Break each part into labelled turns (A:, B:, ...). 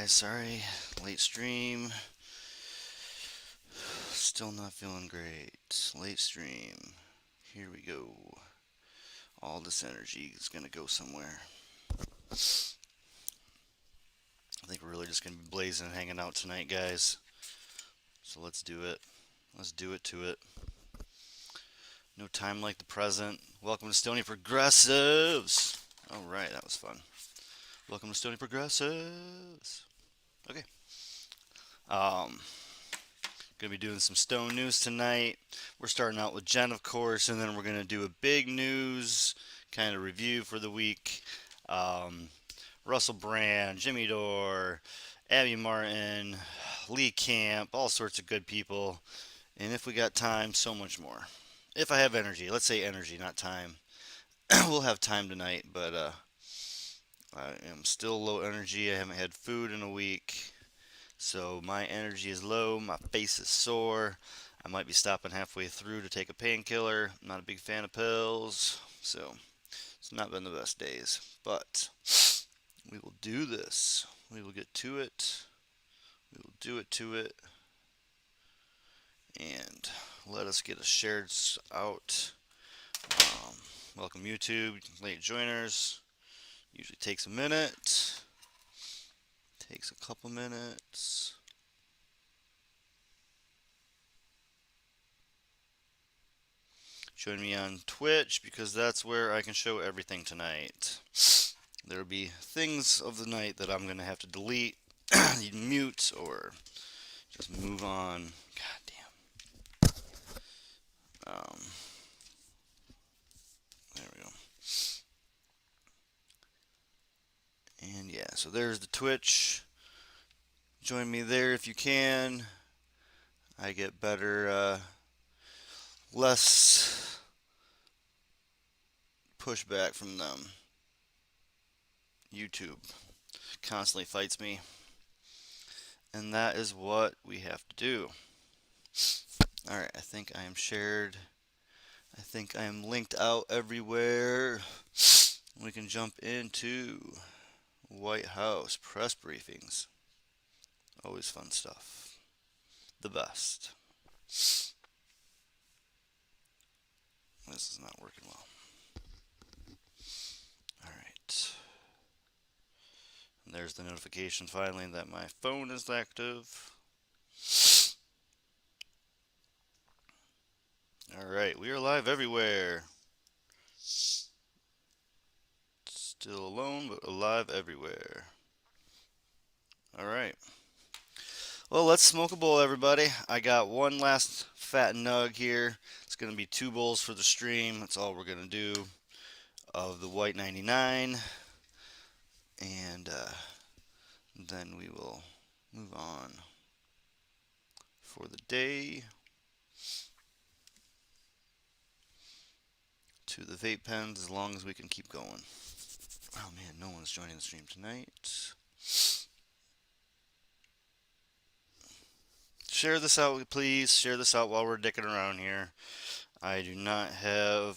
A: guys, sorry. Late stream. Still not feeling great. Late stream. Here we go. All this energy is gonna go somewhere. I think we're really just gonna be blazing and hanging out tonight, guys. So let's do it. Let's do it to it. No time like the present. Welcome to Stony Progressives. Alright, that was fun. Welcome to Stony Progressives. Okay. Gonna be doing some Stone news tonight. We're starting out with Jen, of course, and then we're gonna do a big news kind of review for the week. Russel Brand, Jimmy Dore, Abby Martin, Lee Camp, all sorts of good people. And if we got time, so much more. If I have energy, let's say energy, not time. We'll have time tonight, but I am still low energy. I haven't had food in a week. So my energy is low, my face is sore. I might be stopping halfway through to take a painkiller. I'm not a big fan of pills, so it's not been the best days. But we will do this. We will get to it. We will do it to it. And let us get a shared out. Welcome YouTube, late joiners. Usually takes a minute. Takes a couple minutes. Join me on Twitch because that's where I can show everything tonight. There will be things of the night that I'm going to have to delete, mute, or just move on. God damn. There we go. And yeah, so there's the Twitch. Join me there if you can. I get better, less pushback from them. YouTube constantly fights me. And that is what we have to do. Alright, I think I am shared. I think I am linked out everywhere. We can jump into White House press briefings. Always fun stuff. The best. This is not working well. Alright. And there's the notification finally that my phone is active. Alright, we are live everywhere. Still alone, but alive everywhere. Alright. Well, let's smoke a bowl, everybody. I got one last fat nug here. It's going to be 2 bowls for the stream. That's all we're going to do of the white 99. And then we will move on for the day to the vape pens as long as we can keep going. Oh man, no one's joining the stream tonight. Share this out, please. Share this out while we're dicking around here. I do not have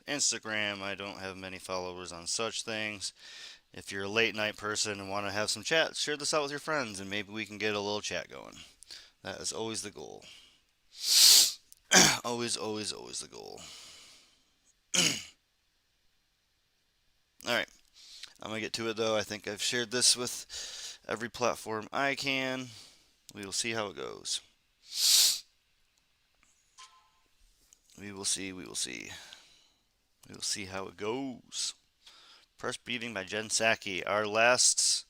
A: Instagram. I don't have many followers on such things. If you're a late night person and want to have some chat, share this out with your friends and maybe we can get a little chat going. That is always the goal. Always, always, always the goal. Alright. I'm going to get to it though. I think I've shared this with every platform I can. We will see how it goes. We will see, we will see. We will see how it goes. Press briefing by Jen Psaki. Our last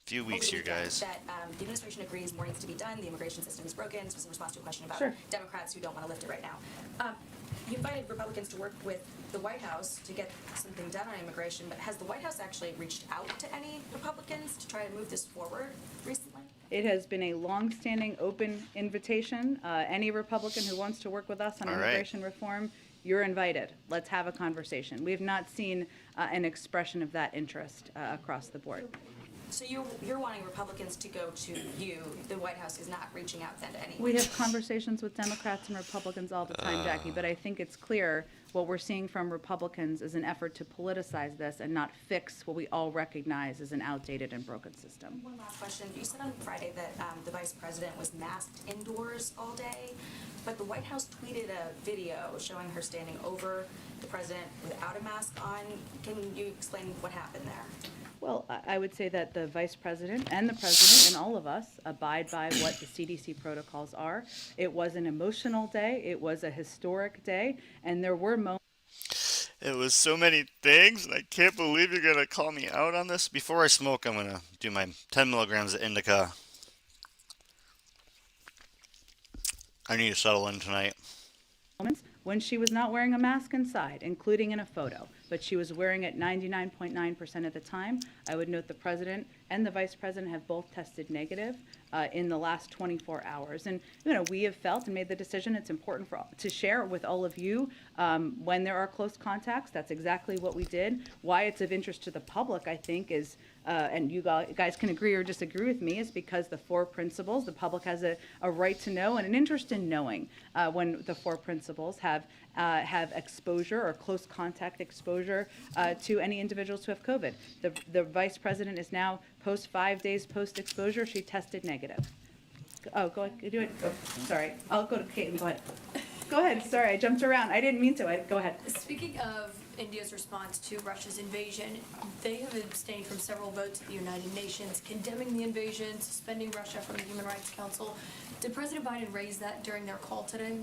A: few weeks here, guys.
B: That the administration agrees more needs to be done. The immigration system is broken. This was in response to a question about Democrats who don't want to lift it right now. You invited Republicans to work with the White House to get something done on immigration, but has the White House actually reached out to any Republicans to try to move this forward recently?
C: It has been a long-standing open invitation. Any Republican who wants to work with us on immigration reform, you're invited. Let's have a conversation. We have not seen an expression of that interest across the board.
B: So you're wanting Republicans to go to you. The White House is not reaching out then to anyone.
C: We have conversations with Democrats and Republicans all the time, Jackie, but I think it's clear what we're seeing from Republicans is an effort to politicize this and not fix what we all recognize as an outdated and broken system.
B: One last question. You said on Friday that the vice president was masked indoors all day, but the White House tweeted a video showing her standing over the president without a mask on. Can you explain what happened there?
C: Well, I would say that the vice president and the president and all of us abide by what the CDC protocols are. It was an emotional day. It was a historic day, and there were moments.
A: It was so many things, and I can't believe you're going to call me out on this. Before I smoke, I'm going to do my 10 milligrams of indica. I need to settle in tonight.
C: When she was not wearing a mask inside, including in a photo, but she was wearing it 99.9% of the time. I would note the president and the vice president have both tested negative in the last 24 hours. And, we have felt and made the decision it's important to share with all of you when there are close contacts. That's exactly what we did. Why it's of interest to the public, I think, is and you guys can agree or disagree with me, is because the four principles, the public has a right to know and an interest in knowing when the four principles have exposure or close contact exposure to any individuals who have COVID. The vice president is now 5 days post-exposure. She tested negative. Oh, go ahead. Do it. Oh, sorry. I'll go to Caitlin. Go ahead. Go ahead. Sorry, I jumped around. I didn't mean to. Go ahead.
D: Speaking of India's response to Russia's invasion, they have abstained from several votes at the United Nations condemning the invasion, suspending Russia from the Human Rights Council. Did President Biden raise that during their call today?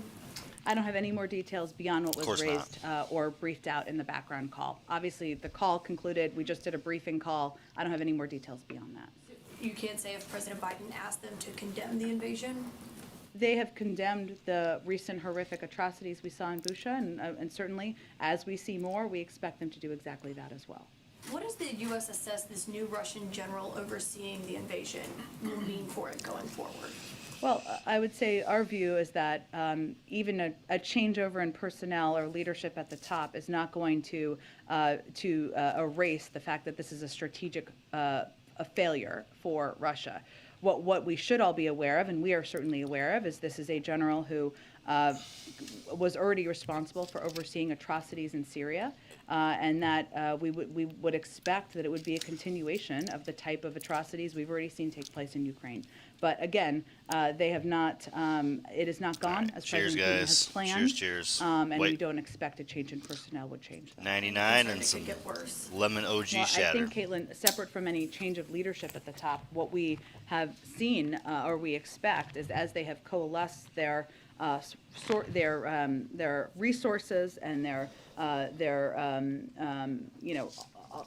C: I don't have any more details beyond what was raised or briefed out in the background call. Obviously, the call concluded. We just did a briefing call. I don't have any more details beyond that.
D: You can't say if President Biden asked them to condemn the invasion?
C: They have condemned the recent horrific atrocities we saw in Busha, and certainly, as we see more, we expect them to do exactly that as well.
D: What does the U.S. assess this new Russian general overseeing the invasion will mean for it going forward?
C: Well, I would say our view is that even a changeover in personnel or leadership at the top is not going to erase the fact that this is a strategic a failure for Russia. What we should all be aware of, and we are certainly aware of, is this is a general who was already responsible for overseeing atrocities in Syria, and that we would expect that it would be a continuation of the type of atrocities we've already seen take place in Ukraine. But again, they have not. It is not gone as
A: Cheers,
C: President Putin
A: guys.
C: has planned.
A: Cheers.
C: And
A: Wait.
C: we don't expect a change in personnel would change that.
A: 99 and
D: It
A: some
D: could get worse.
A: lemon OG
C: Well,
A: shatter.
C: I think, Caitlin, separate from any change of leadership at the top, what we have seen or we expect is as they have coalesced their resources and their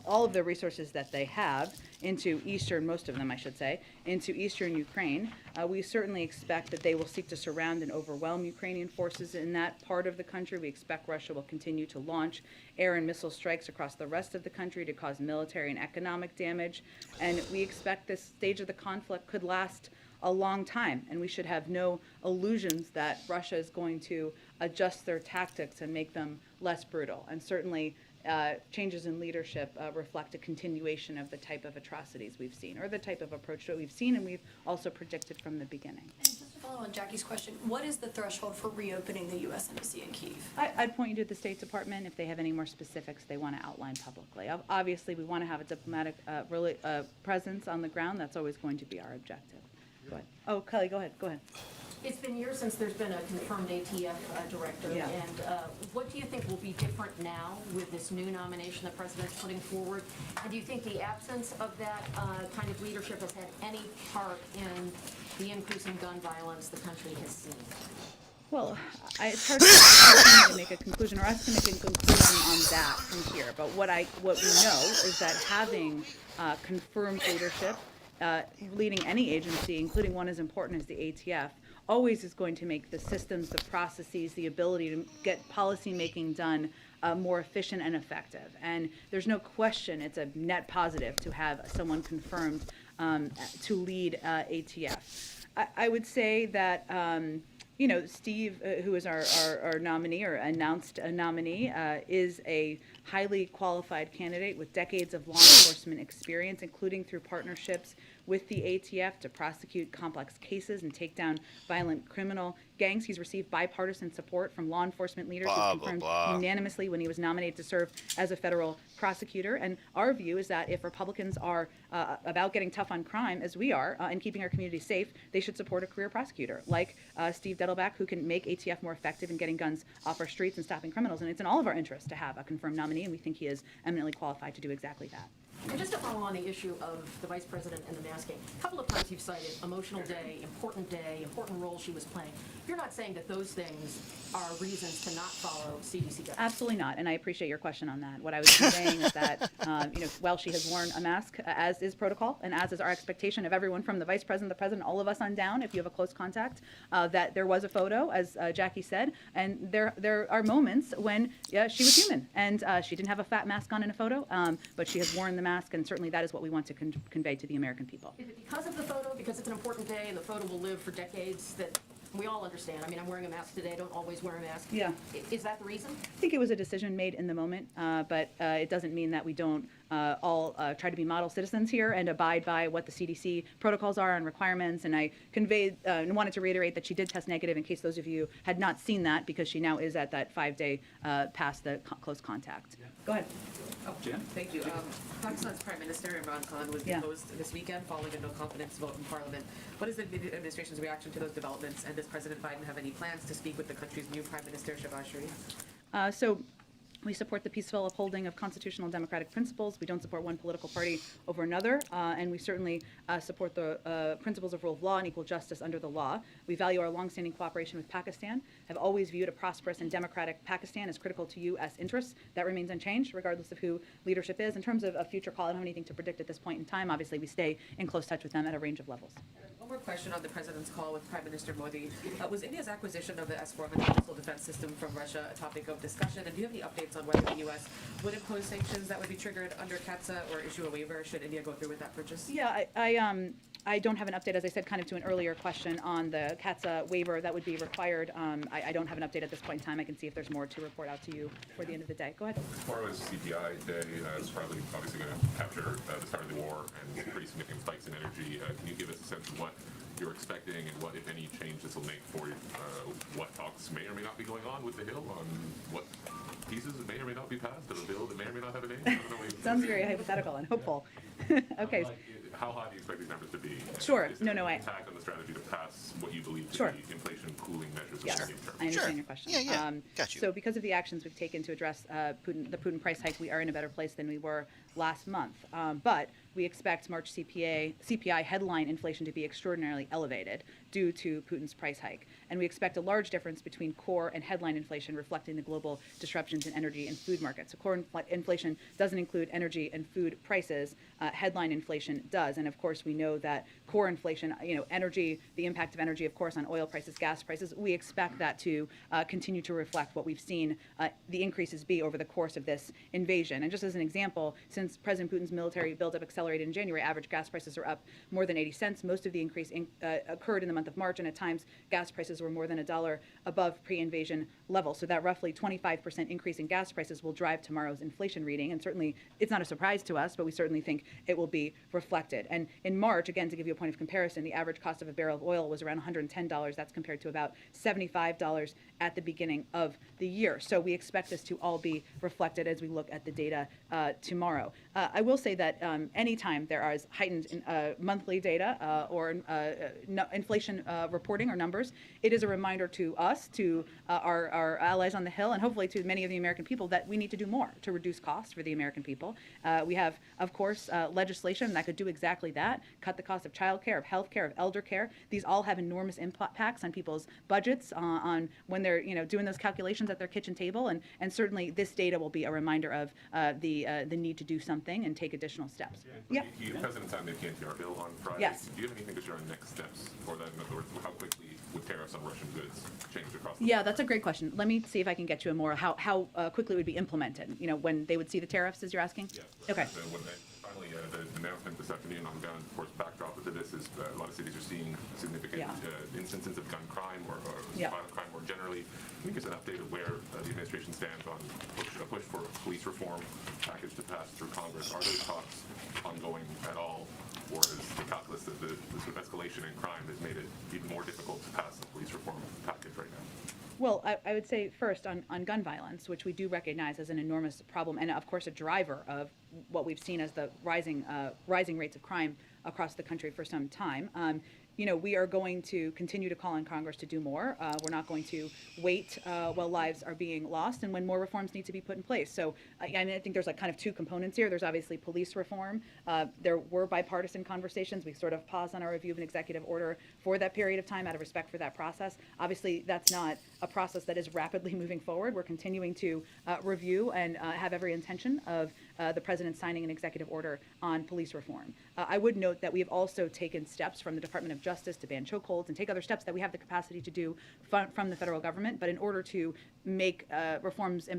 C: all of the resources that they have into most of them, I should say, into eastern Ukraine, we certainly expect that they will seek to surround and overwhelm Ukrainian forces in that part of the country. We expect Russia will continue to launch air and missile strikes across the rest of the country to cause military and economic damage. And we expect this stage of the conflict could last a long time, and we should have no illusions that Russia is going to adjust their tactics and make them less brutal. And certainly, changes in leadership reflect a continuation of the type of atrocities we've seen, or the type of approach that we've seen and we've also predicted from the beginning.
D: And just to follow on Jackie's question, what is the threshold for reopening the U.S. Embassy in Kyiv?
C: I'd point you to the State Department if they have any more specifics they want to outline publicly. Obviously, we want to have a diplomatic presence on the ground. That's always going to be our objective. Go ahead. Oh, Kelly, go ahead.
E: It's been years since there's been a confirmed ATF director,
C: Yeah.
E: and what do you think will be different now with this new nomination the president's putting forward? And do you think the absence of that kind of leadership has had any part in the increase in gun violence the country has seen?
C: Well, it's hard for me to make a conclusion, or us to make a conclusion on that from here. But what we know is that having confirmed leadership, leading any agency, including one as important as the ATF, always is going to make the systems, the processes, the ability to get policy making done more efficient and effective. And there's no question it's a net positive to have someone confirmed to lead ATF. I would say that Steve, who is our nominee or announced a nominee, is a highly qualified candidate with decades of law enforcement experience, including through partnerships with the ATF to prosecute complex cases and take down violent criminal gangs. He's received bipartisan support from law enforcement leaders. He was
A: Blah, blah,
C: confirmed
A: blah.
C: unanimously when he was nominated to serve as a federal prosecutor. And our view is that if Republicans are about getting tough on crime, as we are, and keeping our community safe, they should support a career prosecutor like Steve Dettelbach, who can make ATF more effective in getting guns off our streets and stopping criminals. And it's in all of our interests to have a confirmed nominee, and we think he is eminently qualified to do exactly that.
E: And just to follow on the issue of the vice president and the masking, a couple of times you've cited emotional day, important role she was playing. You're not saying that those things are reasons to not follow CDC guidance?
C: Absolutely not, and I appreciate your question on that. What I was saying is that, while she has worn a mask, as is protocol, and as is our expectation of everyone from the vice president, the president, all of us on down, if you have a close contact, that there was a photo, as Jackie said, and there are moments when she was human, and she didn't have a fat mask on in a photo, but she has worn the mask, and certainly that is what we want to convey to the American people.
E: Is it because of the photo, because it's an important day and the photo will live for decades, that we all understand? I mean, I'm wearing a mask today, don't always wear a mask.
C: Yeah.
E: Is that the reason?
C: I think it was a decision made in the moment, but it doesn't mean that we don't all try to be model citizens here and abide by what the CDC protocols are and requirements. And I conveyed and wanted to reiterate that she did test negative in case those of you had not seen that, because she now is at that 5-day past the close contact. Go ahead.
F: Oh, thank you. Pakistan's Prime Minister Imran Khan was
C: Yeah.
F: deposed this weekend following a no-confidence vote in Parliament. What is the administration's reaction to those developments, and does President Biden have any plans to speak with the country's new Prime Minister, Shehbaz Sharif?
C: So we support the peaceful upholding of constitutional and democratic principles. We don't support one political party over another, and we certainly support the principles of rule of law and equal justice under the law. We value our longstanding cooperation with Pakistan, have always viewed a prosperous and democratic Pakistan as critical to U.S. interests. That remains unchanged, regardless of who leadership is. In terms of a future call, I don't have anything to predict at this point in time. Obviously, we stay in close touch with them at a range of levels.
F: One more question on the president's call with Prime Minister Modi. Was India's acquisition of the S-400 missile defense system from Russia a topic of discussion? And do you have any updates on whether the U.S. would impose sanctions that would be triggered under CATSA or issue a waiver should India go through with that purchase?
C: Yeah, I don't have an update, as I said, kind of to an earlier question on the CATSA waiver that would be required. I don't have an update at this point in time. I can see if there's more to report out to you before the end of the day. Go ahead.
G: Tomorrow is CPI day. It's probably obviously going to capture the start of the war and pretty significant spikes in energy. Can you give us a sense of what you're expecting and what, if any, change this will make for what talks may or may not be going on with the Hill on what pieces may or may not be passed of a bill that may or may not have a name? I don't know.
C: Sounds very hypothetical and hopeful. Okay.
G: How high do you expect these numbers to be?
C: Sure.
G: Is there
C: No,
G: an
C: I-
G: attack on the strategy to pass what you believe to
C: Sure.
G: be inflation cooling measures?
C: Yes,
G: in the medium term?
C: I understand
A: Sure.
C: your question.
A: Yeah, got you.
C: So because of the actions we've taken to address the Putin price hike, we are in a better place than we were last month. But we expect March CPI headline inflation to be extraordinarily elevated due to Putin's price hike. And we expect a large difference between core and headline inflation, reflecting the global disruptions in energy and food markets. So core inflation doesn't include energy and food prices. Headline inflation does. And of course, we know that core inflation, energy, the impact of energy, of course, on oil prices, gas prices, we expect that to continue to reflect what we've seen the increases be over the course of this invasion. And just as an example, since President Putin's military buildup accelerated in January, average gas prices are up more than 80 cents. Most of the increase occurred in the month of March, and at times gas prices were more than $1 above pre-invasion level. So that roughly 25% increase in gas prices will drive tomorrow's inflation reading. And certainly, it's not a surprise to us, but we certainly think it will be reflected. And in March, again, to give you a point of comparison, the average cost of a barrel of oil was around $110. That's compared to about $75 at the beginning of the year. So we expect this to all be reflected as we look at the data tomorrow. I will say that anytime there is heightened monthly data or inflation reporting or numbers, it is a reminder to us, to our allies on the Hill, and hopefully to many of the American people, that we need to do more to reduce costs for the American people. We have, of course, legislation that could do exactly that, cut the cost of child care, of health care, of elder care. These all have enormous impacts on people's budgets, on when they're doing those calculations at their kitchen table, and certainly this data will be a reminder of the need to do something and take additional steps. Yeah.
G: The President signed the PNTR bill on Friday.
C: Yes.
G: Do you have anything to share on next steps for that? In other words, how quickly would tariffs on Russian goods change across the
C: Yeah,
G: board?
C: that's a great question. Let me see if I can get you a more how quickly it would be implemented. When they would see the tariffs, as you're asking?
G: Yes.
C: Okay.
G: Finally, the announcement this afternoon on the ground, of course, backdrop to this is a lot of cities are seeing significant instances of gun crime or violent crime more generally. Can you give us an update of where the administration stands on a push for a police reform package to pass through Congress? Are those talks ongoing at all, or is the calculus of the sort of escalation in crime has made it even more difficult to pass a police reform package right now?
C: Well, I would say first on gun violence, which we do recognize as an enormous problem, and of course a driver of what we've seen as the rising rates of crime across the country for some time. We are going to continue to call on Congress to do more. We're not going to wait while lives are being lost and when more reforms need to be put in place. So I think there's like kind of two components here. There's obviously police reform. There were bipartisan conversations. We sort of paused on our review of an executive order for that period of time out of respect for that process. Obviously, that's not a process that is rapidly moving forward. We're continuing to review and have every intention of the president signing an executive order on police reform. I would note that we have also taken steps from the Department of Justice to ban chokeholds and take other steps that we have the capacity to do from the federal government. But in order to make reforms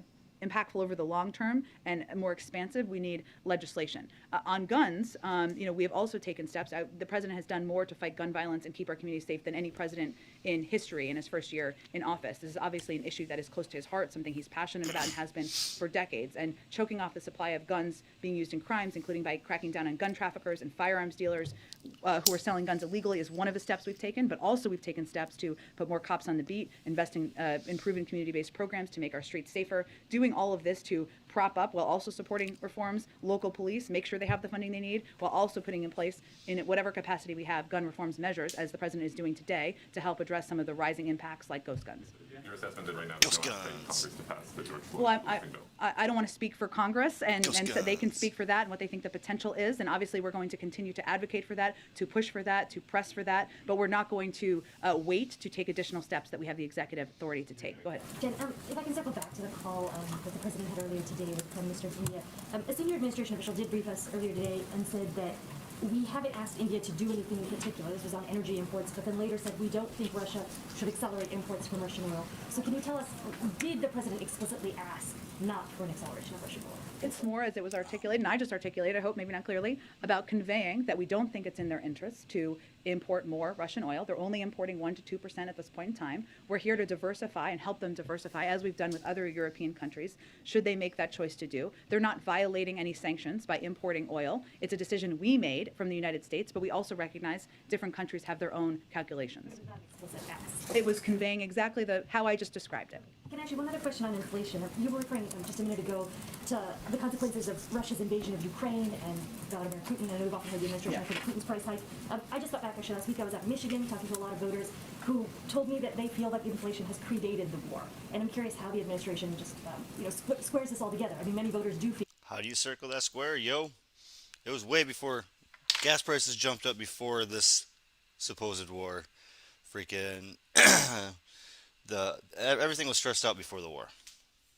C: impactful over the long term and more expansive, we need legislation. On guns, we have also taken steps. The president has done more to fight gun violence and keep our communities safe than any president in history in his first year in office. This is obviously an issue that is close to his heart, something he's passionate about and has been for decades. And choking off the supply of guns being used in crimes, including by cracking down on gun traffickers and firearms dealers who are selling guns illegally, is one of the steps we've taken. But also we've taken steps to put more cops on the beat, improving community-based programs to make our streets safer, doing all of this to prop up while also supporting reforms, local police, make sure they have the funding they need, while also putting in place, in whatever capacity we have, gun reforms measures, as the president is doing today, to help address some of the rising impacts like ghost guns.
G: Your assessment that right now there's no appetite in Congress to pass the George Floyd
C: Well,
G: policing bill?
C: I don't want to speak for Congress, and
A: Ghost
C: so they can
A: guns.
C: speak for that and what they think the potential is. And obviously, we're going to continue to advocate for that, to push for that, to press for that. But we're not going to wait to take additional steps that we have the executive authority to take. Go ahead.
H: Jen, if I can circle back to the call that the president had earlier today with Prime Minister of India. A senior administration official did brief us earlier today and said that we haven't asked India to do anything in particular. This was on energy imports, but then later said we don't think Russia should accelerate imports from Russian oil. So can you tell us, did the president explicitly ask not for an acceleration of Russian oil?
C: It's more, as it was articulated, and I just articulated, I hope maybe not clearly, about conveying that we don't think it's in their interest to import more Russian oil. They're only importing 1% to 2% at this point in time. We're here to diversify and help them diversify, as we've done with other European countries, should they make that choice to do. They're not violating any sanctions by importing oil. It's a decision we made from the United States, but we also recognize different countries have their own calculations.
H: Not explicit ask.
C: It was conveying exactly how I just described it.
H: Can I ask you one other question on inflation? You were referring just a minute ago to the consequences of Russia's invasion of Ukraine and Vladimir Putin. I know we've often heard the administration for Putin's price hike. I just got back actually last week. I was at Michigan talking to a lot of voters who told me that they feel that inflation has predated the war. And I'm curious how the administration just squares this all together. I mean, many voters do feel.
A: How do you circle that square, yo? It was way before gas prices jumped up before this supposed war. Freaking everything was stressed out before the war.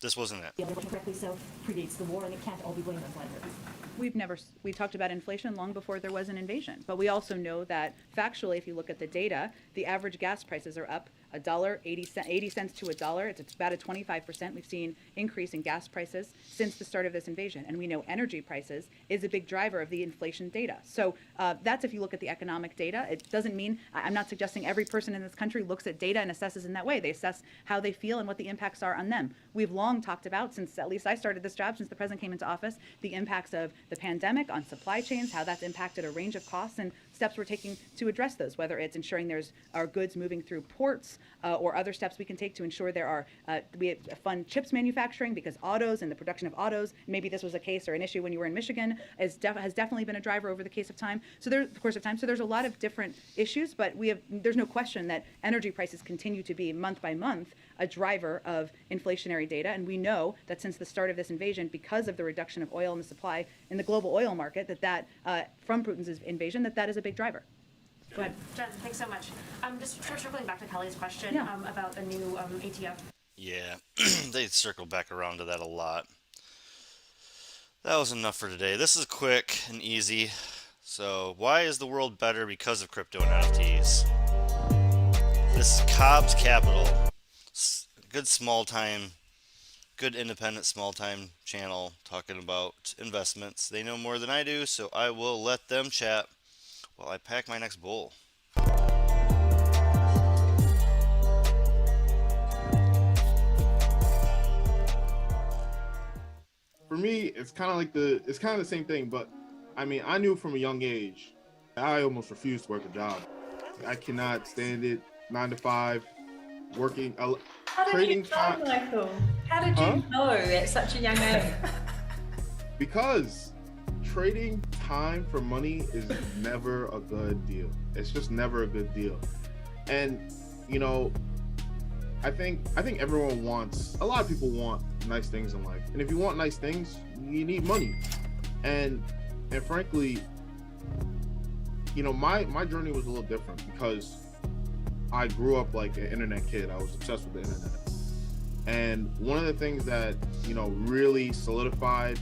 A: This wasn't it.
H: Yeah, correctly so predates the war, and it can't all be blamed on Vladimir.
C: We talked about inflation long before there was an invasion, but we also know that factually, if you look at the data, the average gas prices are up $1.80 cents to $1. It's about a 25%. We've seen increase in gas prices since the start of this invasion, and we know energy prices is a big driver of the inflation data. So that's if you look at the economic data. It doesn't mean I'm not suggesting every person in this country looks at data and assesses in that way. They assess how they feel and what the impacts are on them. We've long talked about, since at least I started this job, since the president came into office, the impacts of the pandemic on supply chains, how that's impacted a range of costs, and steps we're taking to address those, whether it's ensuring our goods moving through ports or other steps we can take to ensure we fund chips manufacturing, because autos and the production of autos, maybe this was a case or an issue when you were in Michigan, has definitely been a driver over the course of time. So there's a lot of different issues, but there's no question that energy prices continue to be month by month a driver of inflationary data, and we know that since the start of this invasion, because of the reduction of oil in the supply in the global oil market, from Putin's invasion, that is a big driver. Go ahead.
I: Jen, thanks so much. Just circling back to Kelly's question
C: Yeah.
I: About the new ATF.
A: Yeah, they circled back around to that a lot. That was enough for today. This is quick and easy. So, why is the world better because of crypto and NFTs? This is Cobb's Capital. Good independent small-time channel talking about investments. They know more than I do, so I will let them chat while I pack my next bowl.
J: for me, it's kind of the same thing. But I mean, I knew from a young age, I almost refused to work a job. I cannot stand it. 9 to 5, working,
K: How did you
J: trading
K: know,
J: time.
K: Michael? How did you
J: Huh?
K: know at such a young age?
J: Because trading time for money is never a good deal. It's just never a good deal. And you know, I think everyone wants, a lot of people want nice things in life. And if you want nice things, you need money. And frankly, you know, my journey was a little different because I grew up like an internet kid. I was obsessed with the internet. And one of the things that, you know, really solidified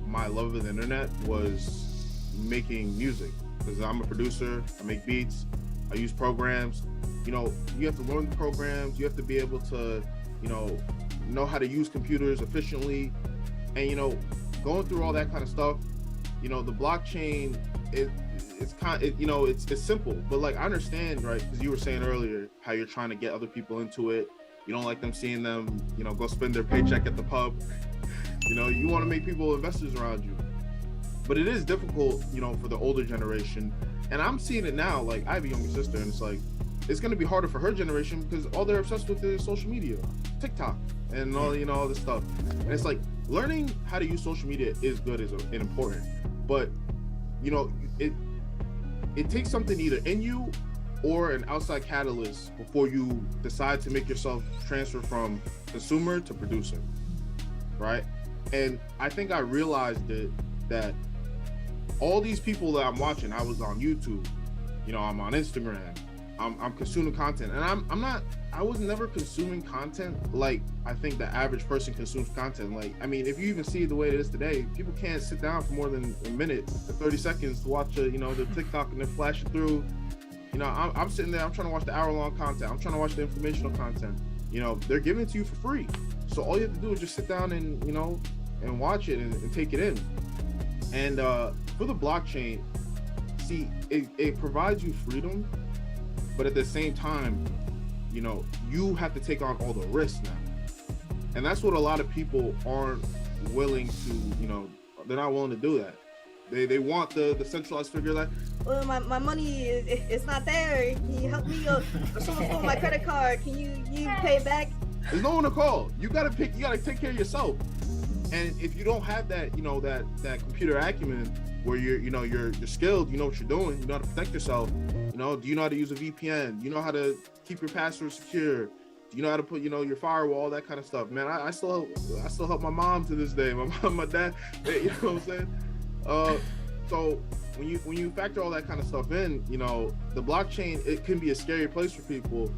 J: my love of the internet was making music. Because I'm a producer, I make beats, I use programs. You know, you have to learn the programs, you have to be able to, you know how to use computers efficiently. And, you know, going through all that kind of stuff, you know, the blockchain, it's simple, but like I understand, right? Because you were saying earlier how you're trying to get other people into it. You don't like them seeing them, you know, go spend their paycheck at the pub. You know, you want to make people investors around you. But it is difficult, you know, for the older generation. And I'm seeing it now. Like, I have a younger sister, and it's like, it's going to be harder for her generation because all they're obsessed with is social media, TikTok, and all, you know, all this stuff. And it's like, learning how to use social media is good, and important. But, you know, it takes something either in you or an outside catalyst before you decide to make yourself transfer from consumer to producer, right? And I think I realized that all these people that I'm watching, I was on YouTube, you know, I'm on Instagram, I'm consuming content, and I was never consuming content like I think the average person consumes content. Like, I mean, if you even see the way it is today, people can't sit down for more than a minute to 30 seconds to watch the TikTok and then flash it through. You know, I'm sitting there, I'm trying to watch the hour-long content, I'm trying to watch the informational content. You know, they're giving it to you for free. So all you have to do is just sit down and, you know, and watch it and take it in. And for the blockchain, see, it provides you freedom, but at the same time, you know, you have to take on all the risks now. And that's what a lot of people aren't willing to, you know, they're not willing to do that. They want the centralized figure like,
L: well, my money it's not there. Can you help me? Or someone stole my credit card. Can you pay it back?
J: There's no one to call. You gotta take care of yourself. And if you don't have that, you know, that computer acumen where you're skilled, you know what you're doing, you know how to protect yourself, you know, do you know how to use a VPN? You know how to keep your password secure? Do you know how to put, you know, your firewall, all that kind of stuff? Man, I still help my mom to this day. My mom, my dad, you know what I'm saying? So when you factor all that kind of stuff in, you know, the blockchain, it can be a scary place for people,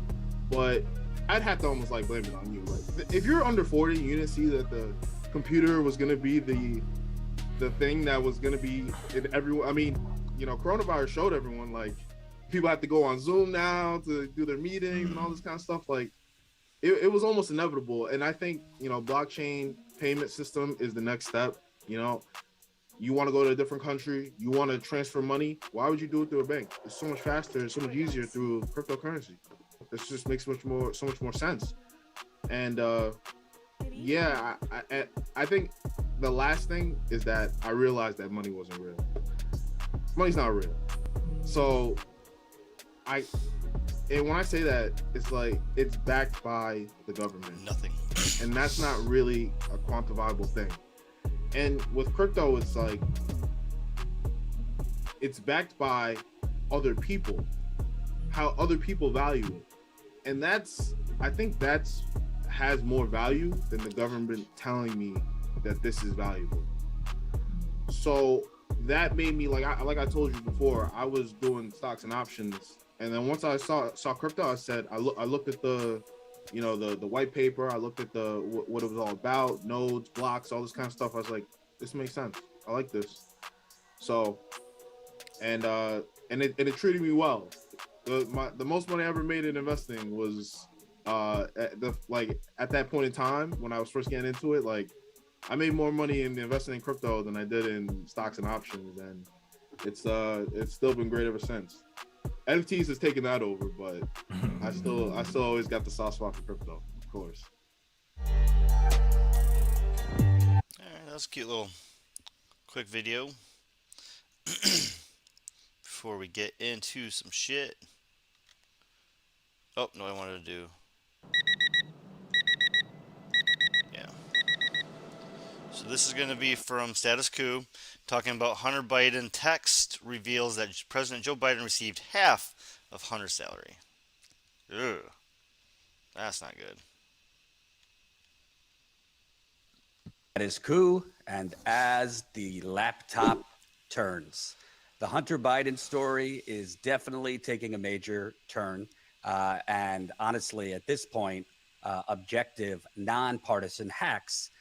J: but I'd have to almost like blame it on you. Like, if you're under 40 and you didn't see that the computer was going to be the thing that was going to be in everyone. I mean, you know, coronavirus showed everyone, like, people have to go on Zoom now to do their meetings and all this kind of stuff. Like, it was almost inevitable. And I think, you know, blockchain payment system is the next step. You know, you want to go to a different country, you want to transfer money, why would you do it through a bank? It's so much faster, it's so much easier through cryptocurrency. It just makes so much more sense. And yeah, I think the last thing is that I realized that money wasn't real. Money's not real. So and when I say that, it's like it's backed by the government.
A: Nothing.
J: And that's not really a quantifiable thing. And with crypto, it's like it's backed by other people, how other people value it. And I think that's has more value than the government telling me that this is valuable. So that made me, like I told you before, I was doing stocks and options, and then once I saw crypto, I said I looked at the, you know, the white paper, I looked at what it was all about, nodes, blocks, all this kind of stuff. I was like, this makes sense. I like this. So, and it treated me well. The most money I ever made in investing was at that point in time when I was first getting into it. Like, I made more money in investing in crypto than I did in stocks and options, and it's still been great ever since. NFTs has taken that over, but I still always got the soft spot for crypto, of course.
A: That was a cute little quick video before we get into some shit. Oh, no, I wanted to do... Yeah. So this is going to be from Status Quo, talking about Hunter Biden. Text reveals that President Joe Biden received half of Hunter's salary. Ugh. That's not good.
M: That is coup, and as the laptop turns. The Hunter Biden story is definitely taking a major turn. And honestly, at this point, objective, nonpartisan hacks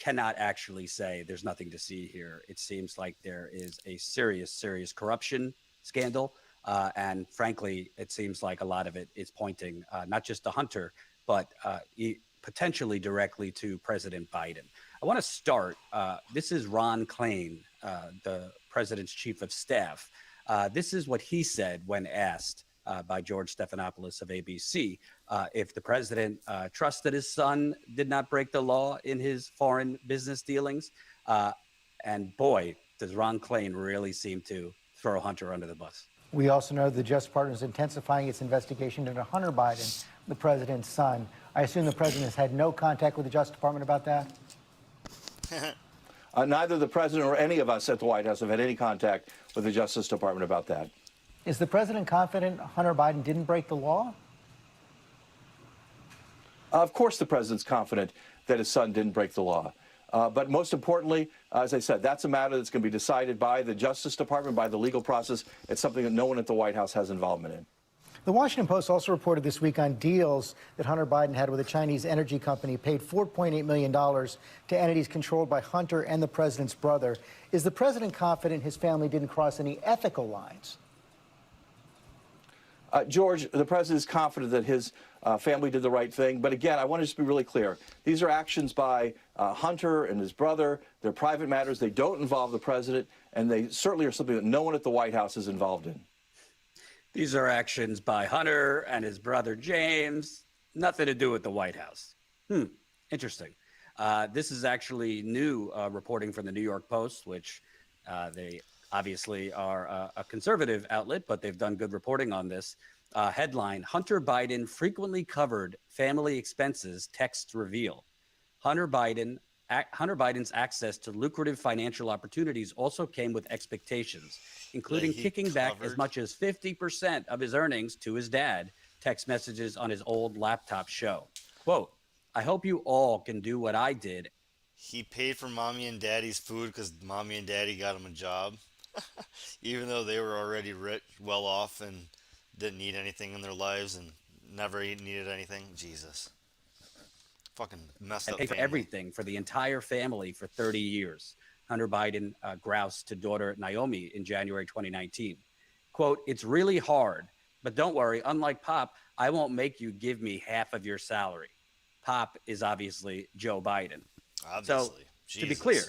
M: cannot actually say there's nothing to see here. It seems like there is a serious corruption scandal. And frankly, it seems like a lot of it is pointing not just to Hunter, but potentially directly to President Biden. I want to start. This is Ron Klain, the president's chief of staff. This is what he said when asked by George Stephanopoulos of ABC if the president trusted his son did not break the law in his foreign business dealings. And boy, does Ron Klain really seem to throw Hunter under the bus.
N: We also know the Justice Department is intensifying its investigation into Hunter Biden, the president's son. I assume the president has had no contact with the Justice Department about that?
O: Neither the president or any of us at the White House have had any contact with the Justice Department about that.
N: Is the president confident Hunter Biden didn't break the law?
O: Of course the president's confident that his son didn't break the law. But most importantly, as I said, that's a matter that's going to be decided by the Justice Department, by the legal process. It's something that no one at the White House has involvement in.
N: The Washington Post also reported this week on deals that Hunter Biden had with a Chinese energy company, paid $4.8 million to entities controlled by Hunter and the president's brother. Is the president confident his family didn't cross any ethical lines?
O: George, the president is confident that his family did the right thing. But again, I want to just be really clear. These are actions by Hunter and his brother. They're private matters. They don't involve the president, and they certainly are something that no one at the White House is involved in.
M: These are actions by Hunter and his brother James. Nothing to do with the White House. Interesting. This is actually new reporting from the New York Post, which they obviously are a conservative outlet, but they've done good reporting on this. Headline, Hunter Biden frequently covered family expenses, texts reveal. Hunter Biden's access to lucrative financial opportunities also came with expectations, including kicking back as much as 50% of his earnings to his dad, text messages on his old laptop show. Quote, I hope you all can do what I did.
A: He paid for mommy and daddy's food because mommy and daddy got him a job. Even though they were already rich, well off, and didn't need anything in their lives and never needed anything. Jesus. Fucking messed up.
M: Paid for everything for the entire family for 30 years. Hunter Biden groused to daughter Naomi in January 2019. Quote, it's really hard, but don't worry. Unlike Pop, I won't make you give me half of your salary. Pop is obviously Joe Biden.
A: Obviously.
M: So, to be clear,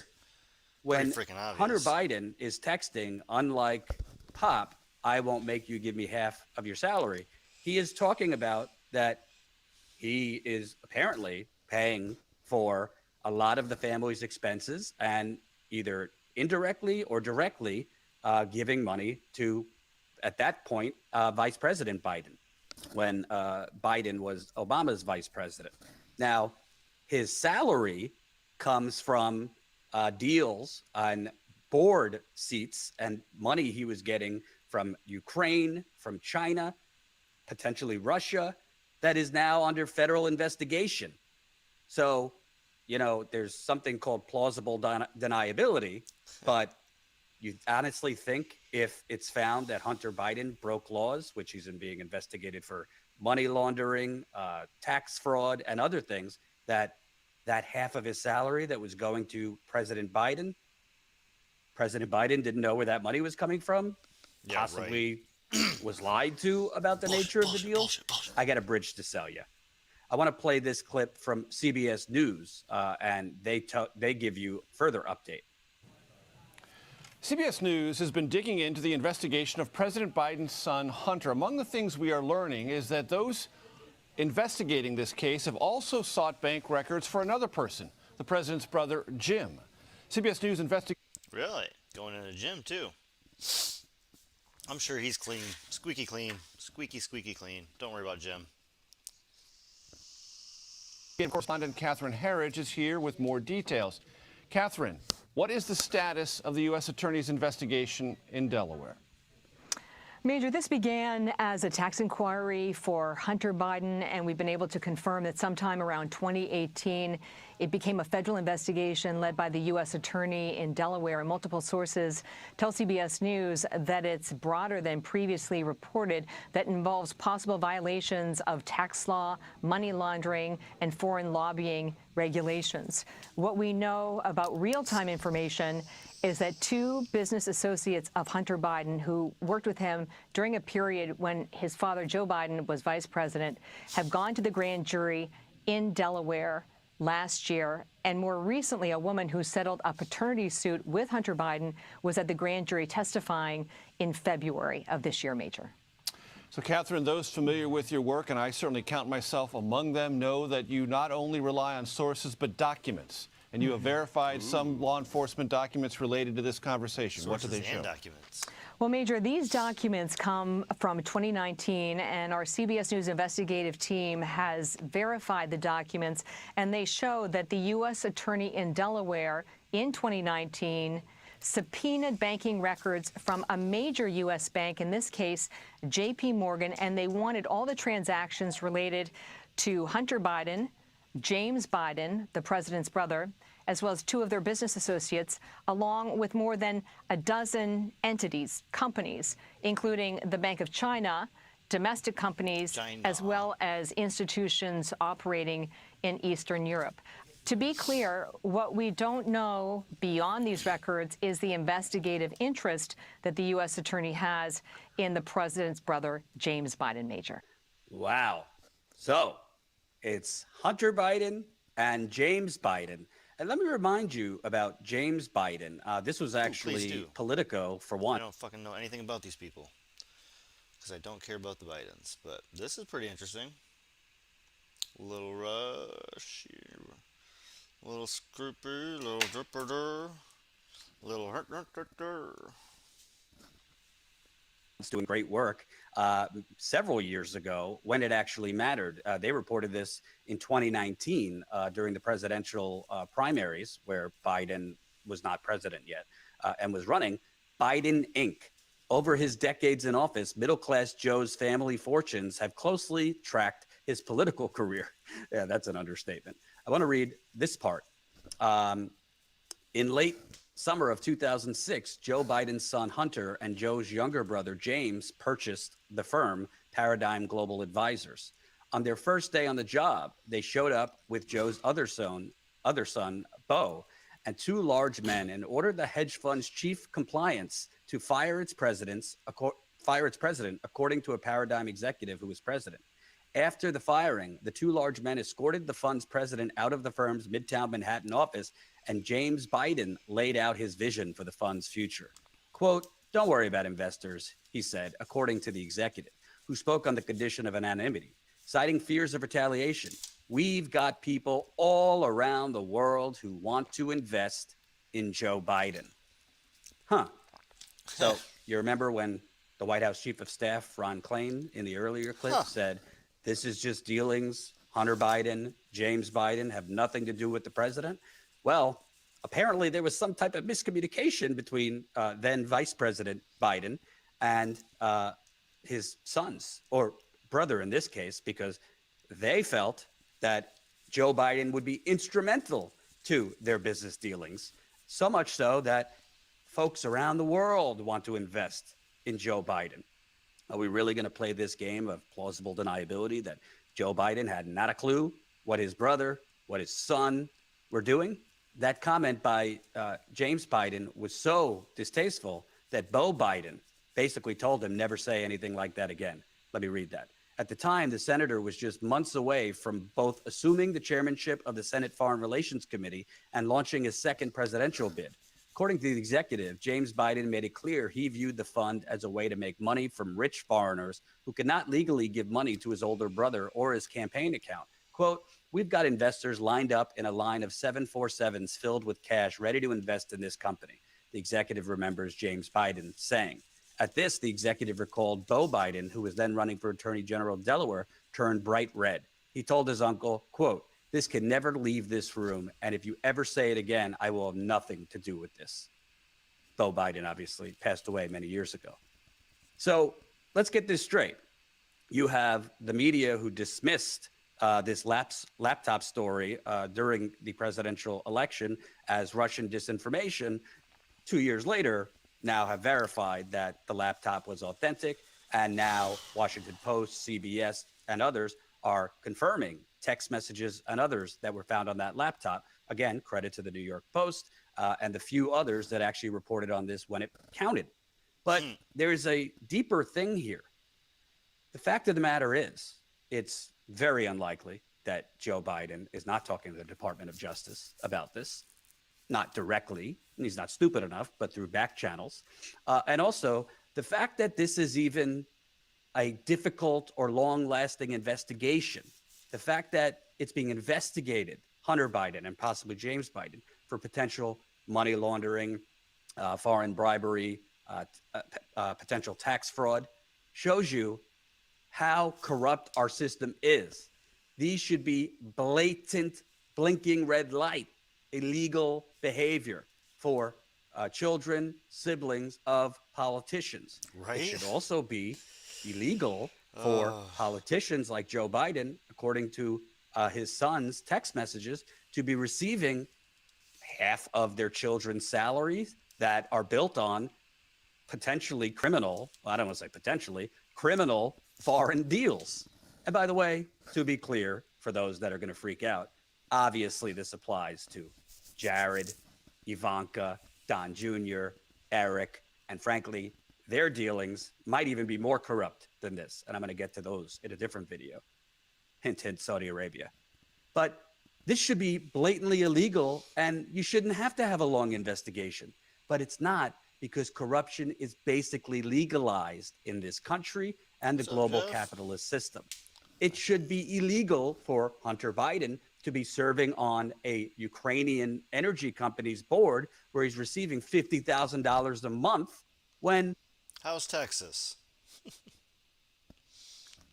M: when
A: obvious.
M: Hunter Biden is texting, unlike Pop, I won't make you give me half of your salary, he is talking about that he is apparently paying for a lot of the family's expenses and either indirectly or directly giving money to, at that point, Vice President Biden, when Biden was Obama's vice president. Now, his salary comes from deals on board seats and money he was getting from Ukraine, from China, potentially Russia, that is now under federal investigation. So, you know, there's something called plausible deniability, but you honestly think if it's found that Hunter Biden broke laws, which he's being investigated for money laundering, tax fraud, and other things, that half of his salary that was going to President Biden didn't know where that money was coming from, possibly was lied to about the nature of the deal. I got a bridge to sell you. I want to play this clip from CBS News, and they give you further update.
P: CBS News has been digging into the investigation of President Biden's son, Hunter. Among the things we are learning is that those investigating this case have also sought bank records for another person, the president's brother, Jim. CBS News investigative.
A: Really? Going in the gym, too. I'm sure he's clean. Squeaky clean. Squeaky clean. Don't worry about Jim.
P: Correspondent Catherine Herridge is here with more details. Catherine, what is the status of the U.S. Attorney's investigation in Delaware?
Q: Major, this began as a tax inquiry for Hunter Biden, and we've been able to confirm that sometime around 2018, it became a federal investigation led by the U.S. Attorney in Delaware. And multiple sources tell CBS News that it's broader than previously reported, that involves possible violations of tax law, money laundering, and foreign lobbying regulations. What we know about real-time information is that two business associates of Hunter Biden who worked with him during a period when his father, Joe Biden, was vice president, have gone to the grand jury in Delaware last year. And more recently, a woman who settled a paternity suit with Hunter Biden was at the grand jury testifying in February of this year, Major.
P: So, Catherine, those familiar with your work, and I certainly count myself among them, know that you not only rely on sources but documents. And you have verified some law enforcement documents related to this conversation.
A: Sources
P: What do they show?
A: and documents.
Q: Well, Major, these documents come from 2019, and our CBS News investigative team has verified the documents, and they show that the U.S. Attorney in Delaware in 2019 subpoenaed banking records from a major U.S. bank, in this case, J.P. Morgan, and they wanted all the transactions related to Hunter Biden, James Biden, the president's brother, as well as two of their business associates, along with more than a dozen entities, companies, including the Bank of China, domestic companies, as well as institutions operating in Eastern Europe. To be clear, what we don't know beyond these records is the investigative interest that the U.S. Attorney has in the president's brother, James Biden, Major.
M: Wow. So it's Hunter Biden and James Biden. And let me remind you about James Biden. This was actually Politico, for one.
A: I don't fucking know anything about these people because I don't care about the Bidens. But this is pretty interesting. Little rush, little scrooper, little dripper, little hurt.
M: It's doing great work. Several years ago, when it actually mattered, they reported this in 2019 during the presidential primaries, where Biden was not president yet and was running. Biden Inc. Over his decades in office, middle-class Joe's family fortunes have closely tracked his political career. Yeah, that's an understatement. I want to read this part. In late summer of 2006, Joe Biden's son Hunter and Joe's younger brother James purchased the firm Paradigm Global Advisors. On their first day on the job, they showed up with Joe's other son, Bo, and two large men and ordered the hedge fund's chief compliance to fire its president, according to a Paradigm executive who was president. After the firing, the two large men escorted the fund's president out of the firm's Midtown Manhattan office, and James Biden laid out his vision for the fund's future. Quote, "Don't worry about investors," he said, according to the executive, who spoke on the condition of anonymity, citing fears of retaliation. "We've got people all around the world who want to invest in Joe Biden." Huh. So you remember when the White House Chief of Staff, Ron Klain, in the earlier clip said, this is just dealings, Hunter Biden, James Biden have nothing to do with the president? Well, apparently there was some type of miscommunication between then Vice President Biden and his sons, or brother in this case, because they felt that Joe Biden would be instrumental to their business dealings, so much so that folks around the world want to invest in Joe Biden. Are we really going to play this game of plausible deniability that Joe Biden had not a clue what his brother, what his son were doing? That comment by James Biden was so distasteful that Bo Biden basically told him never say anything like that again. Let me read that. At the time, the senator was just months away from both assuming the chairmanship of the Senate Foreign Relations Committee and launching his second presidential bid. According to the executive, James Biden made it clear he viewed the fund as a way to make money from rich foreigners who could not legally give money to his older brother or his campaign account. Quote, we've got investors lined up in a line of 747s filled with cash ready to invest in this company, the executive remembers James Biden saying. At this, the executive recalled Beau Biden, who was then running for Attorney General of Delaware, turned bright red. He told his uncle, quote, this can never leave this room, and if you ever say it again, I will have nothing to do with this. Beau Biden obviously passed away many years ago. So let's get this straight. You have the media who dismissed this laptop story during the presidential election as Russian disinformation. 2 years later, now have verified that the laptop was authentic, and now Washington Post, CBS, and others are confirming text messages and others that were found on that laptop. Again, credit to the New York Post and the few others that actually reported on this when it counted. But there's a deeper thing here. The fact of the matter is, it's very unlikely that Joe Biden is not talking to the Department of Justice about this. Not directly, and he's not stupid enough, but through back channels. And also, the fact that this is even a difficult or long-lasting investigation, the fact that it's being investigated, Hunter Biden and possibly James Biden, for potential money laundering, foreign bribery, potential tax fraud, shows you how corrupt our system is. These should be blatant, blinking red light, illegal behavior for children, siblings of politicians.
A: Right.
M: It should also be illegal for politicians like Joe Biden, according to his son's text messages, to be receiving half of their children's salaries that are built on potentially criminal, I don't want to say potentially, criminal foreign deals. And by the way, to be clear, for those that are going to freak out, obviously this applies to Jared, Ivanka, Don Jr., Eric, and frankly, their dealings might even be more corrupt than this. And I'm going to get to those in a different video. Hint, hint, Saudi Arabia. But this should be blatantly illegal, and you shouldn't have to have a long investigation. But it's not, because corruption is basically legalized in this country and the global capitalist system. It should be illegal for Hunter Biden to be serving on a Ukrainian energy company's board where he's receiving $50,000 a month when...
A: How's Texas?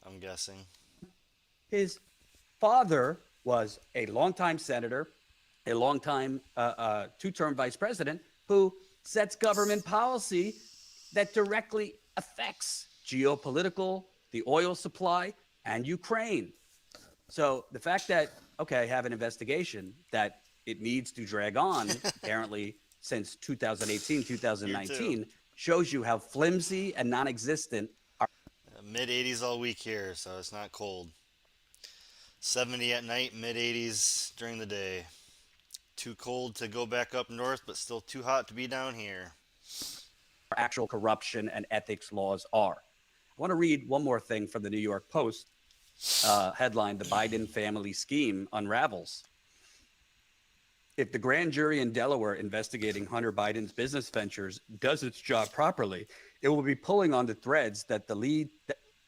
A: I'm guessing.
M: His father was a longtime senator, a longtime two-term vice president who sets government policy that directly affects geopolitical, the oil supply, and Ukraine. So the fact that, okay, have an investigation that it needs to drag on, apparently since 2018, 2019, shows you how flimsy and non-existent our...
A: Mid-80s all week here, so it's not cold. 70 at night, mid-80s during the day. Too cold to go back up north, but still too hot to be down here.
M: Actual corruption and ethics laws are. I want to read one more thing from the New York Post, headline, The Biden Family Scheme Unravels. If the grand jury in Delaware investigating Hunter Biden's business ventures does its job properly, it will be pulling on the threads that lead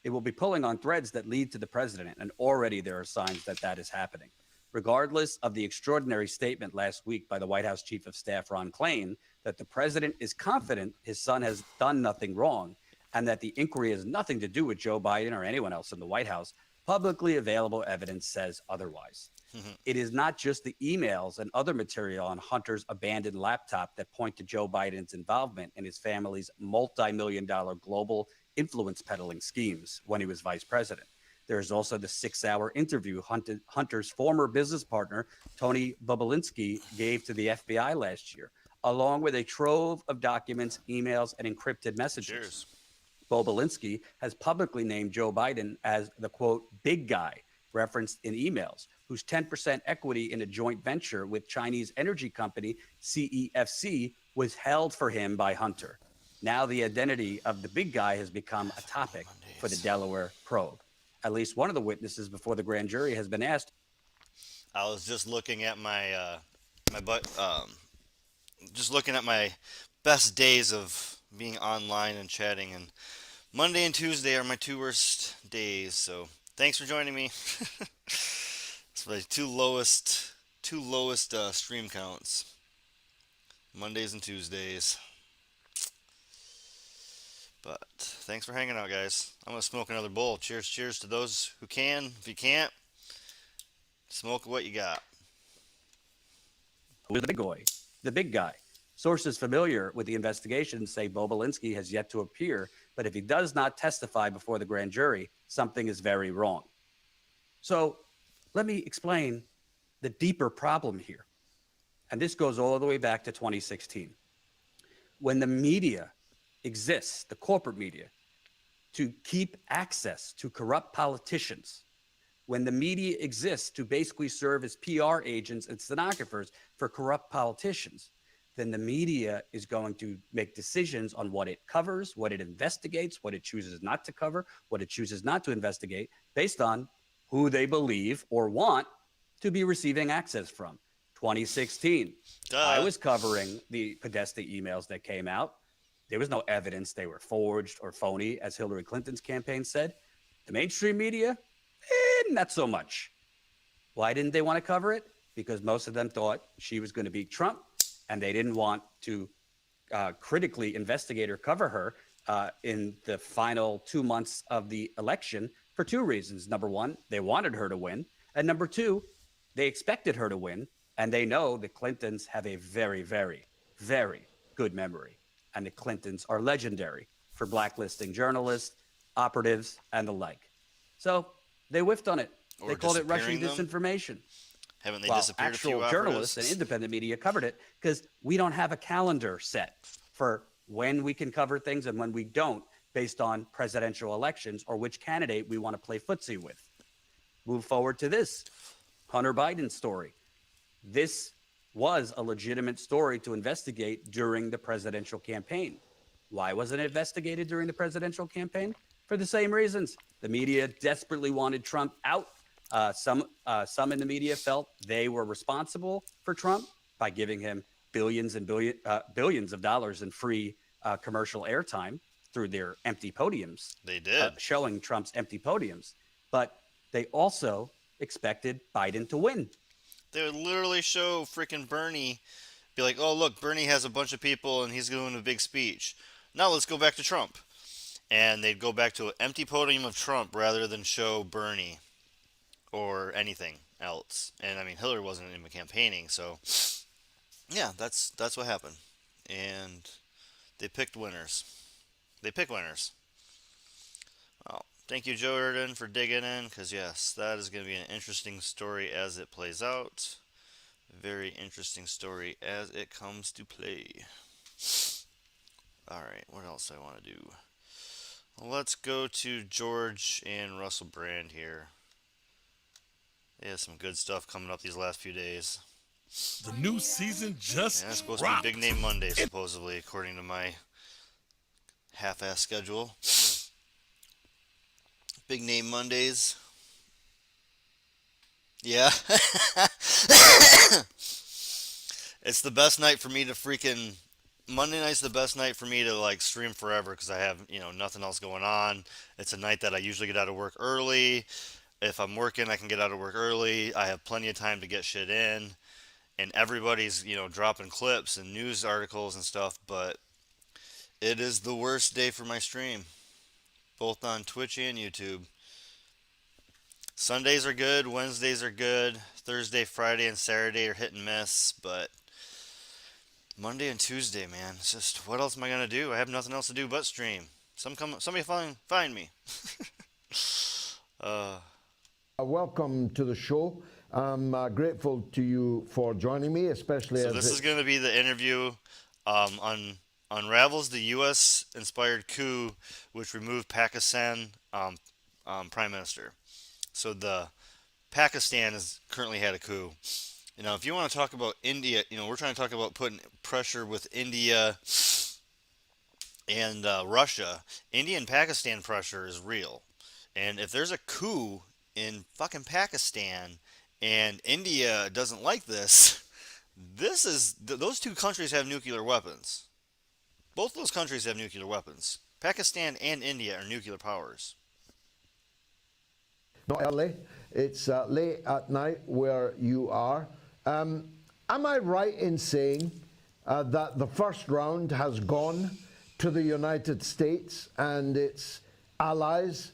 M: to the president, and already there are signs that that is happening. Regardless of the extraordinary statement last week by the White House Chief of Staff Ron Klain that the president is confident his son has done nothing wrong and that the inquiry has nothing to do with Joe Biden or anyone else in the White House, publicly available evidence says otherwise. It is not just the emails and other material on Hunter's abandoned laptop that point to Joe Biden's involvement in his family's multi-million-dollar global influence peddling schemes when he was vice president. There is also the 6-hour interview Hunter's former business partner, Tony Bobulinski, gave to the FBI last year, along with a trove of documents, emails, and encrypted messages.
A: Cheers.
M: Bobulinski has publicly named Joe Biden as the, quote, big guy, referenced in emails, whose 10% equity in a joint venture with Chinese energy company CEFC was held for him by Hunter. Now the identity of the big guy has become a topic for the Delaware probe. At least one of the witnesses before the grand jury has been asked.
A: I was just looking at my my best days of being online and chatting, and Monday and Tuesday are my two worst days. So thanks for joining me. It's like two lowest stream counts. Mondays and Tuesdays. But thanks for hanging out, guys. I'm gonna smoke another bowl. Cheers, cheers to those who can. If you can't, smoke what you got.
M: Who's the big boy? The big guy. Sources familiar with the investigation say Bobulinski has yet to appear, but if he does not testify before the grand jury, something is very wrong. So let me explain the deeper problem here. And this goes all the way back to 2016. When the media exists, the corporate media, to keep access to corrupt politicians, when the media exists to basically serve as PR agents and stenographers for corrupt politicians, then the media is going to make decisions on what it covers, what it investigates, what it chooses not to cover, what it chooses not to investigate, based on who they believe or want to be receiving access from. 2016, I was covering the Podesta emails that came out. There was no evidence they were forged or phony, as Hillary Clinton's campaign said. The mainstream media, not so much. Why didn't they want to cover it? Because most of them thought she was going to beat Trump, and they didn't want to critically investigate or cover her in the final 2 months of the election for two reasons. Number one, they wanted her to win. And number two, they expected her to win. And they know the Clintons have a very, very, very good memory. And the Clintons are legendary for blacklisting journalists, operatives, and the like. So they whiffed on it. They called it Russian disinformation.
A: Haven't they disappeared a few
M: actual journalists and independent media covered it because we don't have a calendar set for when we can cover things and when we don't based on presidential elections or which candidate we want to play footsie with. Move forward to this Hunter Biden story. This was a legitimate story to investigate during the presidential campaign. Why wasn't it investigated during the presidential campaign? For the same reasons. The media desperately wanted Trump out. Some in the media felt they were responsible for Trump by giving him billions of dollars in free commercial airtime through their empty podiums.
A: They did.
M: Showing Trump's empty podiums. But they also expected Biden to win.
A: They would literally show freaking Bernie, be like, oh, look, Bernie has a bunch of people and he's doing a big speech. Now let's go back to Trump. And they'd go back to an empty podium of Trump rather than show Bernie or anything else. And I mean, Hillary wasn't even campaigning, so yeah, that's what happened. And they picked winners. They pick winners. Well, thank you, Joe Erden, for digging in, because yes, that is going to be an interesting story as it plays out. Very interesting story as it comes to play. Alright, what else do I want to do? Let's go to George and Russell Brand here. They have some good stuff coming up these last few days.
R: The new season just
A: it's supposed
R: dropped.
A: to be Big Name Monday, supposedly, according to my half-ass schedule. Big Name Mondays. Yeah. It's the best night for me to freaking... Monday night's the best night for me to like stream forever because I have, nothing else going on. It's a night that I usually get out of work early. If I'm working, I can get out of work early. I have plenty of time to get shit in. And everybody's, dropping clips and news articles and stuff, but it is the worst day for my stream, both on Twitch and YouTube. Sundays are good, Wednesdays are good, Thursday, Friday, and Saturday are hit and miss, but Monday and Tuesday, man, it's just, what else am I going to do? I have nothing else to do but stream. Somebody find me.
S: Welcome to the show. I'm grateful to you for joining me, especially
A: So this is going to be the interview on Unravels, the U.S.-inspired coup which removed Pakistan Prime Minister. So Pakistan has currently had a coup. If you want to talk about India, we're trying to talk about putting pressure with India and Russia. India and Pakistan pressure is real. And if there's a coup in fucking Pakistan and India doesn't like this, those two countries have nuclear weapons. Both those countries have nuclear weapons. Pakistan and India are nuclear powers.
S: not early. It's late at night where you are. Am I right in saying that the first round has gone to the United States and its allies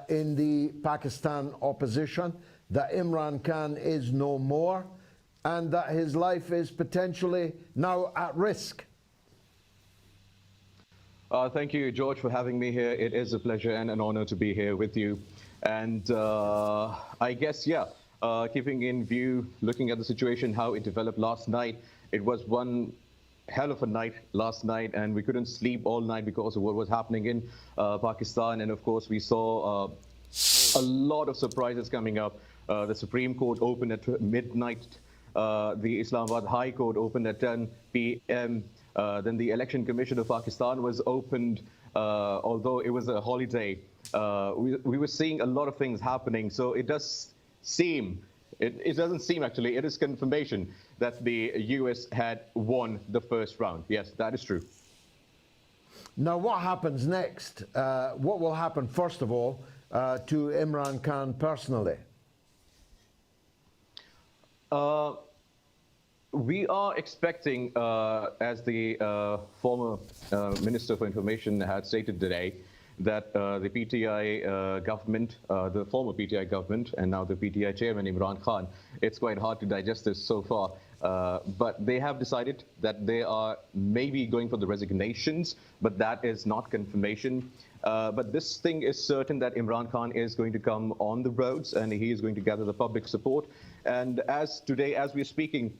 S: in the Pakistan opposition, that Imran Khan is no more, and that his life is potentially now at risk?
T: Thank you, George, for having me here. It is a pleasure and an honor to be here with you. And I guess, yeah, keeping in view, looking at the situation, how it developed last night, it was one hell of a night last night, and we couldn't sleep all night because of what was happening in Pakistan. And of course, we saw a lot of surprises coming up. The Supreme Court opened at midnight. The Islamabad High Court opened at 10 p.m. Then the Election Commission of Pakistan was opened, although it was a holiday. We were seeing a lot of things happening. So it does seem, it doesn't seem actually, it is confirmation that the US had won the first round. Yes, that is true.
S: Now, what happens next? What will happen, first of all, to Imran Khan personally?
T: We are expecting, as the former Minister for Information had stated today, that the PTI government, the former PTI government, and now the PTI chairman Imran Khan, it's quite hard to digest this so far, but they have decided that they are maybe going for the resignations, but that is not confirmation. But this thing is certain that Imran Khan is going to come on the roads and he is going to gather the public support. And as today, as we're speaking,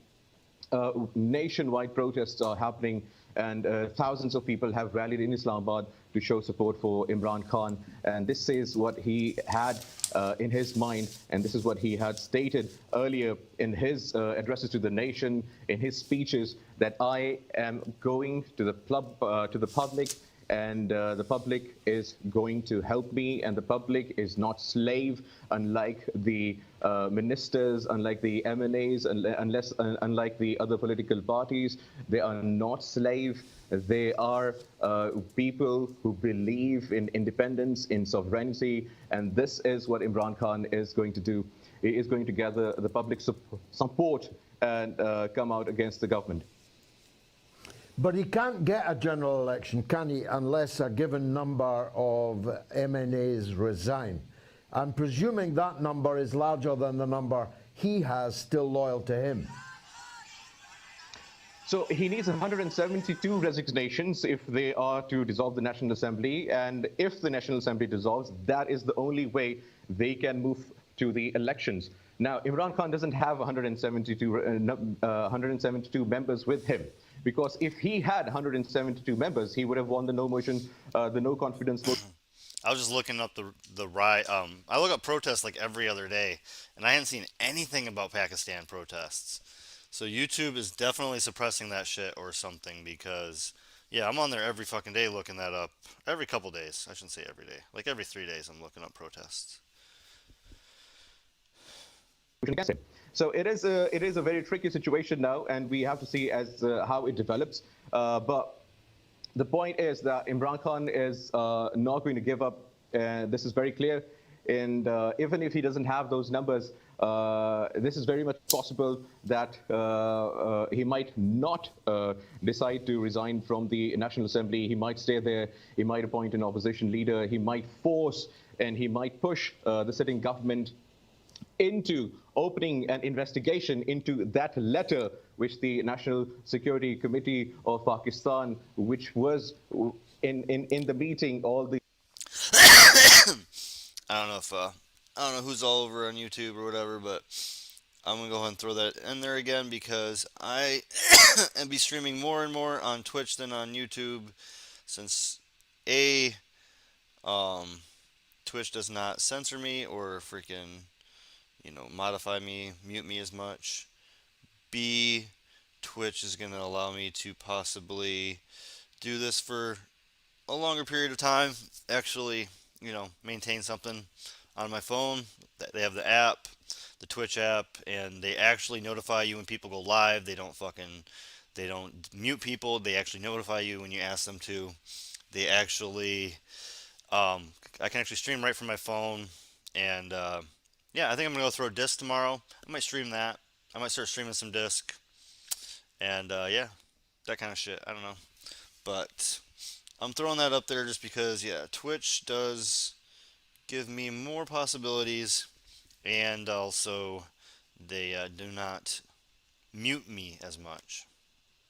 T: nationwide protests are happening, and thousands of people have rallied in Islamabad to show support for Imran Khan. And this is what he had in his mind, and this is what he had stated earlier in his addresses to the nation, in his speeches, that I am going to the public, and the public is going to help me, and the public is not slave, unlike the ministers, unlike the MNAs, unlike the other political parties. They are not slave. They are people who believe in independence, in sovereignty, and this is what Imran Khan is going to do. He is going to gather the public support and come out against the government.
S: But he can't get a general election, can he, unless a given number of MNAs resign? I'm presuming that number is larger than the number he has still loyal to him.
T: So he needs 172 resignations if they are to dissolve the National Assembly. And if the National Assembly dissolves, that is the only way they can move to the elections. Now, Imran Khan doesn't have 172 members with him, because if he had 172 members, he would have won the no motion, the no confidence vote.
A: I was just looking up the riot. I look up protests like every other day, and I hadn't seen anything about Pakistan protests. So YouTube is definitely suppressing that shit or something, because yeah, I'm on there every fucking day looking that up. Every couple days, I shouldn't say every day. Like every 3 days, I'm looking up protests.
T: So it is a very tricky situation now, and we have to see as how it develops. But the point is that Imran Khan is not going to give up. This is very clear. And even if he doesn't have those numbers, this is very much possible that he might not decide to resign from the National Assembly. He might stay there. He might appoint an opposition leader. He might force and he might push the sitting government into opening an investigation into that letter which the National Security Committee of Pakistan, which was in the meeting, all the
A: I don't know if I don't know who's all over on YouTube or whatever, but I'm gonna go ahead and throw that in there again, because I am be streaming more and more on Twitch than on YouTube, since Twitch does not censor me or freaking, modify me, mute me as much. B, Twitch is gonna allow me to possibly do this for a longer period of time, actually, maintain something on my phone. They have the app, the Twitch app, and they actually notify you when people go live. They don't mute people. They actually notify you when you ask them to. They actually, I can actually stream right from my phone, And yeah, I think I'm gonna go throw disc tomorrow. I might stream that. I might start streaming some disc. And yeah, that kind of shit. I don't know, but I'm throwing that up there just because yeah, Twitch does give me more possibilities, and also they do not mute me as much.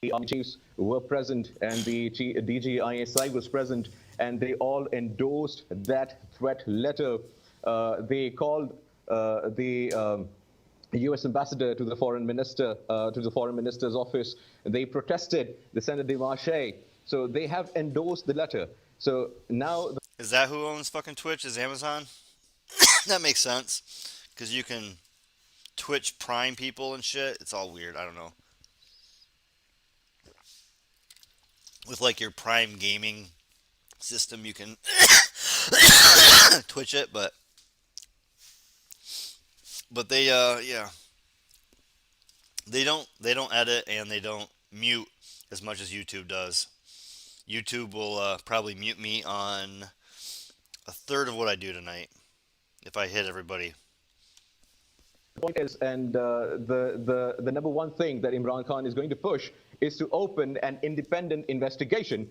T: The army chiefs were present and the DGISI was present, and they all endorsed that threat letter. They called the U.S. ambassador to the foreign minister, to the foreign minister's office. They protested. They sent a démarche. So they have endorsed the letter. So now...
A: Is that who owns fucking Twitch? Is Amazon? That makes sense. Because you can Twitch Prime people and shit. It's all weird. I don't know. With like your Prime gaming system, you can Twitch it, but they yeah, they don't edit and they don't mute as much as YouTube does. YouTube will probably mute me on a third of what I do tonight if I hit everybody.
T: The point is, and the number one thing that Imran Khan is going to push is to open an independent investigation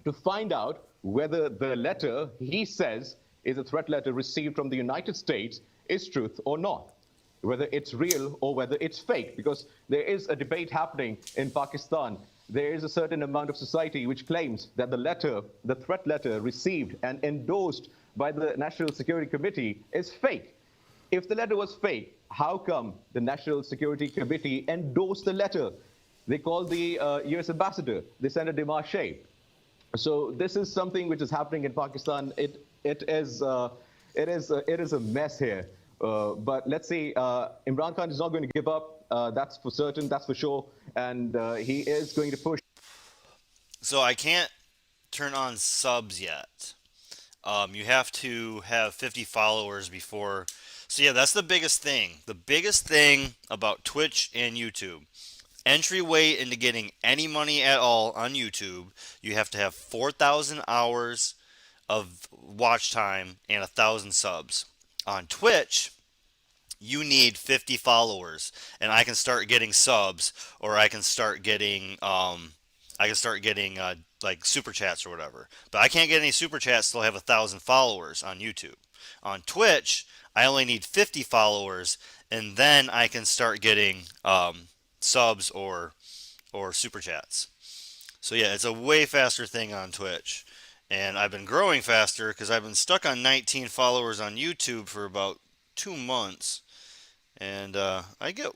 T: to find out whether the letter he says is a threat letter received from the United States is truth or not, whether it's real or whether it's fake, because there is a debate happening in Pakistan. There is a certain amount of society which claims that the letter, the threat letter received and endorsed by the National Security Committee is fake. If the letter was fake, how come the National Security Committee endorsed the letter? They called the U.S. ambassador. They sent a démarche. So this is something which is happening in Pakistan. It is a mess here. But let's see. Imran Khan is not going to give up. That's for certain. That's for sure. And he is going to push.
A: So I can't turn on subs yet. You have to have 50 followers before. So yeah, that's the biggest thing. The biggest thing about Twitch and YouTube. Entryway into getting any money at all on YouTube, you have to have 4,000 hours of watch time and 1,000 subs. On Twitch, you need 50 followers, and I can start getting subs, or I can start getting like super chats or whatever. But I can't get any super chats till I have 1,000 followers on YouTube. On Twitch, I only need 50 followers, and then I can start getting subs or super chats. So yeah, it's a way faster thing on Twitch. And I've been growing faster because I've been stuck on 19 followers on YouTube for about 2 months. And I get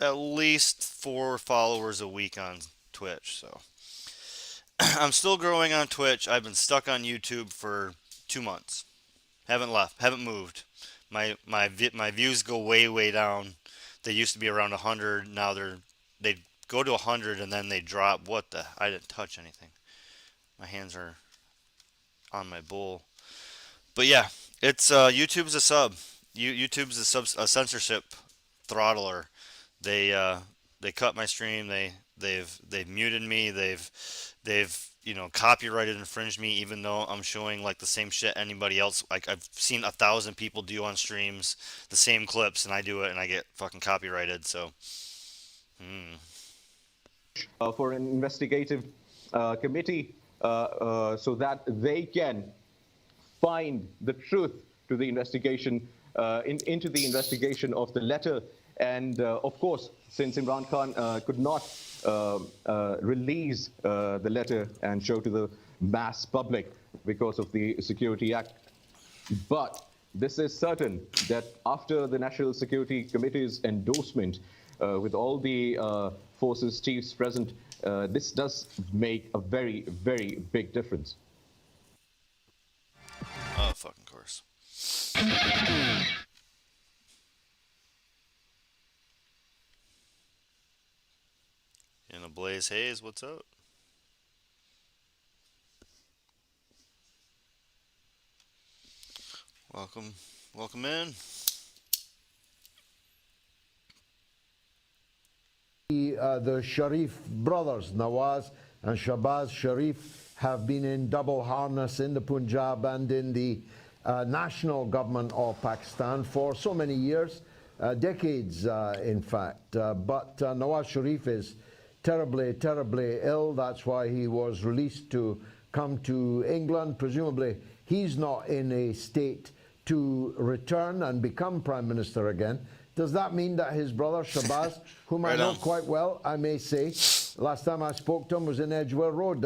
A: at least 4 followers a week on Twitch. So I'm still growing on Twitch. I've been stuck on YouTube for 2 months. Haven't left. Haven't moved. My views go way down. They used to be around 100. Now they go to 100 and then they drop. What the? I didn't touch anything. My hands are on my bowl. But yeah, it's YouTube's a sub. YouTube's a censorship throttler. They cut my stream. They've muted me. They've copyrighted infringed me, even though I'm showing like the same shit anybody else. Like I've seen 1,000 people do on streams the same clips, and I do it and I get fucking copyrighted. So
T: for an investigative committee so that they can find the truth to the investigation, into the investigation of the letter. And of course, since Imran Khan could not release the letter and show to the mass public because of the Security Act, but this is certain that after the National Security Committee's endorsement, with all the forces chiefs present, this does make a very big difference.
A: Oh, fucking course. In a Blaze Hayes, what's up? Welcome in.
S: The Sharif brothers, Nawaz and Shahbaz Sharif, have been in double harness in the Punjab and in the national government of Pakistan for so many years, decades in fact. But Nawaz Sharif is terribly, terribly ill. That's why he was released to come to England. Presumably he's not in a state to return and become Prime Minister again. Does that mean that his brother Shahbaz, whom I know quite well, I may say, last time I spoke to him was in Edgware Road.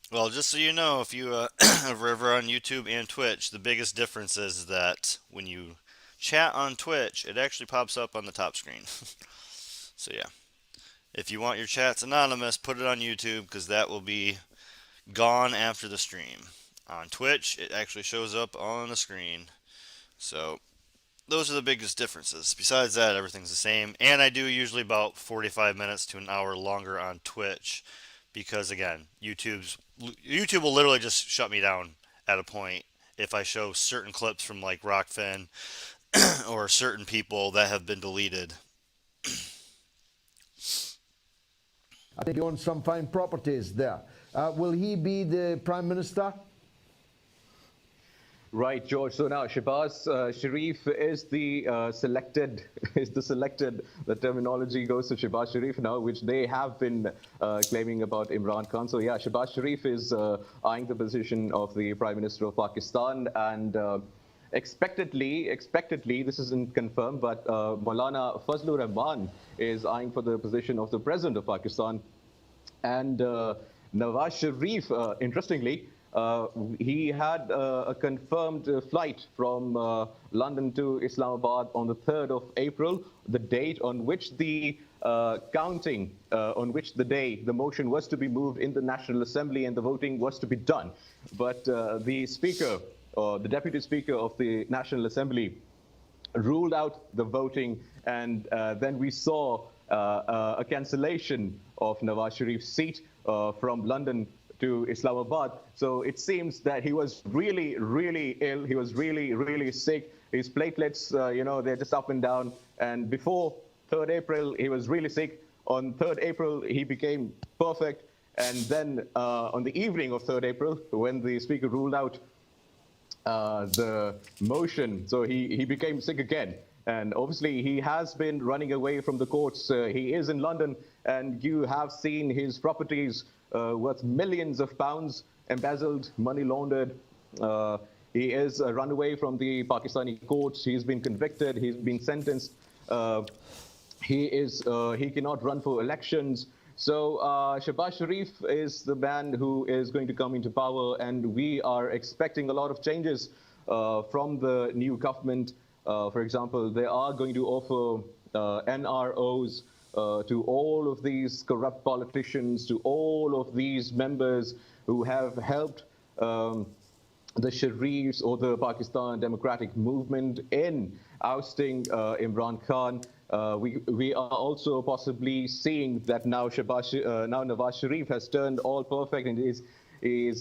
A: Well, just so you know, if you are ever on YouTube and Twitch, the biggest difference is that when you chat on Twitch, it actually pops up on the top screen. So yeah, if you want your chats anonymous, put it on YouTube, because that will be gone after the stream. On Twitch, it actually shows up on the screen. So those are the biggest differences. Besides that, everything's the same. And I do usually about 45 minutes to an hour longer on Twitch, because again, YouTube will literally just shut me down at a point if I show certain clips from like Rockfin or certain people that have been deleted.
S: I think he owns some fine properties there. Will he be the Prime Minister?
T: Right, George. So now Shahbaz Sharif is the selected. The terminology goes to Shahbaz Sharif now, which they have been claiming about Imran Khan. So yeah, Shahbaz Sharif is eyeing the position of the Prime Minister of Pakistan, and expectedly, this isn't confirmed, but Maulana Fazlur Rahman is eyeing for the position of the President of Pakistan, and Nawaz Sharif, interestingly. He had a confirmed flight from London to Islamabad on the 3rd of April, the date on which the counting, on which the motion was to be moved in the National Assembly and the voting was to be done. But the Speaker, the Deputy Speaker of the National Assembly, ruled out the voting, and then we saw a cancellation of Nawaz Sharif's seat from London to Islamabad. So it seems that he was really, really ill. He was really, really sick. His platelets, they're just up and down. And before 3rd April, he was really sick. On 3rd April, he became perfect. And then on the evening of 3rd April, when the Speaker ruled out the motion, so he became sick again. And obviously, he has been running away from the courts. He is in London, and you have seen his properties worth millions of pounds, embezzled, money laundered. He is a runaway from the Pakistani courts. He's been convicted. He's been sentenced. He cannot run for elections. So Shahbaz Sharif is the man who is going to come into power, and we are expecting a lot of changes from the new government. For example, they are going to offer NROs to all of these corrupt politicians, to all of these members who have helped the Sharifs or the Pakistan Democratic Movement in ousting Imran Khan. We are also possibly seeing that now Nawaz Sharif has turned all perfect, and he's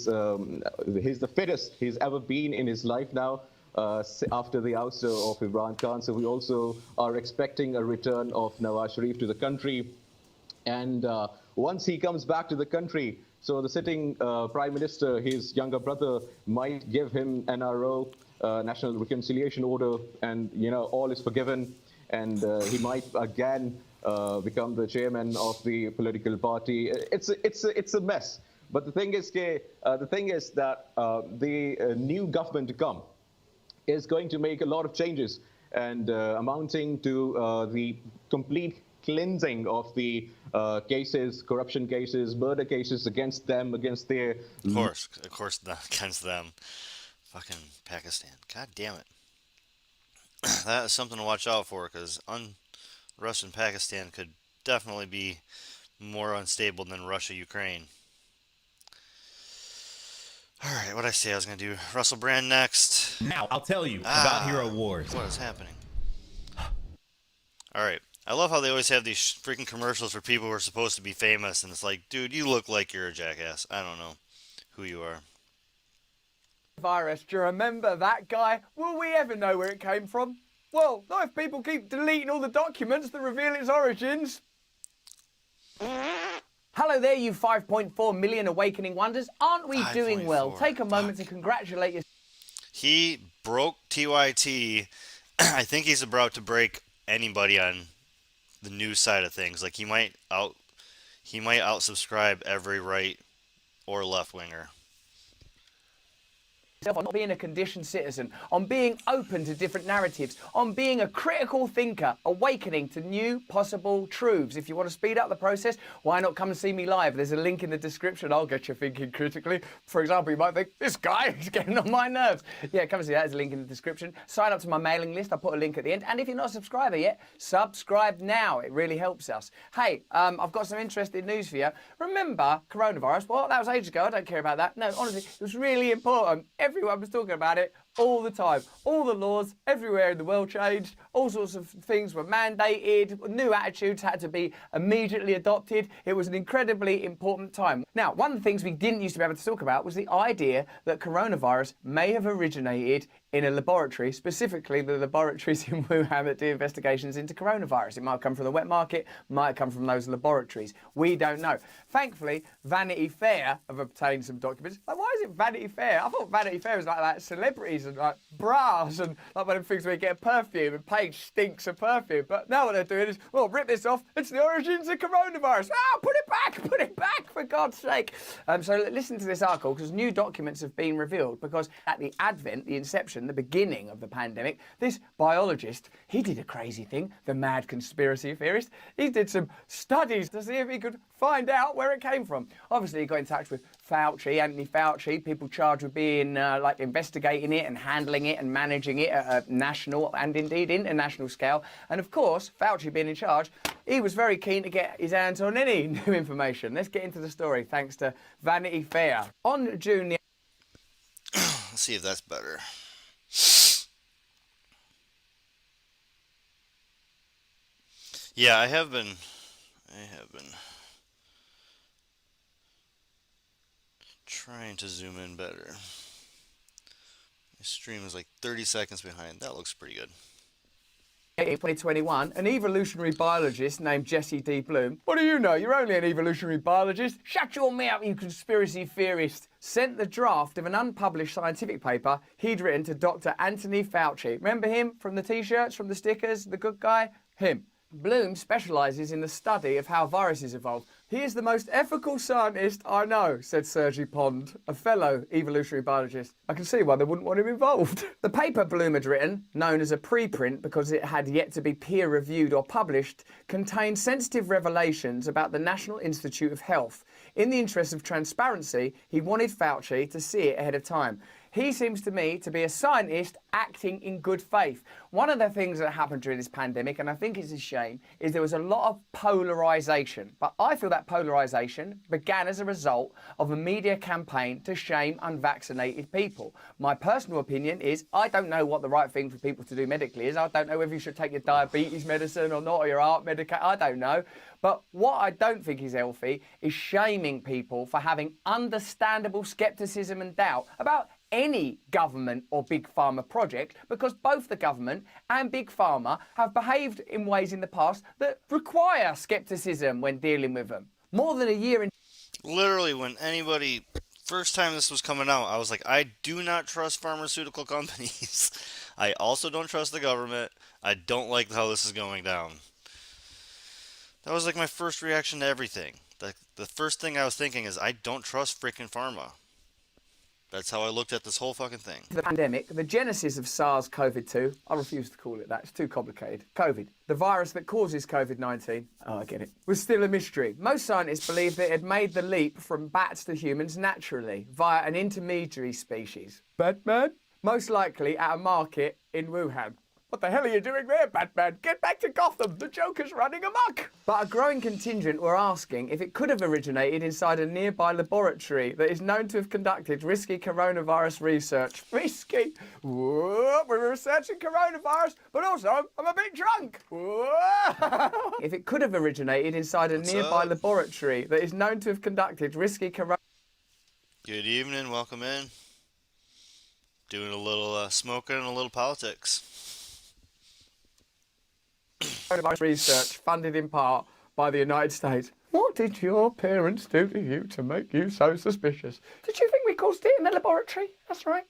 T: the fittest he's ever been in his life now. After the ouster of Imran Khan. So we also are expecting a return of Nawaz Sharif to the country. And once he comes back to the country, so the sitting Prime Minister, his younger brother, might give him NRO, National Reconciliation Order, and all is forgiven. And he might again become the chairman of the political party. It's a mess. But the thing is that the new government to come is going to make a lot of changes, and amounting to the complete cleansing of the cases, corruption cases, murder cases against them, against their...
A: Of course, against them. Fucking Pakistan. God damn it. That is something to watch out for, because unrest in Pakistan could definitely be more unstable than Russia-Ukraine. Alright, what'd I say I was going to do? Russell Brand next.
U: Now, I'll tell you about Hero Wars.
A: What is happening? Alright, I love how they always have these freaking commercials for people who are supposed to be famous, and it's like, dude, you look like you're a jackass. I don't know who you are.
V: Virus, do you remember that guy? Will we ever know where it came from? Well, not if people keep deleting all the documents that reveal its origins. Hello there, you 5.4 million awakening wonders. Aren't we doing well? Take a moment to congratulate yourself.
A: He broke TYT. I think he's about to break anybody on the news side of things. Like he might outsubscribe every right or left winger.
V: On not being a conditioned citizen, on being open to different narratives, on being a critical thinker, awakening to new possible truths. If you want to speed up the process, why not come and see me live? There's a link in the description. I'll get you thinking critically. For example, you might think, this guy is getting on my nerves. Yeah, come and see that. There's a link in the description. Sign up to my mailing list. I'll put a link at the end. And if you're not a subscriber yet, subscribe now. It really helps us. Hey, I've got some interesting news for you. Remember coronavirus? Well, that was ages ago. I don't care about that. No, honestly, it was really important. Everyone was talking about it all the time. All the laws everywhere in the world changed. All sorts of things were mandated. New attitudes had to be immediately adopted. It was an incredibly important time. Now, one of the things we didn't used to be able to talk about was the idea that coronavirus may have originated in a laboratory, specifically the laboratories in Wuhan that do investigations into coronavirus. It might have come from the wet market, might have come from those laboratories. We don't know. Thankfully, Vanity Fair have obtained some documents. Like, why is it Vanity Fair? I thought Vanity Fair was like celebrities and like bras and like one of the things where you get a perfume and Paige stinks of perfume. But now what they're doing is, well, rip this off. It's the origins of coronavirus. Ah, put it back, for God's sake. So listen to this article because new documents have been revealed because at the advent, the inception, the beginning of the pandemic, this biologist, he did a crazy thing, the mad conspiracy theorist. He did some studies to see if he could find out where it came from. Obviously, he got in touch with Fauci, Anthony Fauci, people charged with being like investigating it and handling it and managing it at a national and indeed international scale. And of course, Fauci being in charge, he was very keen to get his hands on any new information. Let's get into the story, thanks to Vanity Fair. On June the...
A: Let's see if that's better. Yeah, I have been trying to zoom in better. My stream is like 30 seconds behind. That looks pretty good.
V: In 2021, an evolutionary biologist named Jesse D. Bloom, what do you know? You're only an evolutionary biologist. Shut your mouth, you conspiracy theorist. Sent the draft of an unpublished scientific paper he'd written to Dr. Anthony Fauci. Remember him from the t-shirts, from the stickers, the good guy? Him. Bloom specialises in the study of how viruses evolve. He is the most ethical scientist I know, said Sergi Pond, a fellow evolutionary biologist. I can see why they wouldn't want him involved. The paper Bloom had written, known as a preprint because it had yet to be peer-reviewed or published, contained sensitive revelations about the National Institute of Health. In the interest of transparency, he wanted Fauci to see it ahead of time. He seems to me to be a scientist acting in good faith. One of the things that happened during this pandemic, and I think it's a shame, is there was a lot of polarisation. But I feel that polarisation began as a result of a media campaign to shame unvaccinated people. My personal opinion is I don't know what the right thing for people to do medically is. I don't know whether you should take your diabetes medicine or not, or your heart medication. I don't know. But what I don't think is healthy is shaming people for having understandable scepticism and doubt about any government or big pharma project, because both the government and big pharma have behaved in ways in the past that require scepticism when dealing with them. More than a year in...
A: Literally, when anybody... First time this was coming out, I was like, I do not trust pharmaceutical companies. I also don't trust the government. I don't like how this is going down. That was like my first reaction to everything. The first thing I was thinking is, I don't trust freaking pharma. That's how I looked at this whole fucking thing.
V: The pandemic, the genesis of SARS-CoV-2, I refuse to call it that, it's too complicated. COVID, the virus that causes COVID-19, oh, I get it, was still a mystery. Most scientists believe that it had made the leap from bats to humans naturally, via an intermediary species. Batman? Most likely at a market in Wuhan. What the hell are you doing there, Batman? Get back to Gotham! The Joker's running amok! But a growing contingent were asking if it could have originated inside a nearby laboratory that is known to have conducted risky coronavirus research. Risky? Whoa, we're researching coronavirus, but also I'm a bit drunk. Whoa. If it could have originated inside a nearby laboratory that is known to have conducted risky coronavirus...
A: Good evening, welcome in. Doing a little smoking and a little politics.
V: Coronavirus research funded in part by the United States. What did your parents do to you to make you so suspicious? Did you think we caused it in the laboratory? That's right.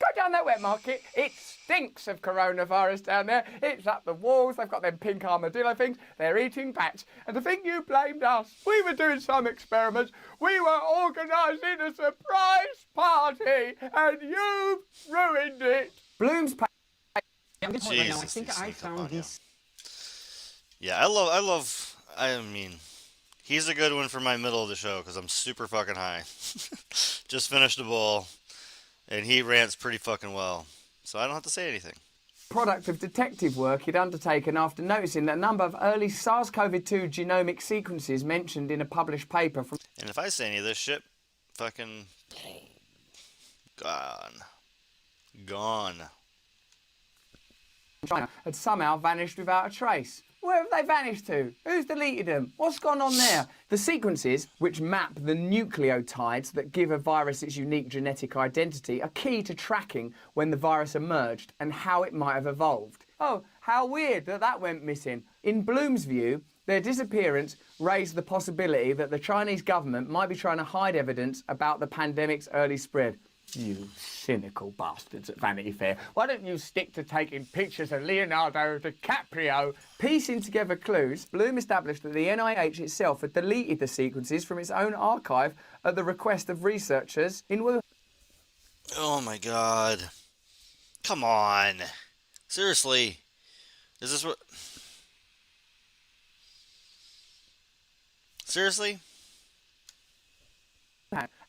V: Go down that wet market. It stinks of coronavirus down there. It's up the walls. They've got them pink armadillo things. They're eating bats. And to think you blamed us. We were doing some experiments. We were organising a surprise party, and you've ruined it. Bloom's
A: Jesus,
B: I think I found this.
A: Yeah, I mean, he's a good one for my middle of the show because I'm super fucking high. Just finished a bowl, and he rants pretty fucking well. So I don't have to say anything.
V: Product of detective work he'd undertaken after noticing that a number of early SARS-CoV-2 genomic sequences mentioned in a published paper from...
A: And if I say any of this shit, fucking gone.
V: China had somehow vanished without a trace. Where have they vanished to? Who's deleted them? What's gone on there? The sequences, which map the nucleotides that give a virus its unique genetic identity, are key to tracking when the virus emerged and how it might have evolved. Oh, how weird that that went missing. In Bloom's view, their disappearance raised the possibility that the Chinese government might be trying to hide evidence about the pandemic's early spread. You cynical bastards at Vanity Fair. Why don't you stick to taking pictures of Leonardo DiCaprio? Piecing together clues, Bloom established that the NIH itself had deleted the sequences from its own archive at the request of researchers in Wuhan.
A: Oh my god. Come on. Seriously. Is this what... Seriously?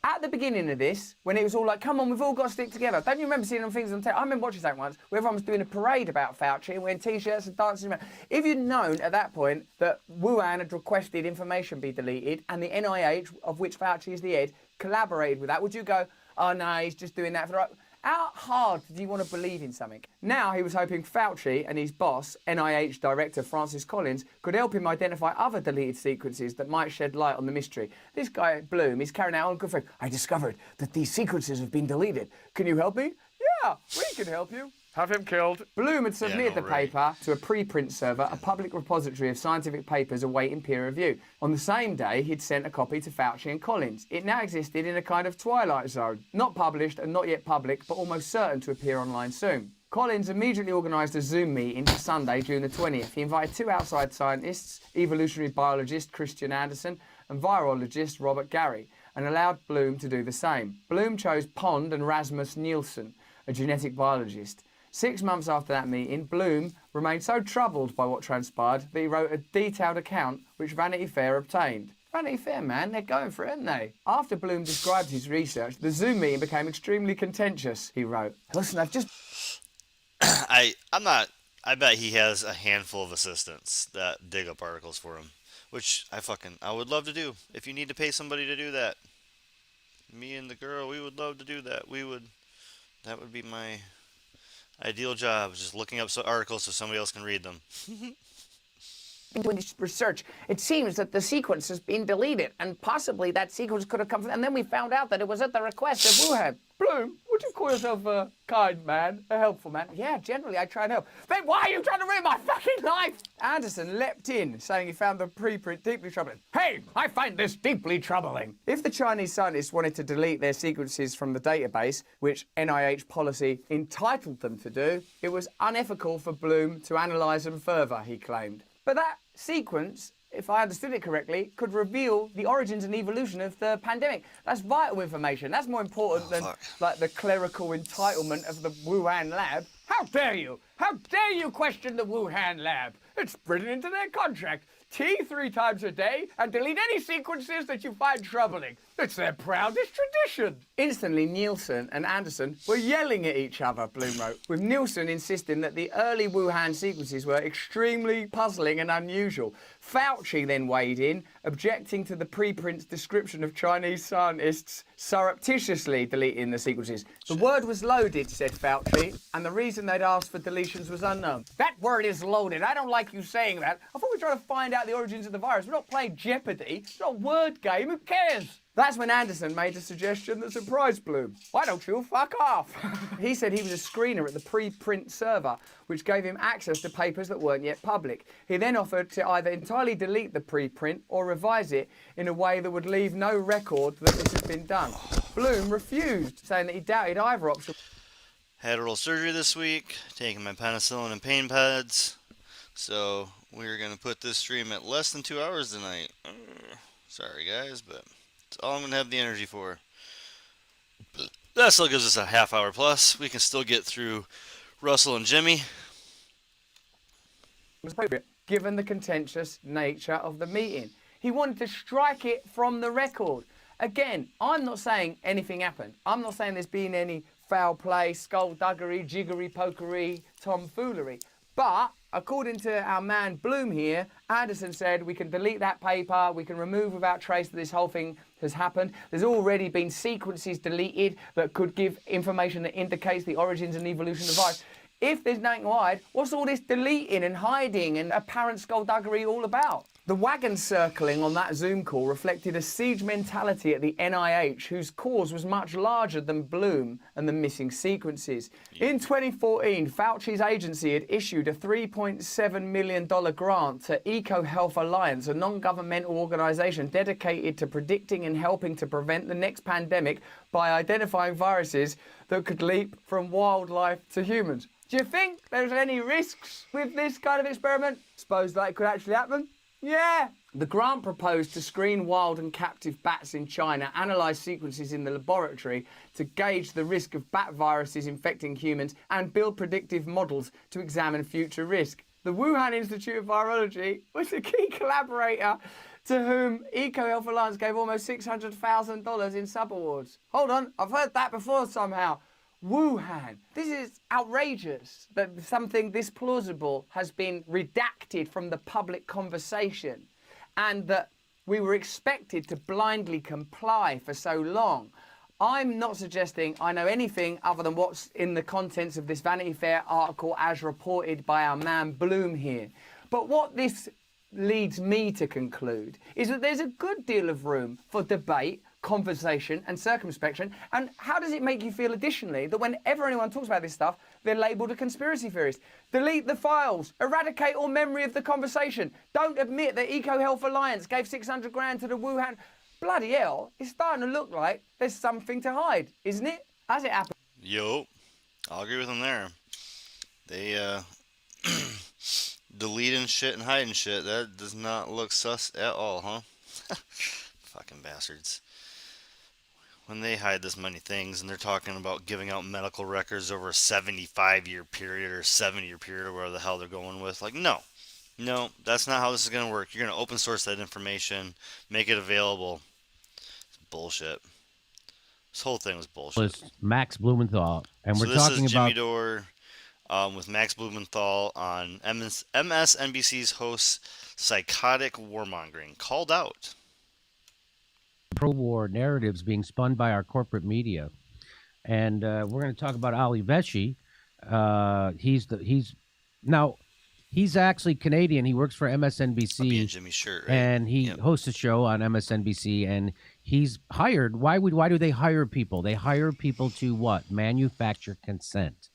V: At the beginning of this, when it was all like, come on, we've all got to stick together. Don't you remember seeing things on TV? I remember watching that once, where everyone was doing a parade about Fauci and wearing T-shirts and dancing around. If you'd known at that point that Wuhan had requested information be deleted and the NIH, of which Fauci is the head, collaborated with that, would you go, oh no, he's just doing that for the right... How hard do you want to believe in something? Now he was hoping Fauci and his boss, NIH Director Francis Collins, could help him identify other deleted sequences that might shed light on the mystery. This guy, Bloom, is carrying out on good faith. I discovered that these sequences have been deleted. Can you help me? Yeah, we can help you. Have him killed. Bloom had submitted the paper to a preprint server, a public repository of scientific papers awaiting peer review. On the same day, he'd sent a copy to Fauci and Collins. It now existed in a kind of twilight zone, not published and not yet public, but almost certain to appear online soon. Collins immediately organised a Zoom meeting for Sunday, June the 20th. He invited two outside scientists, evolutionary biologist Christian Anderson and virologist Robert Gary, and allowed Bloom to do the same. Bloom chose Pond and Rasmus Nielsen, a genetic biologist. 6 months after that meeting, Bloom remained so troubled by what transpired that he wrote a detailed account which Vanity Fair obtained. Vanity Fair, man, they're going for it, aren't they? After Bloom described his research, the Zoom meeting became extremely contentious, he wrote. Listen, I've just...
A: I bet he has a handful of assistants that dig up articles for him. Which I would love to do. If you need to pay somebody to do that. Me and the girl, we would love to do that. That would be my... ideal job is just looking up some articles so somebody else can read them.
V: Doing this research, it seems that the sequence has been deleted, and possibly that sequence could have come from... And then we found out that it was at the request of Wuhan. Bloom, would you call yourself a kind man, a helpful man? Yeah, generally I try and help. Then why are you trying to ruin my fucking life? Anderson leapt in, saying he found the preprint deeply troubling. Hey, I find this deeply troubling. If the Chinese scientists wanted to delete their sequences from the database, which NIH policy entitled them to do, it was unethical for Bloom to analyse them further, he claimed. But that sequence, if I understood it correctly, could reveal the origins and evolution of the pandemic. That's vital information. That's more important than, like, the clerical entitlement of the Wuhan lab. How dare you? How dare you question the Wuhan lab? It's written into their contract. Tea 3 times a day and delete any sequences that you find troubling. It's their proudest tradition. Instantly, Nielsen and Anderson were yelling at each other, Bloom wrote, with Nielsen insisting that the early Wuhan sequences were extremely puzzling and unusual. Fauci then weighed in, objecting to the preprint's description of Chinese scientists surreptitiously deleting the sequences. The word was loaded, said Fauci, and the reason they'd asked for deletions was unknown. That word is loaded. I don't like you saying that. I thought we were trying to find out the origins of the virus. We're not playing Jeopardy. It's not a word game. Who cares? That's when Anderson made a suggestion that surprised Bloom. Why don't you fuck off? He said he was a screener at the preprint server, which gave him access to papers that weren't yet public. He then offered to either entirely delete the preprint or revise it in a way that would leave no record that this had been done. Bloom refused, saying that he doubted either option.
A: Had oral surgery this week, taking my penicillin and pain meds. So we're going to put this stream at less than 2 hours tonight. Sorry, guys, but it's all I'm going to have the energy for. That still gives us a half hour plus. We can still get through Russell and Jimmy.
V: Was appropriate, given the contentious nature of the meeting. He wanted to strike it from the record. Again, I'm not saying anything happened. I'm not saying there's been any foul play, skullduggery, jiggery-pokery, tomfoolery. But, according to our man Bloom here, Anderson said we can delete that paper, we can remove without trace that this whole thing has happened. There's already been sequences deleted that could give information that indicates the origins and evolution of the virus. If there's nothing to hide, what's all this deleting and hiding and apparent skullduggery all about? The wagon circling on that Zoom call reflected a siege mentality at the NIH, whose cause was much larger than Bloom and the missing sequences. In 2014, Fauci's agency had issued a $3.7 million grant to EcoHealth Alliance, a non-governmental organisation dedicated to predicting and helping to prevent the next pandemic by identifying viruses that could leap from wildlife to humans. Do you think there's any risks with this kind of experiment? Suppose that it could actually happen? Yeah. The grant proposed to screen wild and captive bats in China, analyse sequences in the laboratory to gauge the risk of bat viruses infecting humans, and build predictive models to examine future risk. The Wuhan Institute of Virology was a key collaborator to whom EcoHealth Alliance gave almost $600,000 in subawards. Hold on, I've heard that before somehow. Wuhan. This is outrageous that something this plausible has been redacted from the public conversation and that we were expected to blindly comply for so long. I'm not suggesting I know anything other than what's in the contents of this Vanity Fair article as reported by our man Bloom here. But what this leads me to conclude is that there's a good deal of room for debate, conversation and circumspection. And how does it make you feel additionally that whenever anyone talks about this stuff, they're labelled a conspiracy theorist? Delete the files, eradicate all memory of the conversation, don't admit that EcoHealth Alliance gave 600 grand to the Wuhan. Bloody hell, it's starting to look like there's something to hide, isn't it? Has it happened?
A: Yo, I'll agree with them there. They deleting shit and hiding shit, that does not look sus at all, huh? Fucking bastards. When they hide this many things and they're talking about giving out medical records over a 75-year period or 70-year period or whatever the hell they're going with, like, no, that's not how this is going to work. You're going to open source that information, make it available. It's bullshit. This whole thing was bullshit.
B: It's Max Blumenthal, and we're
A: this
B: talking
A: is Jimmy
B: about
A: Dore with Max Blumenthal on MSNBC's host Psychotic Warmongering, called out
B: pro-war narratives being spun by our corporate media, and we're going to talk about Ali Veshi. He's actually Canadian. He works for MSNBC,
A: Jimmy's shirt, right?
B: And he hosts a show on MSNBC, and he's hired. Why do they hire people? They hire people to what? Manufacture consent.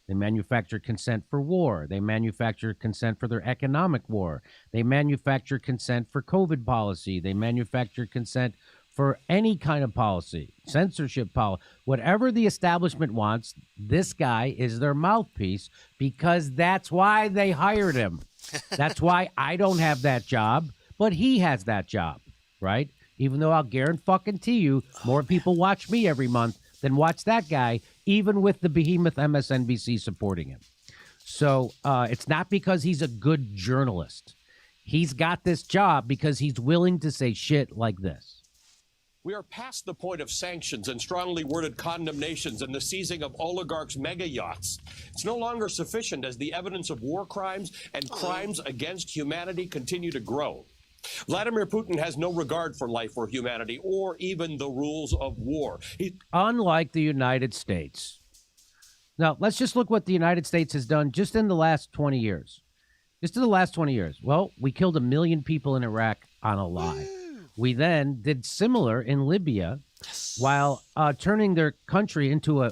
B: They manufacture consent for war. They manufacture consent for their economic war. They manufacture consent for COVID policy. They manufacture consent for any kind of policy, censorship policy, whatever the establishment wants. This guy is their mouthpiece because that's why they hired him. That's why I don't have that job, but he has that job, right? Even though I'll guarantee you more people watch me every month than watch that guy, even with the behemoth MSNBC supporting him. So it's not because he's a good journalist. He's got this job because he's willing to say shit like this.
D: We are past the point of sanctions and strongly worded condemnations and the seizing of oligarchs' mega yachts. It's no longer sufficient as the evidence of war crimes and crimes against humanity continue to grow. Vladimir Putin has no regard for life or humanity or even the rules of war.
B: Unlike the United States. Now, let's just look what the United States has done just in the last 20 years. Just in the last 20 years. Well, we killed 1 million people in Iraq on a lie. We then did similar in Libya while turning their country into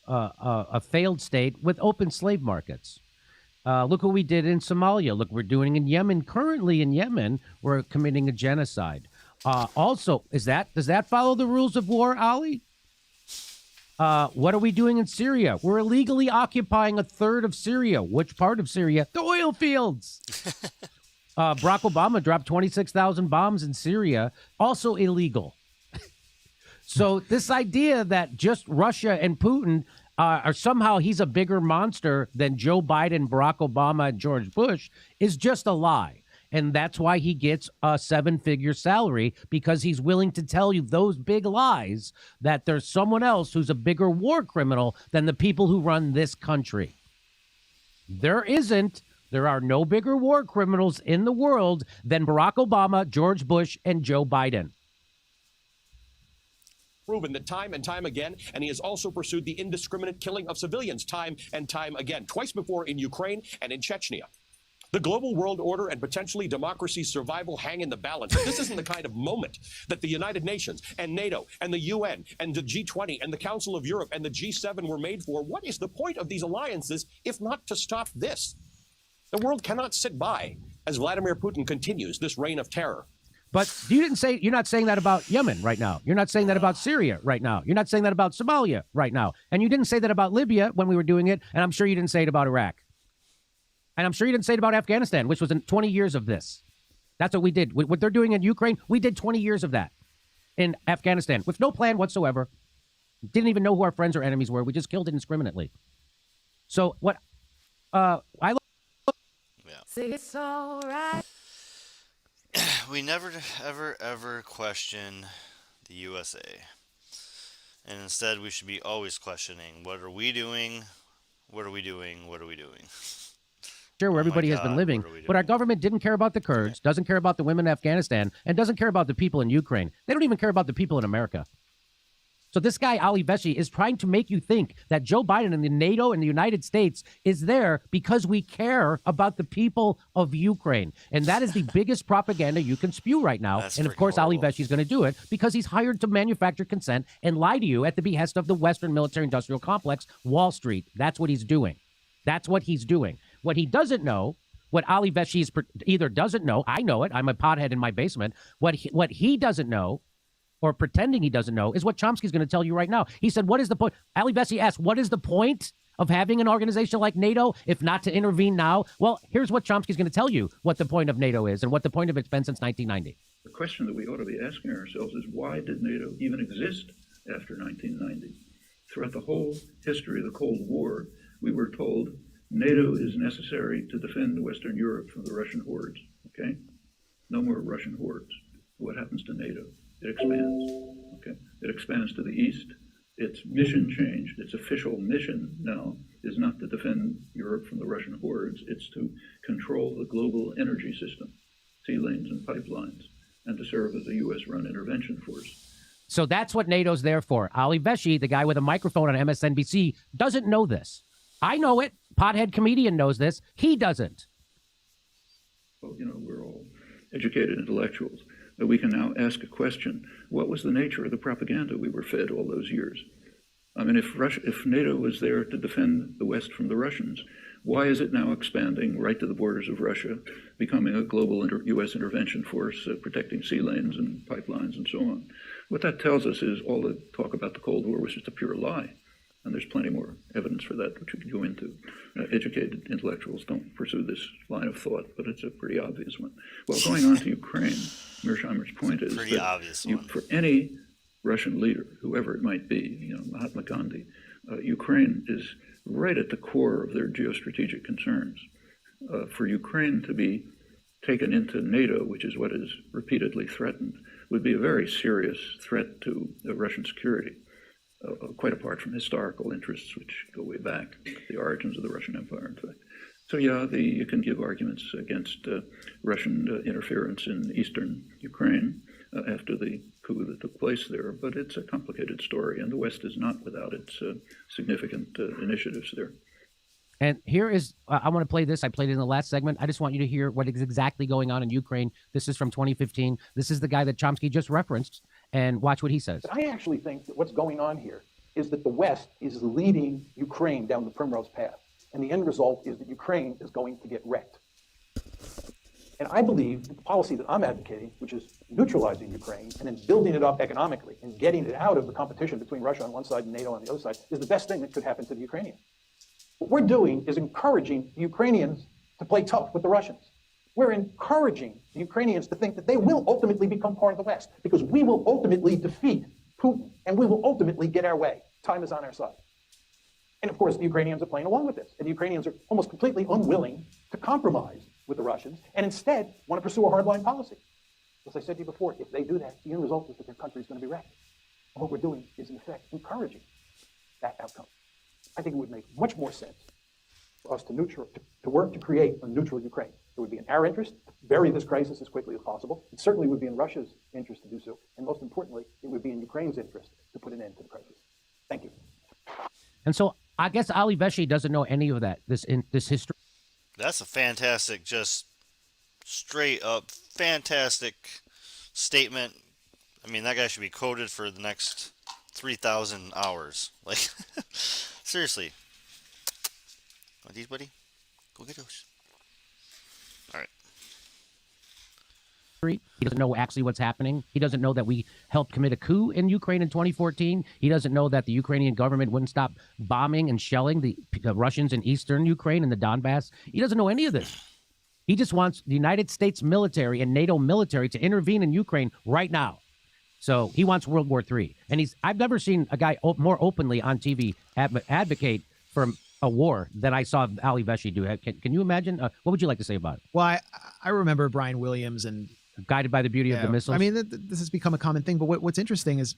B: a failed state with open slave markets. Look what we did in Somalia. Look what we're doing in Yemen. Currently in Yemen, we're committing a genocide. Also, does that follow the rules of war, Ali? What are we doing in Syria? We're illegally occupying a third of Syria. Which part of Syria? The oil fields. Barack Obama dropped 26,000 bombs in Syria, also illegal. So this idea that just Russia and Putin are somehow he's a bigger monster than Joe Biden, Barack Obama, and George Bush is just a lie. And that's why he gets a 7-figure salary, because he's willing to tell you those big lies that there's someone else who's a bigger war criminal than the people who run this country. There isn't. There are no bigger war criminals in the world than Barack Obama, George Bush, and Joe Biden.
D: Proven that time and time again, and he has also pursued the indiscriminate killing of civilians time and time again, twice before in Ukraine and in Chechnya. The global world order and potentially democracy's survival hang in the balance. This isn't the kind of moment that the United Nations and NATO and the UN and the G20 and the Council of Europe and the G7 were made for. What is the point of these alliances if not to stop this? The world cannot sit by as Vladimir Putin continues this reign of terror.
B: But you're not saying that about Yemen right now. You're not saying that about Syria right now. You're not saying that about Somalia right now. And you didn't say that about Libya when we were doing it. And I'm sure you didn't say it about Iraq. And I'm sure you didn't say it about Afghanistan, which was in 20 years of this. That's what we did. What they're doing in Ukraine, we did 20 years of that in Afghanistan with no plan whatsoever. Didn't even know who our friends or enemies were. We just killed indiscriminately. So what
K: It's all right.
A: We never, ever question the USA. And instead, we should be always questioning, what are we doing? What are we doing? What are we doing?
B: Sure, where everybody has been living. But our government didn't care about the Kurds, doesn't care about the women in Afghanistan, and doesn't care about the people in Ukraine. They don't even care about the people in America. So this guy, Ali Veshi, is trying to make you think that Joe Biden and the NATO and the United States is there because we care about the people of Ukraine. And that is the biggest propaganda you can spew right now. And of course, Ali Veshi is going to do it because he's hired to manufacture consent and lie to you at the behest of the Western military-industrial complex, Wall Street. That's what he's doing. That's what he's doing. What he doesn't know, what Ali Veshi either doesn't know, I know it, I'm a pothead in my basement, what he doesn't know, or pretending he doesn't know, is what Chomsky's going to tell you right now. He said, what is the point? Ali Veshi asked, what is the point of having an organization like NATO, if not to intervene now? Well, here's what Chomsky's going to tell you what the point of NATO is and what the point of it's been since 1990.
E: The question that we ought to be asking ourselves is, why did NATO even exist after 1990? Throughout the whole history of the Cold War, we were told NATO is necessary to defend Western Europe from the Russian hordes, okay? No more Russian hordes. What happens to NATO? It expands, okay? It expands to the east. Its mission changed. Its official mission now is not to defend Europe from the Russian hordes. It's to control the global energy system, sea lanes and pipelines, and to serve as a U.S.-run intervention force.
B: So that's what NATO's there for. Ali Veshi, the guy with a microphone on MSNBC, doesn't know this. I know it. Pothead comedian knows this. He doesn't.
E: Well, you know, we're all educated intellectuals. But we can now ask a question. What was the nature of the propaganda we were fed all those years? I mean, if NATO was there to defend the West from the Russians, why is it now expanding right to the borders of Russia, becoming a global U.S. intervention force, protecting sea lanes and pipelines and so on? What that tells us is all the talk about the Cold War was just a pure lie. And there's plenty more evidence for that, which we could go into. Educated intellectuals don't pursue this line of thought, but it's a pretty obvious one. Well, going on to Ukraine, Mearsheimer's point is that for any Russian leader, whoever it might be, you know, Mahatma Gandhi, Ukraine is right at the core of their geostrategic concerns. For Ukraine to be taken into NATO, which is what is repeatedly threatened, would be a very serious threat to Russian security. Quite apart from historical interests, which go way back, the origins of the Russian Empire, in fact. So yeah, you can give arguments against Russian interference in eastern Ukraine after the coup that took place there, but it's a complicated story, and the West is not without its significant initiatives there.
B: And here is, I want to play this. I played it in the last segment. I just want you to hear what is exactly going on in Ukraine. This is from 2015. This is the guy that Chomsky just referenced, and watch what he says.
F: I actually think that what's going on here is that the West is leading Ukraine down the primrose path. And the end result is that Ukraine is going to get wrecked. And I believe that the policy that I'm advocating, which is neutralizing Ukraine and then building it up economically and getting it out of the competition between Russia on one side and NATO on the other side, is the best thing that could happen to the Ukrainians. What we're doing is encouraging the Ukrainians to play tough with the Russians. We're encouraging the Ukrainians to think that they will ultimately become part of the West because we will ultimately defeat Putin and we will ultimately get our way. Time is on our side. And of course, the Ukrainians are playing along with this. And the Ukrainians are almost completely unwilling to compromise with the Russians and instead want to pursue a hardline policy. As I said to you before, if they do that, the end result is that their country is going to be wrecked. And what we're doing is, in effect, encouraging that outcome. I think it would make much more sense for us to work to create a neutral Ukraine. It would be in our interest to bury this crisis as quickly as possible. It certainly would be in Russia's interest to do so. And most importantly, it would be in Ukraine's interest to put an end to the crisis. Thank you.
B: And so I guess Ali Veshi doesn't know any of that, this history.
A: That's a fantastic, just straight up fantastic statement. I mean, that guy should be quoted for the next 3,000 hours. Like, seriously. Want these, buddy? Go get those. All right.
B: He doesn't know actually what's happening. He doesn't know that we helped commit a coup in Ukraine in 2014. He doesn't know that the Ukrainian government wouldn't stop bombing and shelling the Russians in eastern Ukraine and the Donbass. He doesn't know any of this. He just wants the United States military and NATO military to intervene in Ukraine right now. So he wants World War III. And I've never seen a guy more openly on TV advocate for a war than I saw Ali Veshi do. Can you imagine? What would you like to say about it?
G: Well, I remember Brian Williams and
B: Guided by the Beauty of the Missiles.
G: I mean, this has become a common thing. But what's interesting is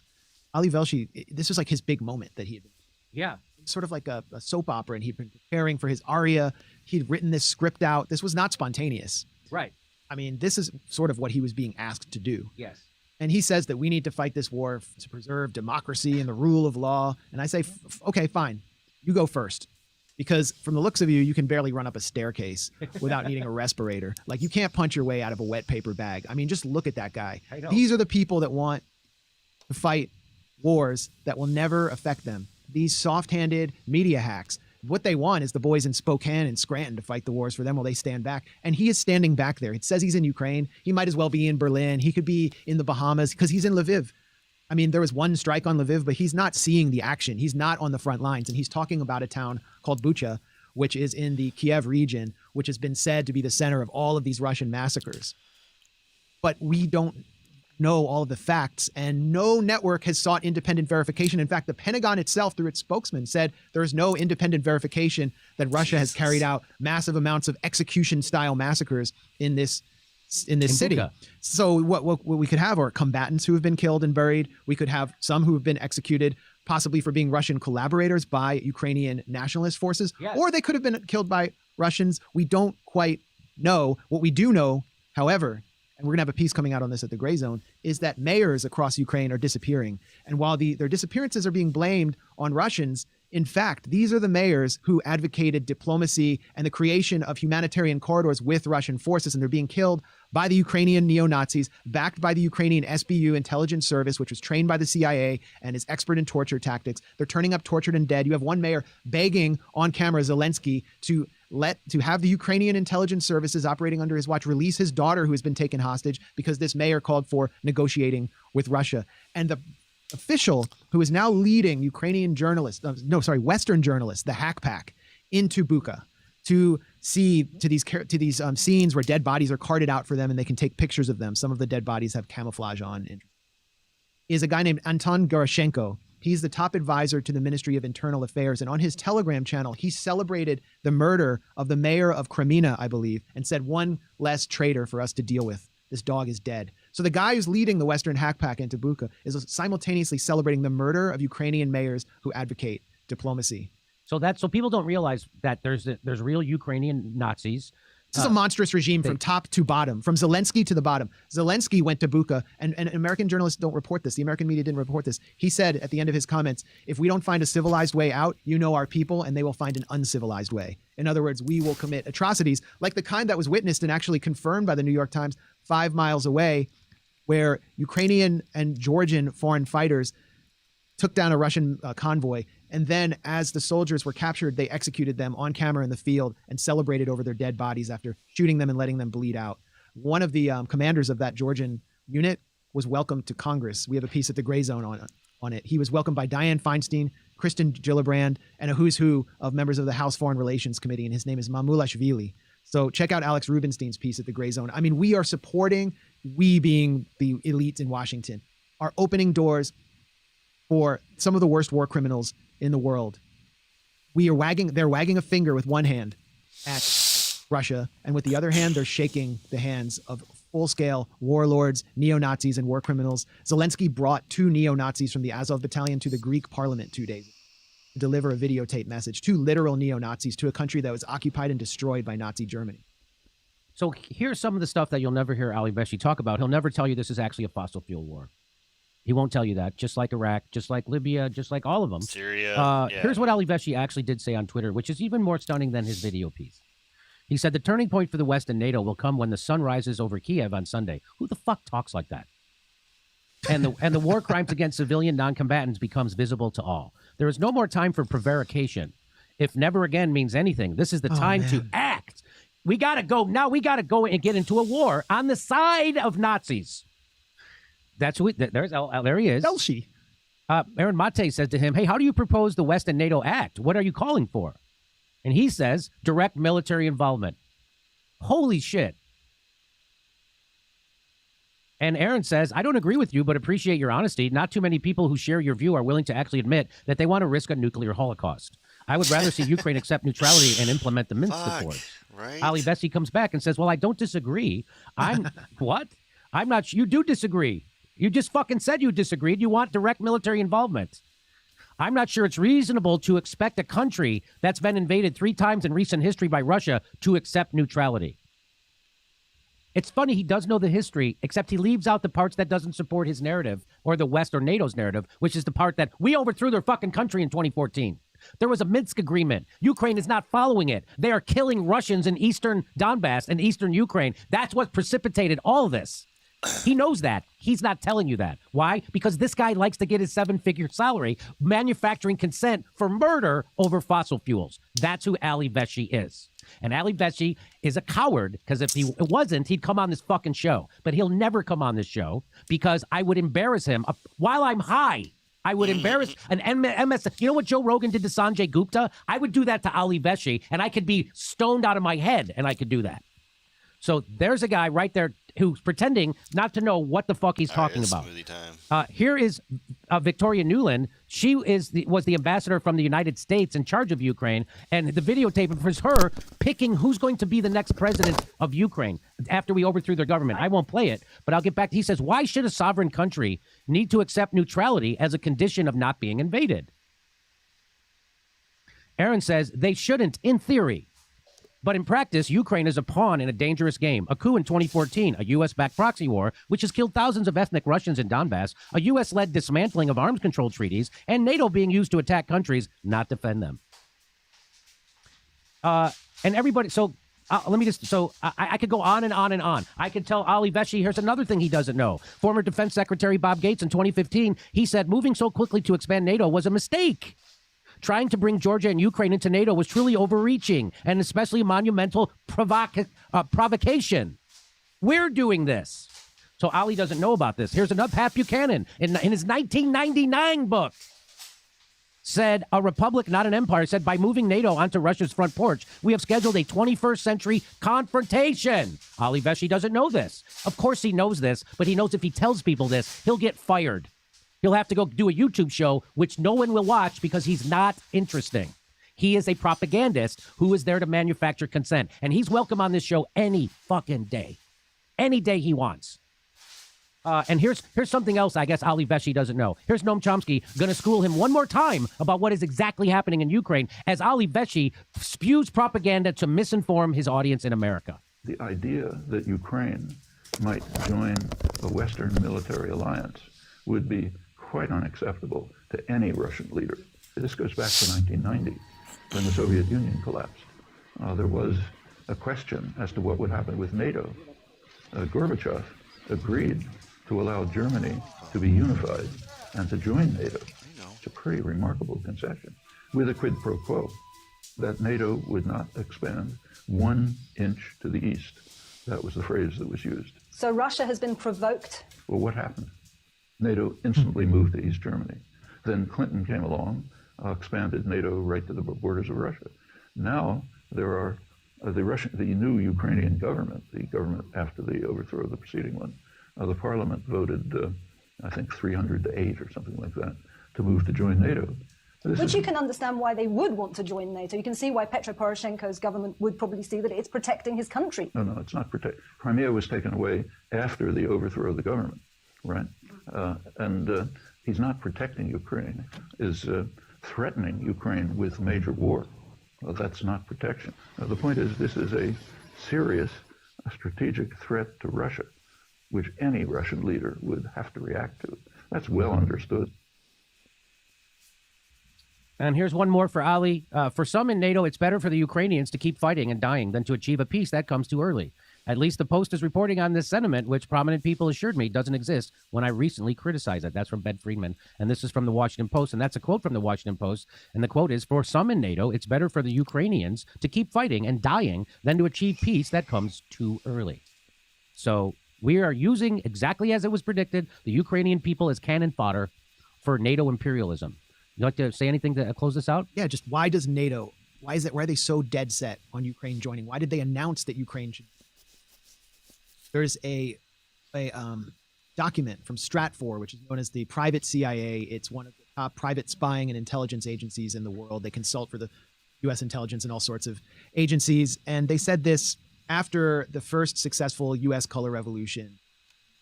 G: Ali Velshi, this was like his big moment that he had been.
B: Yeah.
G: Sort of like a soap opera, and he'd been preparing for his aria. He'd written this script out. This was not spontaneous.
B: Right.
G: I mean, this is sort of what he was being asked to do.
B: Yes.
G: And he says that we need to fight this war to preserve democracy and the rule of law. And I say, okay, fine. You go first. Because from the looks of you, you can barely run up a staircase without needing a respirator. Like, you can't punch your way out of a wet paper bag. I mean, just look at that guy.
B: I know.
G: These are the people that want to fight wars that will never affect them. These soft-handed media hacks. What they want is the boys in Spokane and Scranton to fight the wars for them while they stand back. And he is standing back there. It says he's in Ukraine. He might as well be in Berlin. He could be in the Bahamas because he's in Lviv. I mean, there was one strike on Lviv, but he's not seeing the action. He's not on the front lines. And he's talking about a town called Bucha, which is in the Kiev region, which has been said to be the center of all of these Russian massacres. But we don't know all of the facts, and no network has sought independent verification. In fact, the Pentagon itself, through its spokesman, said there is no independent verification that Russia has carried out massive amounts of execution-style massacres in this city.
B: Bucha.
G: So what we could have are combatants who have been killed and buried. We could have some who have been executed, possibly for being Russian collaborators by Ukrainian nationalist forces,
B: Yes.
G: or they could have been killed by Russians. We don't quite know. What we do know, however, and we're going to have a piece coming out on this at the Gray Zone, is that mayors across Ukraine are disappearing. And while their disappearances are being blamed on Russians, in fact, these are the mayors who advocated diplomacy and the creation of humanitarian corridors with Russian forces, and they're being killed by the Ukrainian neo-Nazis, backed by the Ukrainian SBU intelligence service, which was trained by the CIA and is expert in torture tactics. They're turning up tortured and dead. You have one mayor begging on camera Zelensky to have the Ukrainian intelligence services operating under his watch release his daughter, who has been taken hostage, because this mayor called for negotiating with Russia. And the official who is now leading Western journalists, the Hack Pack, into Bucha to see to these scenes where dead bodies are carted out for them, and they can take pictures of them. Some of the dead bodies have camouflage on. Is a guy named Anton Goroshenko. He's the top advisor to the Ministry of Internal Affairs. And on his Telegram channel, he celebrated the murder of the mayor of Kreminna, I believe, and said, one less traitor for us to deal with. This dog is dead. So the guy who's leading the Western Hack Pack into Bucha is simultaneously celebrating the murder of Ukrainian mayors who advocate diplomacy.
B: So people don't realize that there's real Ukrainian Nazis.
G: This is a monstrous regime from top to bottom, from Zelensky to the bottom. Zelensky went to Bucha, and American journalists don't report this. The American media didn't report this. He said at the end of his comments, if we don't find a civilized way out, you know our people, and they will find an uncivilized way. In other words, we will commit atrocities like the kind that was witnessed and actually confirmed by the New York Times 5 miles away, where Ukrainian and Georgian foreign fighters took down a Russian convoy. And then as the soldiers were captured, they executed them on camera in the field and celebrated over their dead bodies after shooting them and letting them bleed out. one of the commanders of that Georgian unit was welcomed to Congress. We have a piece at the Gray Zone on it. He was welcomed by Dianne Feinstein, Kristen Gillibrand, and a who's who of members of the House Foreign Relations Committee, and his name is Mamulashvili. So check out Alex Rubinstein's piece at the Gray Zone. I mean, we are supporting, we being the elite in Washington, are opening doors for some of the worst war criminals in the world. They're wagging a finger with one hand at Russia, and with the other hand, they're shaking the hands of full-scale warlords, neo-Nazis, and war criminals. Zelensky brought 2 neo-Nazis from the Azov battalion to the Greek parliament 2 days ago to deliver a videotape message, 2 literal neo-Nazis to a country that was occupied and destroyed by Nazi Germany.
B: So here's some of the stuff that you'll never hear Ali Veshi talk about. He'll never tell you this is actually a fossil fuel war. He won't tell you that, just like Iraq, just like Libya, just like all of them.
A: Syria. Yeah.
B: Here's what Ali Veshi actually did say on Twitter, which is even more stunning than his video piece. He said, the turning point for the West and NATO will come when the sun rises over Kiev on Sunday. Who the fuck talks like that? And the war crimes against civilian non-combatants becomes visible to all. There is no more time for prevarication. If never again means anything, this is the time to act. We got to go. Now we got to go and get into a war on the side of Nazis. That's who. There he is.
G: Belshi.
B: Aaron Mate says to him, hey, how do you propose the West and NATO act? What are you calling for? And he says, direct military involvement. Holy shit. And Aaron says, I don't agree with you, but appreciate your honesty. Not too many people who share your view are willing to actually admit that they want to risk a nuclear holocaust. I would rather see Ukraine accept neutrality and implement the Minsk Accords.
A: Right?
B: Ali Veshi comes back and says, well, I don't disagree. What? I'm not. You do disagree. You just fucking said you disagreed. You want direct military involvement. I'm not sure it's reasonable to expect a country that's been invaded 3 times in recent history by Russia to accept neutrality. It's funny, he does know the history, except he leaves out the parts that doesn't support his narrative or the West or NATO's narrative, which is the part that we overthrew their fucking country in 2014. There was a Minsk agreement. Ukraine is not following it. They are killing Russians in eastern Donbass and eastern Ukraine. That's what precipitated all this. He knows that. He's not telling you that. Why? Because this guy likes to get his 7-figure salary manufacturing consent for murder over fossil fuels. That's who Ali Veshi is. And Ali Veshi is a coward, because if he wasn't, he'd come on this fucking show. But he'll never come on this show because I would embarrass him while I'm high. I would embarrass an MS. You know what Joe Rogan did to Sanjay Gupta? I would do that to Ali Veshi, and I could be stoned out of my head, and I could do that. So there's a guy right there who's pretending not to know what the fuck he's talking about. Here is Victoria Nuland. She was the ambassador from the United States in charge of Ukraine, and the videotape was her picking who's going to be the next president of Ukraine after we overthrew their government. I won't play it, but I'll get back. He says, why should a sovereign country need to accept neutrality as a condition of not being invaded? Aaron says they shouldn't, in theory. But in practice, Ukraine is a pawn in a dangerous game. A coup in 2014, a U.S.-backed proxy war, which has killed thousands of ethnic Russians in Donbass, a U.S.-led dismantling of arms control treaties, and NATO being used to attack countries, not defend them. And everybody, I could go on and on and on. I could tell Ali Veshi, here's another thing he doesn't know. Former Defense Secretary Bob Gates in 2015, he said moving so quickly to expand NATO was a mistake. Trying to bring Georgia and Ukraine into NATO was truly overreaching and especially a monumental provocation. We're doing this. So Ali doesn't know about this. Here's another Pat Buchanan in his 1999 book. Said a republic, not an empire, said by moving NATO onto Russia's front porch, we have scheduled a 21st century confrontation. Ali Veshi doesn't know this. Of course he knows this, but he knows if he tells people this, he'll get fired. He'll have to go do a YouTube show, which no one will watch because he's not interesting. He is a propagandist who is there to manufacture consent. And he's welcome on this show any fucking day. Any day he wants. And here's something else I guess Ali Veshi doesn't know. Here's Noam Chomsky going to school him one more time about what is exactly happening in Ukraine as Ali Veshi spews propaganda to misinform his audience in America.
E: The idea that Ukraine might join a Western military alliance would be quite unacceptable to any Russian leader. This goes back to 1990, when the Soviet Union collapsed. There was a question as to what would happen with NATO. Gorbachev agreed to allow Germany to be unified and to join NATO. It's a pretty remarkable concession, with a quid pro quo, that NATO would not expand 1 inch to the east That was the phrase that was used.
C: So Russia has been provoked.
E: Well, what happened? NATO instantly moved to East Germany. Then Clinton came along, expanded NATO right to the borders of Russia. Now there are the new Ukrainian government, the government after the overthrow of the preceding one. The parliament voted, I think, 300 to 8 or something like that, to move to join NATO.
C: Which you can understand why they would want to join NATO. You can see why Petro Poroshenko's government would probably see that it's protecting his country.
E: No, it's not protect. Crimea was taken away after the overthrow of the government, right? And he's not protecting Ukraine, is threatening Ukraine with major war. Well, that's not protection. The point is, this is a serious strategic threat to Russia, which any Russian leader would have to react to. That's well understood.
B: And here's one more for Ali. For some in NATO, it's better for the Ukrainians to keep fighting and dying than to achieve a peace that comes too early. At least the Post is reporting on this sentiment, which prominent people assured me doesn't exist when I recently criticized it. That's from Ben Friedman. And this is from the Washington Post. And that's a quote from the Washington Post. And the quote is, for some in NATO, it's better for the Ukrainians to keep fighting and dying than to achieve peace that comes too early. So we are using, exactly as it was predicted, the Ukrainian people as cannon fodder for NATO imperialism. You like to say anything to close this out?
G: Yeah, just why does NATO, why are they so dead set on Ukraine joining? Why did they announce that Ukraine should? There's a document from Stratfor, which is known as the private CIA. It's one of the top private spying and intelligence agencies in the world. They consult for the U.S. intelligence and all sorts of agencies. And they said this after the first successful U.S. color revolution in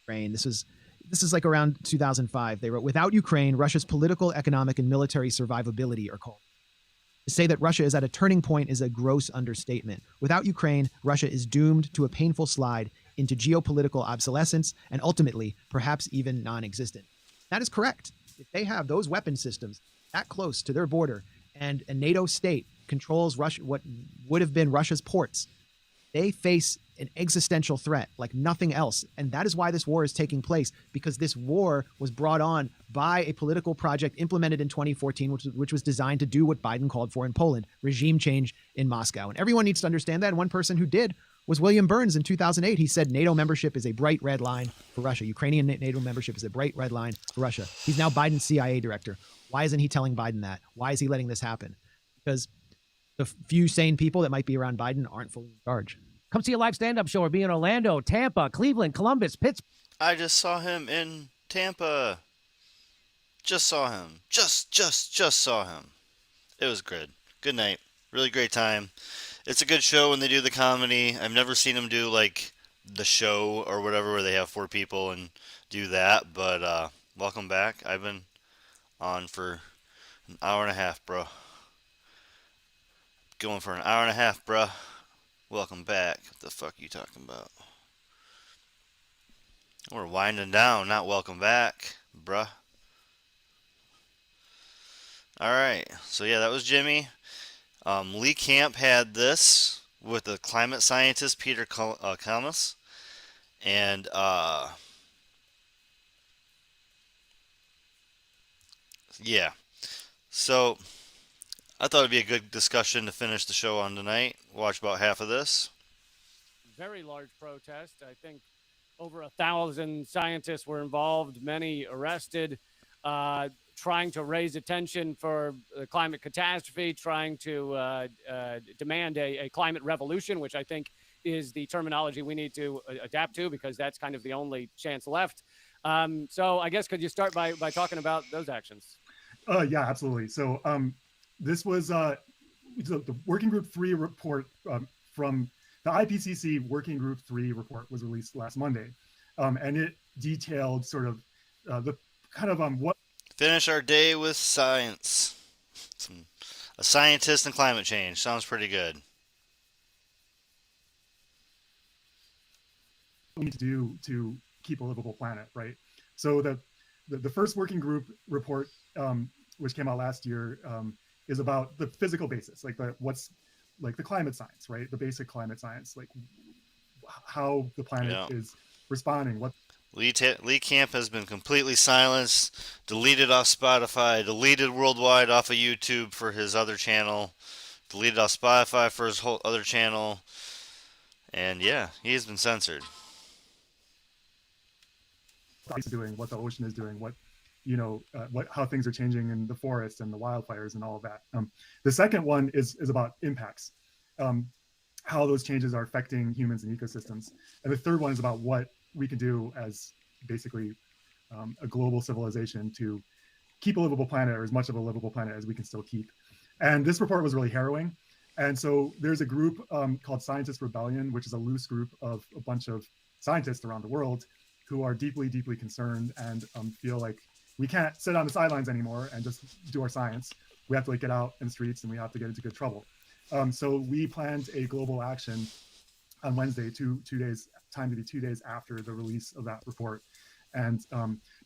G: Ukraine. This is like around 2005. They wrote, without Ukraine, Russia's political, economic, and military survivability are called. To say that Russia is at a turning point is a gross understatement. Without Ukraine, Russia is doomed to a painful slide into geopolitical obsolescence and ultimately, perhaps even non-existent. That is correct. If they have those weapon systems that close to their border and a NATO state controls Russia, what would have been Russia's ports, they face an existential threat like nothing else. And that is why this war is taking place, because this war was brought on by a political project implemented in 2014, which was designed to do what Biden called for in Poland, regime change in Moscow. And everyone needs to understand that. And one person who did was William Burns in 2008. He said NATO membership is a bright red line for Russia. Ukrainian NATO membership is a bright red line for Russia. He's now Biden's CIA director. Why isn't he telling Biden that? Why is he letting this happen? Because the few sane people that might be around Biden aren't fully in charge.
B: Come see a live stand-up show or be in Orlando, Tampa, Cleveland, Columbus, Pittsburgh.
A: I just saw him in Tampa. Just saw him. Just saw him. It was good. Good night. Really great time. It's a good show when they do the comedy. I've never seen them do like the show or whatever where they have 4 people and do that. But welcome back. I've been on for an hour and a half, bro. Going for an hour and a half, bro. Welcome back. What the fuck are you talking about? We're winding down, not welcome back, bruh. Alright, so yeah, that was Jimmy. Lee Camp had this with the climate scientist Peter Kalmus. And yeah. So I thought it'd be a good discussion to finish the show on tonight. Watch about half of this.
H: Very large protest. I think over 1,000 scientists were involved, many arrested, trying to raise attention for the climate catastrophe, trying to demand a climate revolution, which I think is the terminology we need to adapt to, because that's kind of the only chance left. So I guess could you start by talking about those actions?
W: Yeah, absolutely. So this was the Working Group 3 report from the IPCC Working Group 3 report was released last Monday. And it detailed sort of the kind of what.
A: Finish our day with science. A scientist and climate change. Sounds pretty good.
W: We need to do to keep a livable planet, right? So the first working group report, which came out last year, is about the physical basis, like the climate science, right? The basic climate science, like how the planet is responding. What
A: Lee Camp has been completely silenced, deleted off Spotify, deleted worldwide off of YouTube for his other channel, deleted off Spotify for his whole other channel, And yeah, he has been censored.
W: The ice is doing, what the ocean is doing, what how things are changing in the forests and the wildfires and all of that. The second one is about impacts, how those changes are affecting humans and ecosystems. And the third one is about what we can do as basically a global civilization to keep a livable planet, or as much of a livable planet as we can still keep. And this report was really harrowing. And so there's a group called Scientist Rebellion, which is a loose group of a bunch of scientists around the world who are deeply, deeply concerned and feel like we can't sit on the sidelines anymore and just do our science. We have to get out in the streets, and we have to get into good trouble. So we planned a global action on Wednesday, 2 days, time to be 2 days after the release of that report. And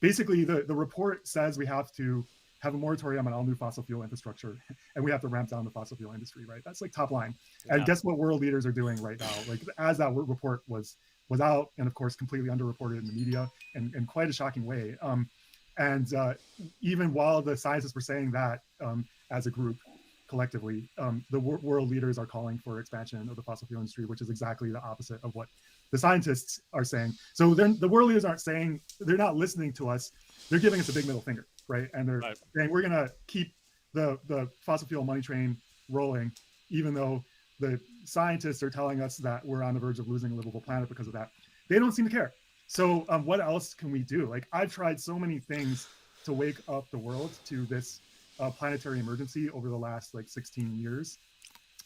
W: basically the report says we have to have a moratorium on all new fossil fuel infrastructure, and we have to ramp down the fossil fuel industry, right? That's top line. Yeah. And guess what world leaders are doing right now? As that report was out, and of course completely underreported in the media in quite a shocking way. Even while the scientists were saying that as a group, collectively, the world leaders are calling for expansion of the fossil fuel industry, which is exactly the opposite of what the scientists are saying. So the world leaders aren't saying, they're not listening to us. They're giving us a big middle finger, right? And they're saying, we're going to keep the fossil fuel money train rolling, even though the scientists are telling us that we're on the verge of losing a livable planet because of that. They don't seem to care. So what else can we do? I've tried so many things to wake up the world to this planetary emergency over the last 16 years,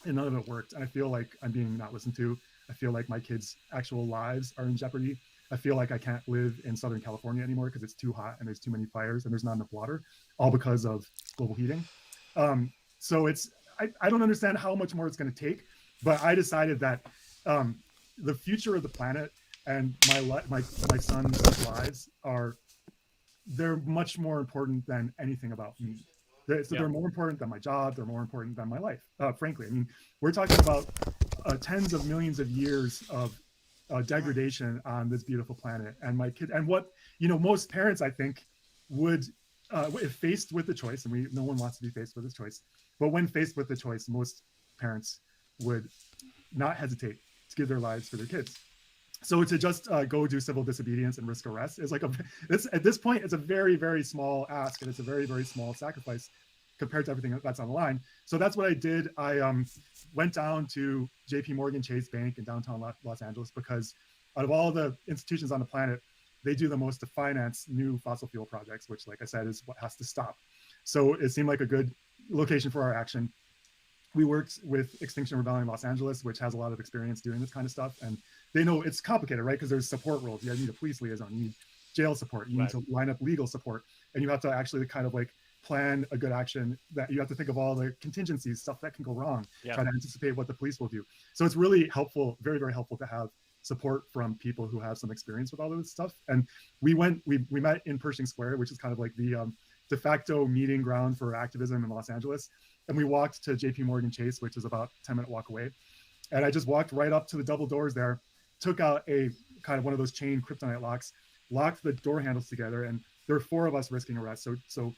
W: and none of it worked. And I feel like I'm being not listened to. I feel like my kids' actual lives are in jeopardy. I feel like I can't live in Southern California anymore because it's too hot and there's too many fires and there's not enough water, all because of global heating. So I don't understand how much more it's going to take, but I decided that the future of the planet and my son's lives they're much more important than anything about me. They're more important than my job. They're more important than my life, frankly. I mean, we're talking about tens of millions of years of degradation on this beautiful planet. And my kid, and what, most parents, I think, would, if faced with the choice, and no one wants to be faced with this choice, but when faced with the choice, most parents would not hesitate to give their lives for their kids. So to just go do civil disobedience and risk arrest is at this point, it's a very, very small ask, and it's a very, very small sacrifice compared to everything that's on the line. So that's what I did. I went down to JP Morgan Chase Bank in downtown Los Angeles, because out of all the institutions on the planet, they do the most to finance new fossil fuel projects, which, like I said, is what has to stop. So it seemed like a good location for our action. We worked with Extinction Rebellion Los Angeles, which has a lot of experience doing this kind of stuff. And they know it's complicated, right? Because there's support roles. You need a police liaison, you need jail support, you need to line up legal support, and you have to actually plan a good action, that you have to think of all the contingencies, stuff that can go wrong, try to anticipate what the police will do. So it's really helpful, very, very helpful to have support from people who have some experience with all of this stuff. And we met in Pershing Square, which is kind of the de facto meeting ground for activism in Los Angeles. And we walked to JP Morgan Chase, which is about a 10-minute walk away. And I just walked right up to the double doors there, took out a kind of one of those chain kryptonite locks, locked the door handles together, and there were 4 of us risking arrest. So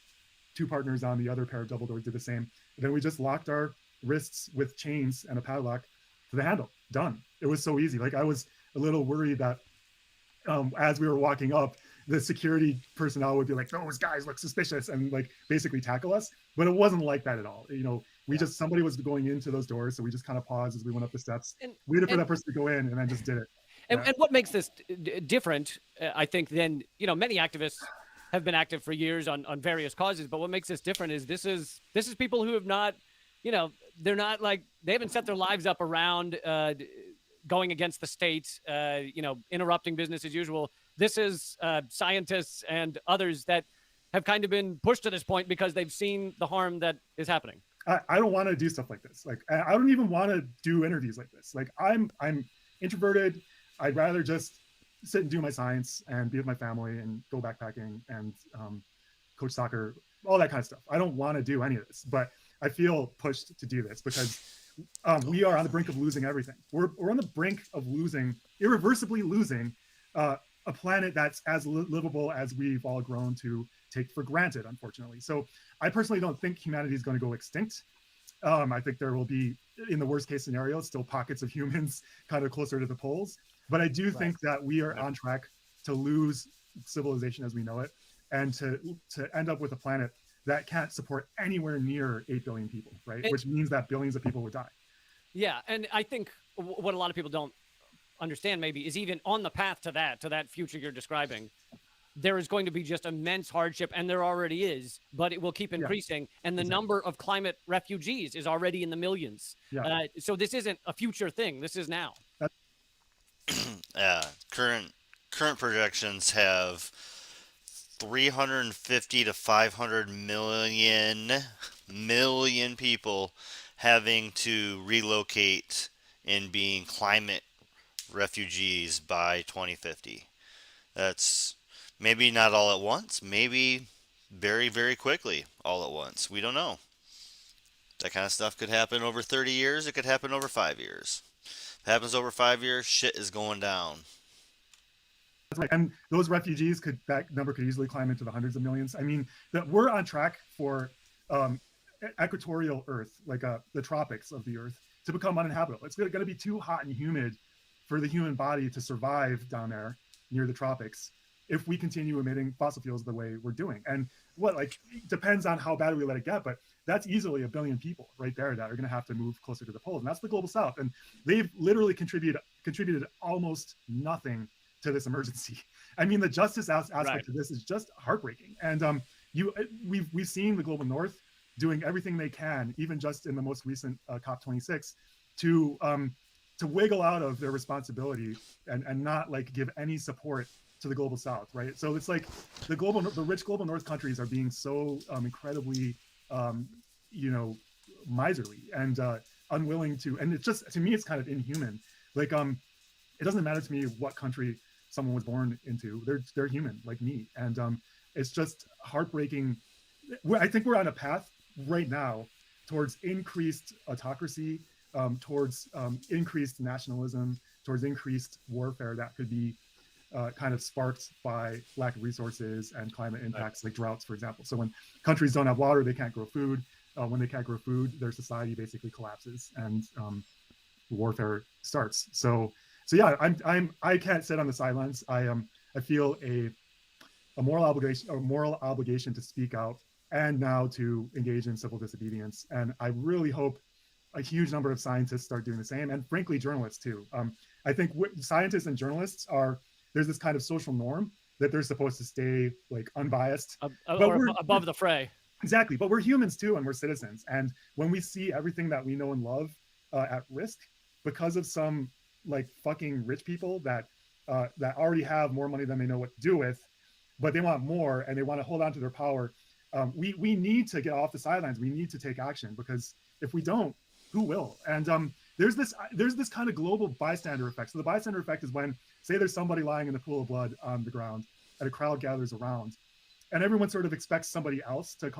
W: 2 partners on the other pair of double doors did the same. And then we just locked our wrists with chains and a padlock to the handle. Done. It was so easy. I was a little worried that as we were walking up, the security personnel would be like, those guys look suspicious, and basically tackle us. But it wasn't like that at all. Somebody was going into those doors, so we just kind of paused as we went up the steps, waited for that person to go in, and then just did it.
H: And what makes this different, I think, than many activists have been active for years on various causes, but what makes this different is this is people who have not, they're not they haven't set their lives up around going against the state, interrupting business as usual. This is scientists and others that have kind of been pushed to this point because they've seen the harm that is happening.
W: I don't want to do stuff like this. I don't even want to do interviews like this. I'm introverted. I'd rather just sit and do my science and be with my family and go backpacking and coach soccer, all that kind of stuff. I don't want to do any of this, but I feel pushed to do this because we are on the brink of losing everything. We're on the brink of irreversibly losing a planet that's as livable as we've all grown to take for granted, unfortunately. So I personally don't think humanity is going to go extinct. I think there will be in the worst case scenario, still pockets of humans kind of closer to the poles. But I do think that we are on track to lose civilization as we know it, and to end up with a planet that can't support anywhere near 8 billion people, right? Which means that billions of people would die.
H: Yeah, and I think what a lot of people don't understand maybe is even on the path to that future you're describing, there is going to be just immense hardship, and there already is, but it will keep increasing. And the number of climate refugees is already in the millions. So this isn't a future thing. This is now.
A: Current projections have 350 to 500 million people having to relocate and being climate refugees by 2050. That's maybe not all at once, maybe very, very quickly all at once. We don't know. That kind of stuff could happen over 30 years. It could happen over 5 years. If it happens over 5 years, shit is going down.
W: That's right. And those refugees that number could easily climb into the hundreds of millions. I mean, that we're on track for equatorial Earth, like the tropics of the Earth, to become uninhabitable. It's going to be too hot and humid for the human body to survive down there near the tropics if we continue emitting fossil fuels the way we're doing. And depends on how bad we let it get, but that's easily 1 billion people right there that are going to have to move closer to the poles. And that's the global south. And they've literally contributed almost nothing to this emergency. I mean, the justice aspect of this is just heartbreaking. And we've seen the global north doing everything they can, even just in the most recent COP26, to wiggle out of their responsibility and not give any support to the global south, right? So it's like the rich global north countries are being so incredibly miserly and unwilling to, and it's just, to me, it's kind of inhuman. It doesn't matter to me what country someone was born into. They're human like me. And it's just heartbreaking. I think we're on a path right now towards increased autocracy, towards increased nationalism, towards increased warfare that could be kind of sparked by lack of resources and climate impacts like droughts, for example. So when countries don't have water, they can't grow food. When they can't grow food, their society basically collapses and warfare starts. So yeah, I can't sit on the sidelines. I feel a moral obligation to speak out and now to engage in civil disobedience. And I really hope a huge number of scientists start doing the same, and frankly, journalists too. I think scientists and journalists there's this kind of social norm that they're supposed to stay unbiased,
H: above the fray.
W: Exactly, but we're humans too, and we're citizens. And when we see everything that we know and love at risk because of some fucking rich people that already have more money than they know what to do with, but they want more and they want to hold on to their power, we need to get off the sidelines. We need to take action, because if we don't, who will? And there's this kind of global bystander effect. So the bystander effect is when, say, there's somebody lying in a pool of blood on the ground and a crowd gathers around, and everyone sort of expects somebody else to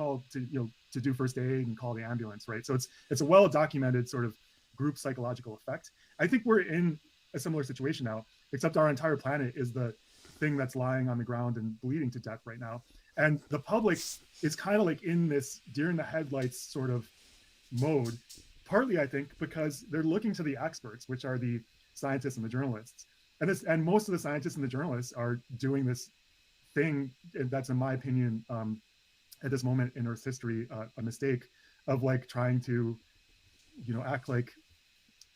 W: do first aid and call the ambulance, right? So it's a well-documented sort of group psychological effect. I think we're in a similar situation now, except our entire planet is the thing that's lying on the ground and bleeding to death right now. And the public is kind of in this deer in the headlights sort of mode, partly, I think, because they're looking to the experts, which are the scientists and the journalists. And most of the scientists and the journalists are doing this thing that's, in my opinion, at this moment in Earth's history, a mistake of trying to, act like,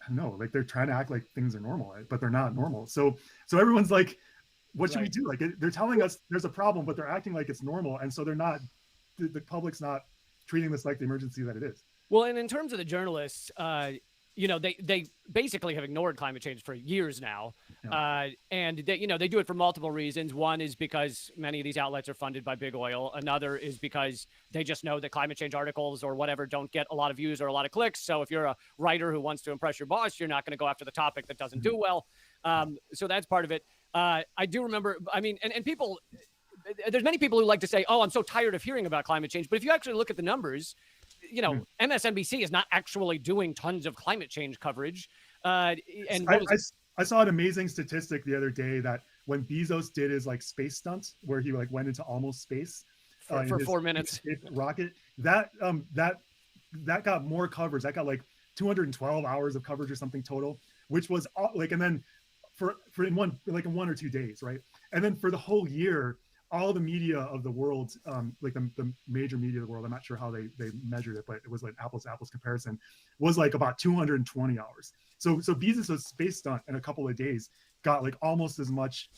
W: I don't know, they're trying to act like things are normal, but they're not normal. So everyone's like, what should we do? They're telling us there's a problem, but they're acting like it's normal. And so they're not, the public's not treating this like the emergency that it is.
H: Well, and in terms of the journalists, they basically have ignored climate change for years now. And they do it for multiple reasons. One is because many of these outlets are funded by big oil. Another is because they just know that climate change articles or whatever don't get a lot of views or a lot of clicks. So if you're a writer who wants to impress your boss, you're not going to go after the topic that doesn't do well. So that's part of it. I do remember, I mean, and people, there's many people who like to say, oh, I'm so tired of hearing about climate change. But if you actually look at the numbers, MSNBC is not actually doing tons of climate change coverage. And
W: I saw an amazing statistic the other day that when Bezos did his space stunt, where he went into almost space
H: for 4 minutes
W: rocket, that got more coverage. That got 212 hours of coverage or something total, which was like, and then for in 1 or 2 days, right? And then for the whole year, all the media of the world, like the major media of the world, I'm not sure how they measured it, but it was like apples to apples comparison, was like about 220 hours. So Bezos' space stunt in a couple of days got like almost as much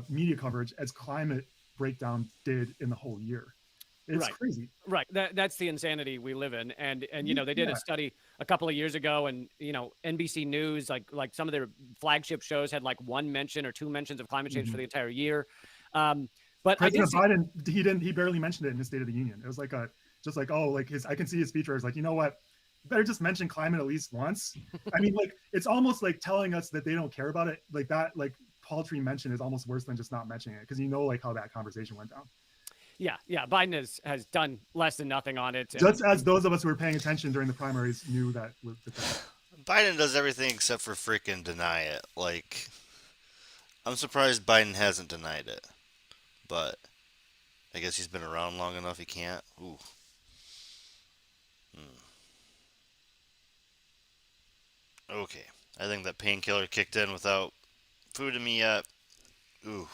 W: media coverage as Climate Breakdown did in the whole year. It's crazy.
H: Right. That's the insanity we live in. And you know, they did a study a couple of years ago, and you know, NBC News, like some of their flagship shows had like 1 mention or 2 mentions of climate change for the entire year. But
W: President Biden, he barely mentioned it in his State of the Union. It was like I can see his speech where it's like, you know what, better just mention climate at least once. I mean, like, it's almost like telling us that they don't care about it. Like that, like paltry mention is almost worse than just not mentioning it, because you know like how that conversation went down.
H: Yeah. Biden has done less than nothing on it.
W: Just as those of us who were paying attention during the primaries knew that was the thing.
A: Biden does everything except for freaking deny it. Like, I'm surprised Biden hasn't denied it. But I guess he's been around long enough he can't. Ooh. Okay. I think that painkiller kicked in without food in me yet. Ooh.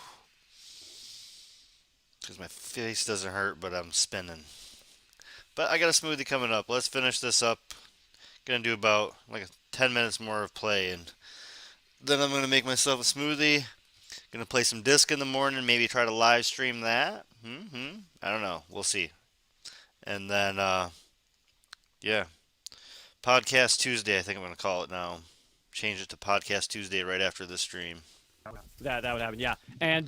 A: Because my face doesn't hurt, but I'm spinning. But I got a smoothie coming up. Let's finish this up. Gonna do about like 10 minutes more of play, and then I'm gonna make myself a smoothie. Gonna play some disc in the morning. Maybe try to live stream that. I don't know. We'll see. And then, yeah, Podcast Tuesday. I think I'm gonna call it now. Change it to Podcast Tuesday right after this stream.
H: That would happen, yeah. And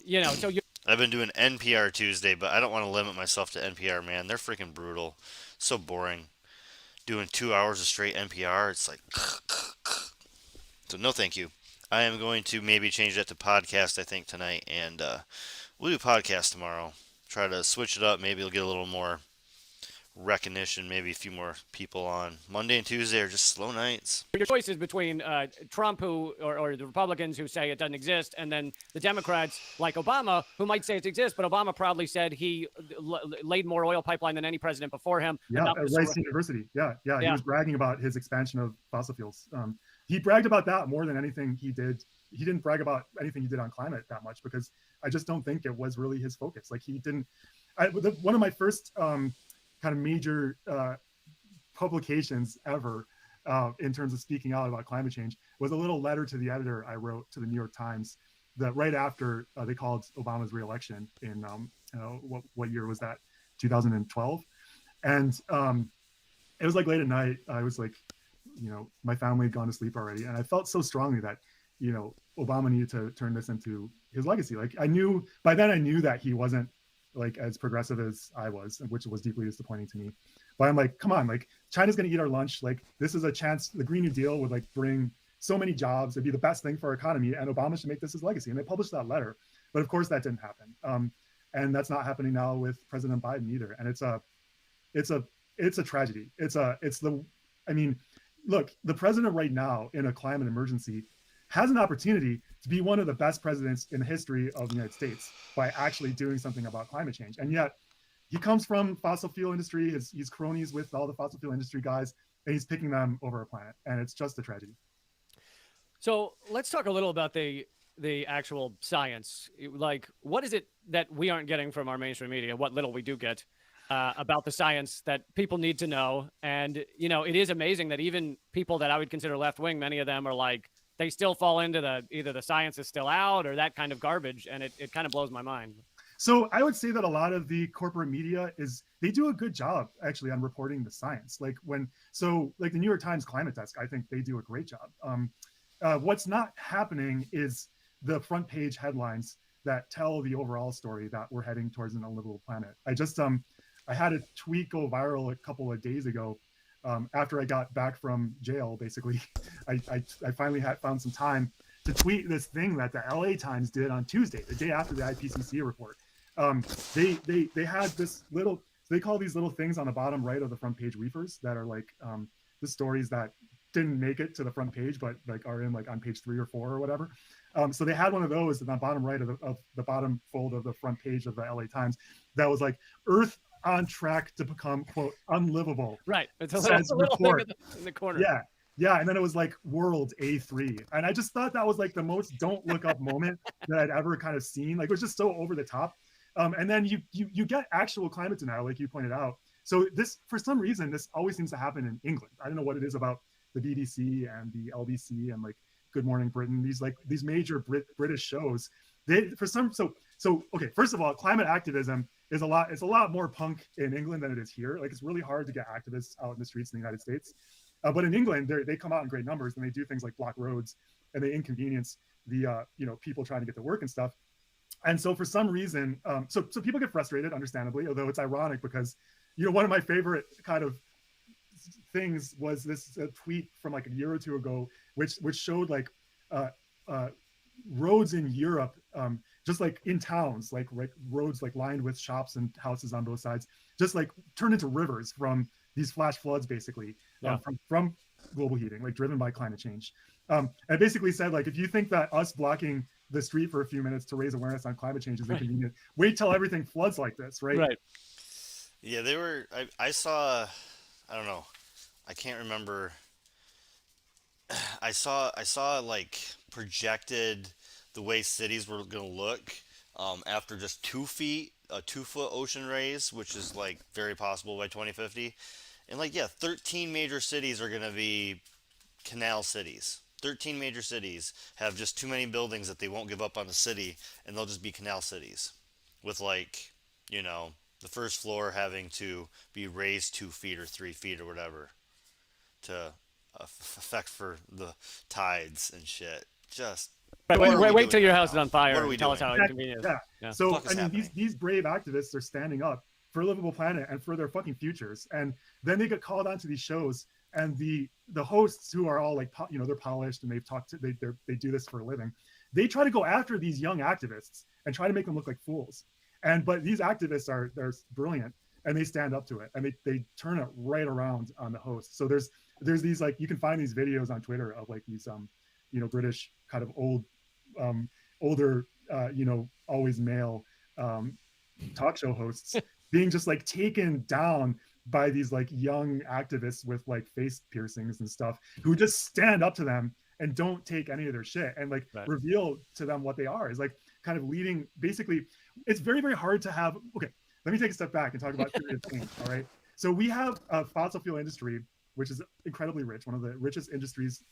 H: you know, so you.
A: I've been doing NPR Tuesday, but I don't want to limit myself to NPR, man. They're freaking brutal. So boring. Doing 2 hours of straight NPR, it's like... So no thank you. I am going to maybe change that to podcast, I think, tonight. And we'll do podcast tomorrow. Try to switch it up. Maybe we'll get a little more recognition. Maybe a few more people on. Monday and Tuesday are just slow nights.
H: Your choices between Trump, or the Republicans who say it doesn't exist, and then the Democrats like Obama, who might say it exists, but Obama proudly said he laid more oil pipeline than any president before him.
W: Yeah, at Rice University. Yeah. He was bragging about his expansion of fossil fuels. He bragged about that more than anything he did. He didn't brag about anything he did on climate that much, because I just don't think it was really his focus. Like, he didn't. One of my first kind of major publications ever in terms of speaking out about climate change was a little letter to the editor I wrote to the New York Times that right after they called Obama's reelection in what year was that? 2012. And it was like late at night. I was like, my family had gone to sleep already, and I felt so strongly that Obama needed to turn this into his legacy. Like, I knew that he wasn't like as progressive as I was, which was deeply disappointing to me. But I'm like, come on, like, China's going to eat our lunch. Like, this is a chance. The Green New Deal would like bring so many jobs. It'd be the best thing for our economy, and Obama should make this his legacy. And they published that letter, but of course that didn't happen. And that's not happening now with President Biden either. And it's a tragedy. Look, the president right now in a climate emergency has an opportunity to be one of the best presidents in the history of the United States by actually doing something about climate change. And yet he comes from fossil fuel industry. He's cronies with all the fossil fuel industry guys, and he's picking them over our planet. And it's just a tragedy.
H: So let's talk a little about the actual science. Like, what is it that we aren't getting from our mainstream media? What little we do get about the science that people need to know. And, it is amazing that even people that I would consider left-wing, many of them are like, they still fall into either the science is still out or that kind of garbage. And it kind of blows my mind.
W: So I would say that a lot of the corporate media they do a good job actually on reporting the science. Like the New York Times climate desk, I think they do a great job. What's not happening is the front page headlines that tell the overall story that we're heading towards an unlivable planet. I had a tweet go viral a couple of days ago after I got back from jail. Basically, I finally found some time to tweet this thing that the LA Times did on Tuesday, the day after the IPCC report. They had this little, they call these little things on the bottom right of the front page reefers that are like the stories that didn't make it to the front page, but like are in like on page 3 or 4 or whatever. So they had one of those in the bottom right of the bottom fold of the front page of the LA Times that was like, Earth on track to become, quote, unlivable.
H: Right. It's a
W: says
H: little thing
W: report.
H: in the corner.
W: Yeah. Yeah. And then it was like world A3. And I just thought that was like the most don't look up moment that I'd ever kind of seen. Like it was just so over the top. And then you get actual climate denial, like you pointed out. So this, for some reason, this always seems to happen in England. I don't know what it is about the BBC and the LBC and like Good Morning Britain, these major British shows. Okay, first of all, climate activism is a lot more punk in England than it is here. Like it's really hard to get activists out in the streets in the United States. But in England, they come out in great numbers and they do things like block roads and they inconvenience the people trying to get to work and stuff. And so for some reason, so people get frustrated, understandably, although it's ironic because, one of my favorite kind of things was this tweet from like a year or two ago, which showed like roads in Europe, just like in towns, like roads like lined with shops and houses on both sides, just like turned into rivers from these flash floods, basically, from global heating, like driven by climate change. And basically said, like, if you think that us blocking the street for a few minutes to raise awareness on climate change is inconvenient, wait till everything floods like this, right?
H: Right.
A: Yeah, they were. I saw. I don't know. I can't remember. I saw like projected the way cities were gonna look after just 2 feet, a 2-foot ocean raise, which is like very possible by 2050. And like 13 major cities are gonna be canal cities. 13 major cities have just too many buildings that they won't give up on the city, and they'll just be canal cities, with like the first floor having to be raised 2 feet or 3 feet or whatever to affect for the tides and shit. Just
H: wait till your house is on fire.
A: What are we
H: Tell
A: doing?
H: us how inconvenient.
W: Yeah. So I mean, these brave activists are standing up for a livable planet and for their fucking futures, and then they get called onto these shows, and the hosts, who are all like they're polished and they've talked to they do this for a living, they try to go after these young activists and try to make them look like fools. But these activists they're brilliant, and they stand up to it, and they turn it right around on the host. So there's these, like, you can find these videos on Twitter of like these British kind of older always male talk show hosts being just like taken down by these like young activists with like face piercings and stuff, who just stand up to them and don't take any of their shit and like reveal to them what they are, is like kind of leading. Basically, it's very, very hard to have. Okay, let me take a step back and talk about creative change. All right, so we have a fossil fuel industry which is incredibly rich, one of the richest industries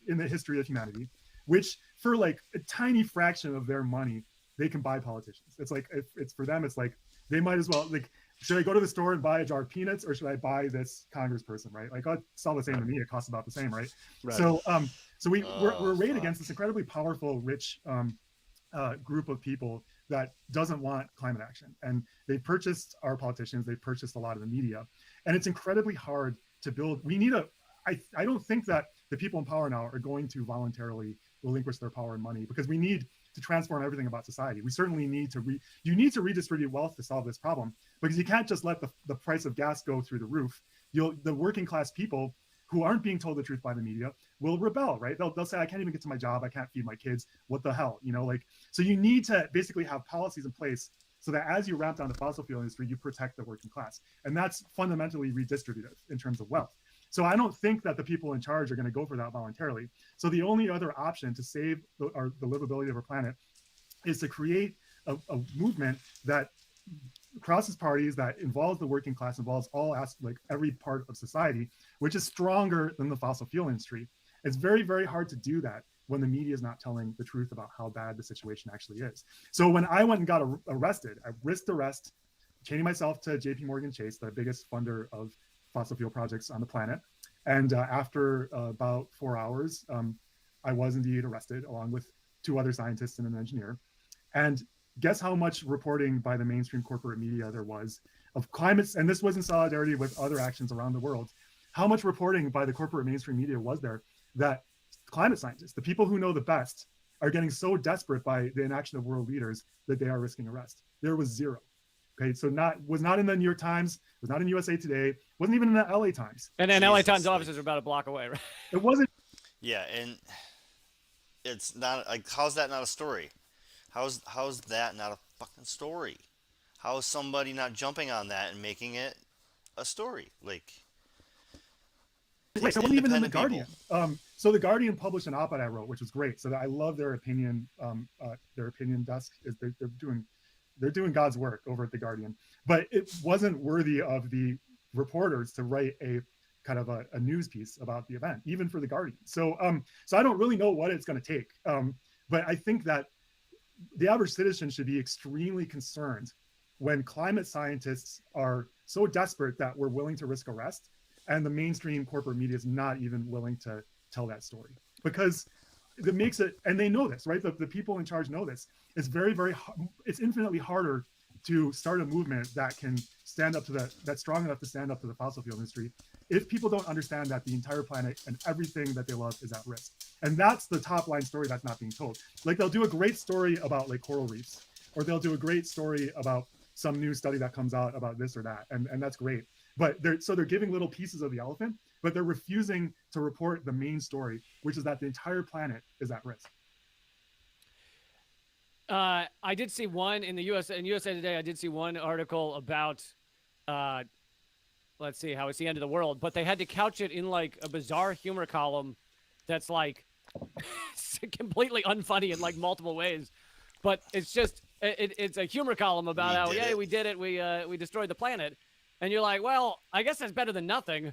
W: in the history of humanity, which for like a tiny fraction of their money they can buy politicians. It's like it's for them, it's like they might as well, like, should I go to the store and buy a jar of peanuts, or should I buy this congressperson, right? Like, it's all the same to me. It costs about the same, right? So we're arrayed against this incredibly powerful, rich group of people that doesn't want climate action, and they've purchased our politicians. They've purchased a lot of the media, and it's incredibly hard to build. We need I don't think that the people in power now are going to voluntarily relinquish their power and money, because we need to transform everything about society. We certainly need to you need to redistribute wealth to solve this problem, because you can't just let the price of gas go through the roof. The working class people who aren't being told the truth by the media will rebel, right? They'll say, I can't even get to my job. I can't feed my kids. What the hell? So you need to basically have policies in place so that as you ramp down the fossil fuel industry, you protect the working class. And that's fundamentally redistributive in terms of wealth. So I don't think that the people in charge are going to go for that voluntarily. So the only other option to save the livability of our planet is to create a movement that crosses parties, that involves the working class, involves like every part of society, which is stronger than the fossil fuel industry. It's very, very hard to do that when the media is not telling the truth about how bad the situation actually is. So when I went and got arrested, I risked arrest, chaining myself to JP Morgan Chase, the biggest funder of fossil fuel projects on the planet. And after about 4 hours, I was indeed arrested, along with 2 other scientists and an engineer. And guess how much reporting by the mainstream corporate media there was of climates, and this was in solidarity with other actions around the world. How much reporting by the corporate mainstream media was there that climate scientists, the people who know the best, are getting so desperate by the inaction of world leaders that they are risking arrest? There was zero. Okay, so was not in the New York Times, was not in USA Today, wasn't even in the LA Times.
H: And LA Times offices are about a block away, right?
W: It wasn't.
A: Yeah, and it's not like, how's that not a story? How's that not a fucking story? How is somebody not jumping on that and making it a story? Like,
W: Wait, so it wasn't even in the Guardian. So the Guardian published an op-ed I wrote, which was great. So I love their opinion. Their opinion desk is they're doing God's work over at the Guardian. But it wasn't worthy of the reporters to write a kind of a news piece about the event, even for the Guardian. So I don't really know what it's going to take. But I think that the average citizen should be extremely concerned when climate scientists are so desperate that we're willing to risk arrest, and the mainstream corporate media is not even willing to tell that story, because it makes it, and they know this, right? The people in charge know this. It's it's infinitely harder to start a movement that can stand up to that's strong enough to stand up to the fossil fuel industry if people don't understand that the entire planet and everything that they love is at risk. And that's the top line story that's not being told. Like, they'll do a great story about like coral reefs, or they'll do a great story about some new study that comes out about this or that, and that's great. But they're giving little pieces of the elephant, but they're refusing to report the main story, which is that the entire planet is at risk.
H: I did see one in USA Today. I did see one article about, let's see, how it's the end of the world, but they had to couch it in like a bizarre humor column that's like completely unfunny in like multiple ways. But it's just it's a humor column about how we did it, we destroyed the planet, and you're like, well, I guess that's better than nothing.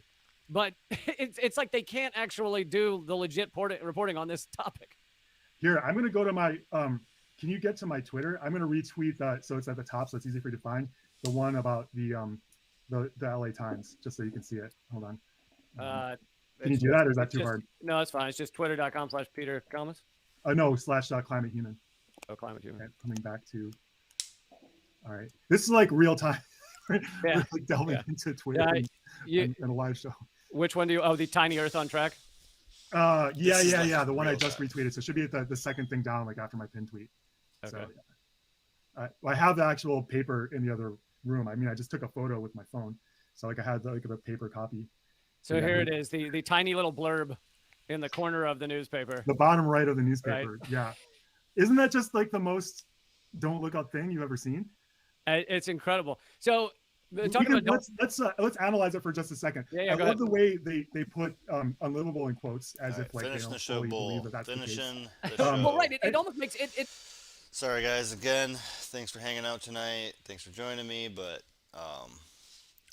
H: But it's like they can't actually do the legit reporting on this topic.
W: Here, I'm going to go to my can you get to my Twitter? I'm going to retweet that so it's at the top, so it's easy for you to find, the one about the LA Times, just so you can see it. Hold on. Can you do that, or is that too hard?
H: No, it's fine. It's just twitter.com/Peter Kalmus.
W: No, /ClimateHuman.
H: Oh, Climate Human.
W: Okay, coming back to. All right, this is like real time.
H: Yeah.
W: We're like delving into Twitter and a live show.
H: Which one do you? Oh, the Tiny Earth on Track.
W: Yeah. The one I just retweeted. So it should be at the second thing down, like after my pin tweet. Okay. So I have the actual paper in the other room. I mean, I just took a photo with my phone, so like I had like a paper copy.
H: So here it is, the tiny little blurb in the corner of the newspaper.
W: The bottom right of the newspaper.
H: Right.
W: Yeah. Isn't that just like the most don't look up thing you've ever seen?
H: It's incredible. So talking about
W: let's analyze it for just a second.
H: Yeah,
W: I love the way they put unlivable in quotes as if like they
A: finish
W: don't
A: the show,
W: fully
A: Bull.
W: believe that that's
A: Finishing
W: the case.
A: the show.
H: Well, right. It almost makes it.
A: Sorry, guys. Again, thanks for hanging out tonight. Thanks for joining me. But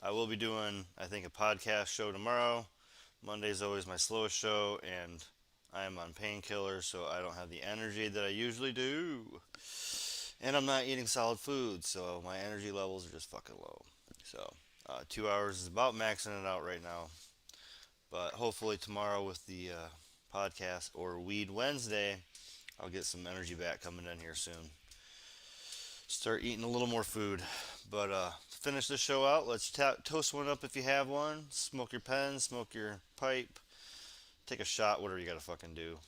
A: I will be doing, I think, a podcast show tomorrow. Monday's always my slowest show, and I am on painkillers, so I don't have the energy that I usually do. And I'm not eating solid food, so my energy levels are just fucking low. So 2 hours is about maxing it out right now. But hopefully tomorrow with the podcast, or Weed Wednesday, I'll get some energy back coming in here soon. Start eating a little more food. But to finish this show out, let's toast one up if you have one. Smoke your pen, smoke your pipe, take a shot, whatever you gotta fucking do.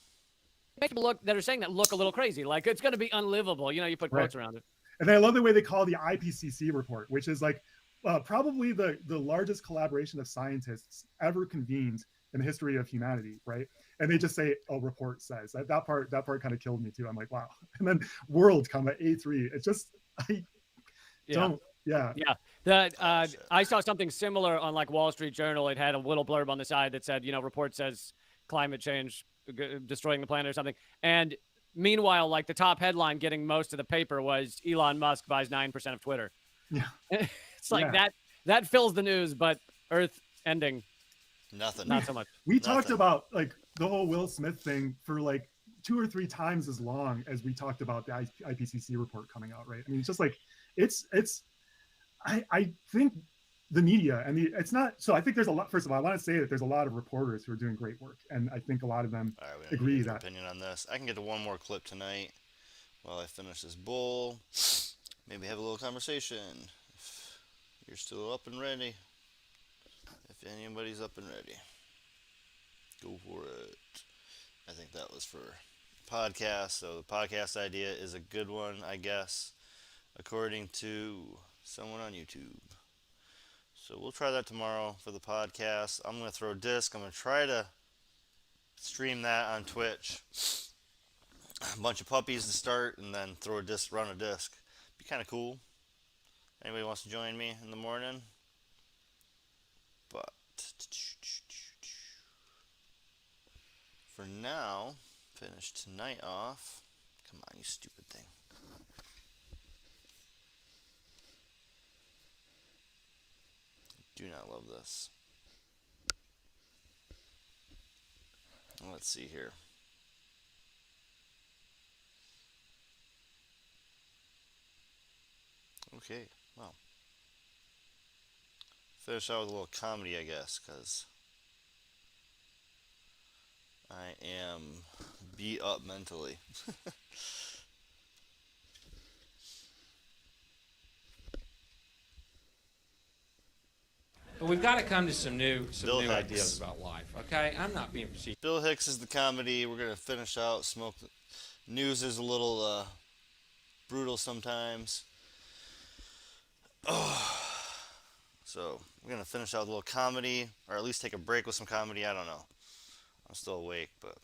H: Make people that are saying that look a little crazy. Like, it's going to be unlivable. You know, you put quotes around it.
W: And I love the way they call the IPCC report, which is like probably the largest collaboration of scientists ever convened in the history of humanity, right? And they just say, "Oh, report says." That part kind of killed me too. I'm like, wow. And then world, A3. It's just Yeah.
H: I saw something similar on like Wall Street Journal. It had a little blurb on the side that said, report says climate change destroying the planet or something. And meanwhile, like the top headline getting most of the paper was Elon Musk buys 9% of Twitter.
W: Yeah.
H: It's like that fills the news, but Earth ending.
A: Nothing.
H: Not so much.
W: We talked about like the whole Will Smith thing for like 2 or 3 times as long as we talked about the IPCC report coming out, right? I mean, it's just like I think the media and it's not. So I think there's a lot. First of all, I want to say that there's a lot of reporters who are doing great work, and I think a lot of them agree that.
A: Opinion on this. I can get to one more clip tonight while I finish this bowl. Maybe have a little conversation. If you're still up and ready. If anybody's up and ready, go for it. I think that was for podcast. So the podcast idea is a good one, I guess, according to someone on YouTube. So we'll try that tomorrow for the podcast. I'm going to throw a disc. I'm going to try to stream that on Twitch. A bunch of puppies to start, and then throw a disc, run a disc. Be kind of cool. Anybody wants to join me in the morning? But for now, finish tonight off. Come on, you stupid thing. Do not love this. Let's see here. Okay, well. Finish out with a little comedy, I guess, because I am beat up mentally.
I: But we've got to come to some new
A: Bill Hicks.
I: ideas about life. Okay, I'm not being facetious.
A: Bill Hicks is the comedy. We're gonna finish out. Smoke. News is a little brutal sometimes. Oh. So we're gonna finish out with a little comedy, or at least take a break with some comedy. I don't know. I'm still awake, but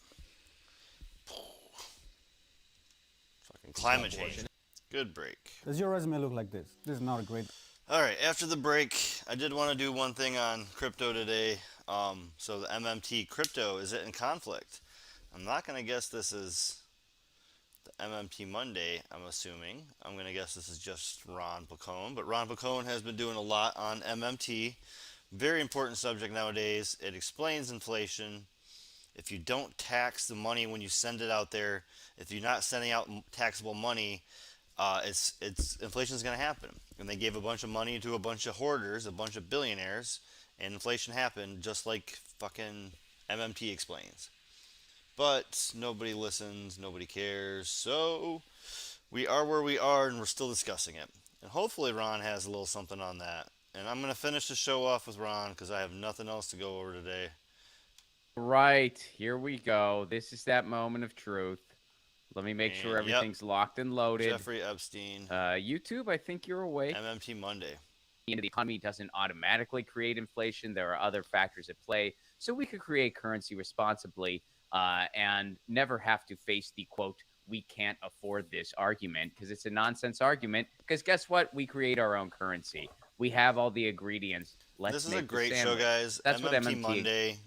A: fucking climate change. Good break.
J: Does your resume look like this? This is not a great.
A: All right, after the break, I did want to do one thing on crypto today. So the MMT crypto, is it in conflict? I'm not going to guess this is the MMT Monday, I'm assuming. I'm going to guess this is just Ron Pacone. But Ron Pacone has been doing a lot on MMT. Very important subject nowadays. It explains inflation. If you don't tax the money when you send it out there, if you're not sending out taxable money, it's inflation is going to happen. And they gave a bunch of money to a bunch of hoarders, a bunch of billionaires, and inflation happened just like fucking MMT explains. But nobody listens, nobody cares, so we are where we are and we're still discussing it. And hopefully Ron has a little something on that. And I'm going to finish the show off with Ron because I have nothing else to go over today.
L: Right, here we go. This is that moment of truth. Let me make sure everything's locked and loaded.
A: Jeffrey Epstein.
L: YouTube, I think you're awake.
A: MMT Monday.
L: The economy doesn't automatically create inflation. There are other factors at play. So we could create currency responsibly and never have to face the, quote, we can't afford this argument, because it's a nonsense argument. Because guess what? We create our own currency. We have all the ingredients.
A: This is a great show, guys.
L: That's what
A: MMT Monday.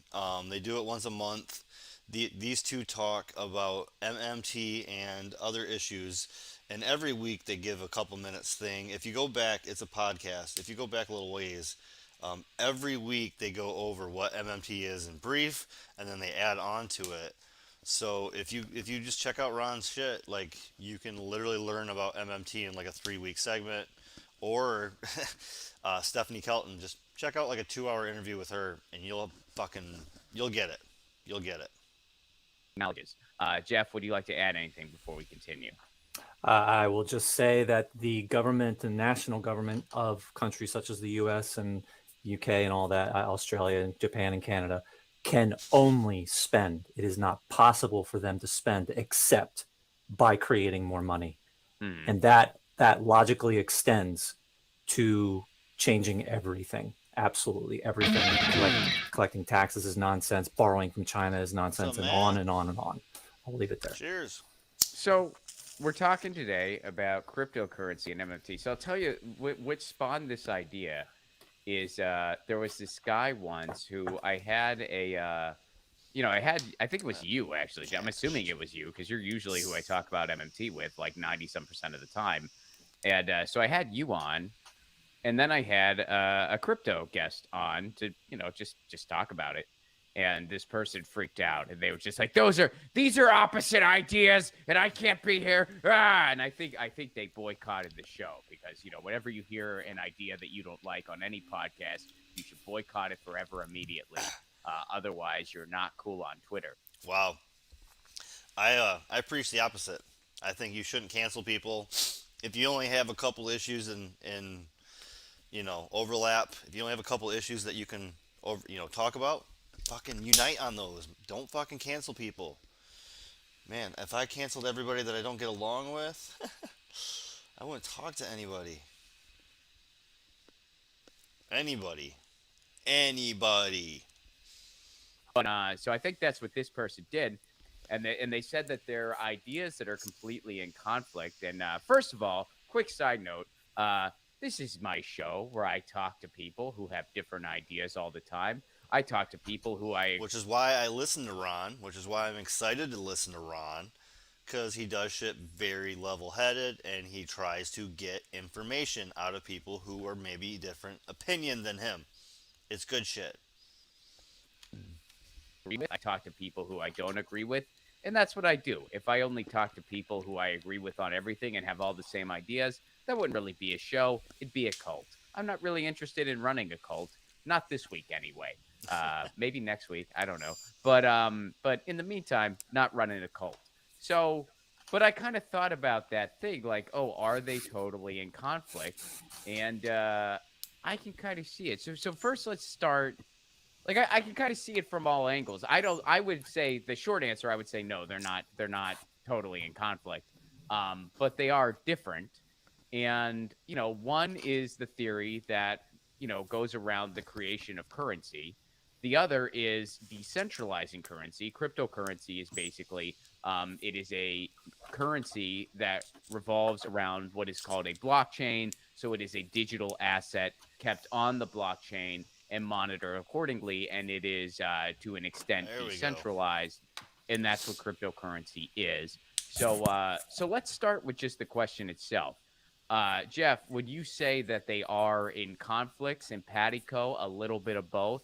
A: They do it once a month. These two talk about MMT and other issues, and every week they give a couple minutes thing. If you go back, it's a podcast. If you go back a little ways, every week they go over what MMT is in brief, and then they add on to it. So if you just check out Ron's shit, like, you can literally learn about MMT in like a 3-week segment, or Stephanie Kelton, just check out like a 2-hour interview with her, and you'll get it. You'll get it.
L: Knowledges. Jeff, would you like to add anything before we continue?
X: I will just say that the government and national government of countries such as the US and UK and all that, Australia and Japan and Canada, can only spend. It is not possible for them to spend except by creating more money. And that logically extends to changing everything. Absolutely everything. Collecting taxes is nonsense. Borrowing from China is nonsense, and on and on and on. I'll leave it there.
A: Cheers.
L: So we're talking today about cryptocurrency and MMT. So I'll tell you what spawned this idea is there was this guy once who I had I think it was you, actually. I'm assuming it was you, because you're usually who I talk about MMT with, like 90-some% of the time. And so I had you on. And then I had a crypto guest on to, just talk about it. And this person freaked out, and they were just like, these are opposite ideas, and I can't be here. And I think they boycotted the show because, whenever you hear an idea that you don't like on any podcast, you should boycott it forever immediately. Otherwise, you're not cool on Twitter.
A: Wow. I preach the opposite. I think you shouldn't cancel people. If you only have a couple issues in overlap, if you only have a couple issues that you can, talk about, fucking unite on those. Don't fucking cancel people. Man, if I canceled everybody that I don't get along with, I wouldn't talk to anybody. Anybody.
L: But, so I think that's what this person did. And they said that there are ideas that are completely in conflict. And first of all, quick side note, This is my show where I talk to people who have different ideas all the time. I talk to people who
A: Which is why I listen to Ron, which is why I'm excited to listen to Ron, because he does shit very level-headed, and he tries to get information out of people who are maybe different opinion than him. It's good shit.
L: agree with. I talk to people who I don't agree with, and that's what I do. If I only talk to people who I agree with on everything and have all the same ideas, that wouldn't really be a show. It'd be a cult. I'm not really interested in running a cult. Not this week, anyway. Maybe next week. I don't know. But in the meantime, not running a cult. So, but I kind of thought about that thing, like, oh, are they totally in conflict? And I can kind of see it. So first, let's start. Like, I can kind of see it from all angles. I would say the short answer. I would say no. They're not. They're not totally in conflict. But they are different. And one is the theory that goes around the creation of currency. The other is decentralizing currency. Cryptocurrency is basically it is a currency that revolves around what is called a blockchain. So it is a digital asset kept on the blockchain and monitored accordingly. And it is to an extent decentralized. And that's what cryptocurrency is. So let's start with just the question itself. Jeff, would you say that they are in conflicts, simpatico, a little bit of both?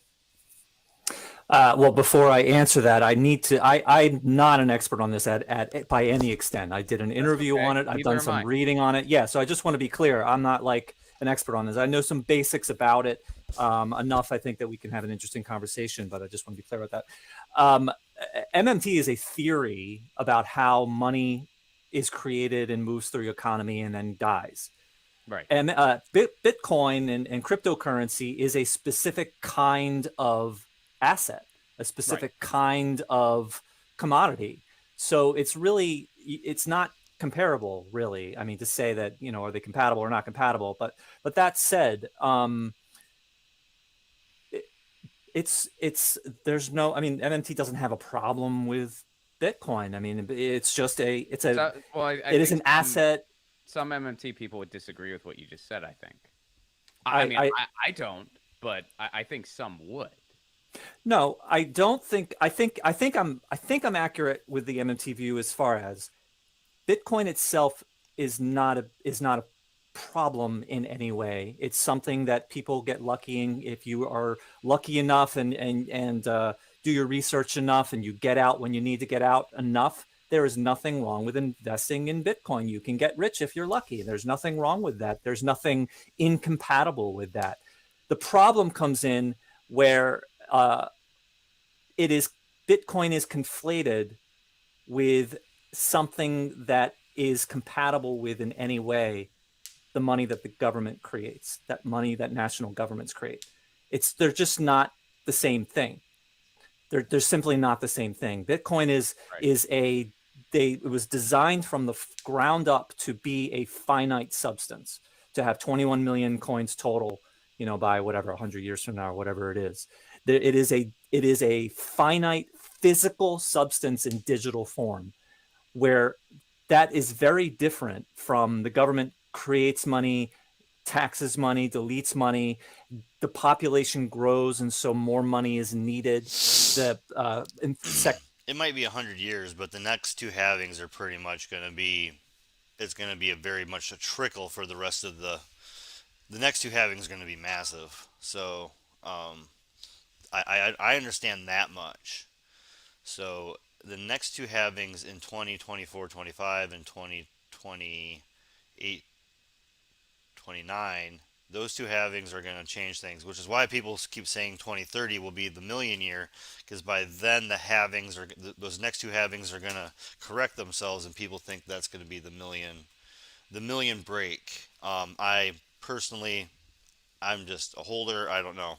X: Well, before I answer that, I need to. I'm not an expert on this at by any extent. I did an interview on it. I've done some reading on it. Yeah, so I just want to be clear. I'm not like an expert on this. I know some basics about it enough, I think, that we can have an interesting conversation. But I just want to be clear about that. MMT is a theory about how money is created and moves through the economy and then dies.
L: Right.
X: And Bitcoin and cryptocurrency is a specific kind of asset, a specific kind of commodity. So it's not comparable, really. I mean, to say that, are they compatible or not compatible? But that said, there's no, I mean, MMT doesn't have a problem with Bitcoin. I mean, it's just it is an asset.
L: Some MMT people would disagree with what you just said, I think. I don't, but I think some would.
X: No, I don't think. I think I'm accurate with the MMT view as far as Bitcoin itself is not a problem in any way. It's something that people get lucky in. If you are lucky enough and do your research enough and you get out when you need to get out enough, there is nothing wrong with investing in Bitcoin. You can get rich if you're lucky. There's nothing wrong with that. There's nothing incompatible with that. The problem comes in where Bitcoin is conflated with something that is compatible with in any way the money that the government creates, that money that national governments create. They're just not the same thing. They're simply not the same thing. Bitcoin it was designed from the ground up to be a finite substance, to have 21 million coins total, by whatever 100 years from now or whatever it is. It is a finite physical substance in digital form, where that is very different from the government creates money, taxes money, deletes money. The population grows, and so more money is needed.
A: It might be 100 years, but the next two halvings are pretty much going to be. It's going to be very much a trickle for the rest of the. The next two halvings are going to be massive. So, I understand that much. So the next two halvings in 2024, 25, and 2028, 29. Those two halvings are going to change things, which is why people keep saying 2030 will be the million year, because by then the halvings those next two halvings are going to correct themselves, and people think that's going to be the million break. I personally, I'm just a holder. I don't know.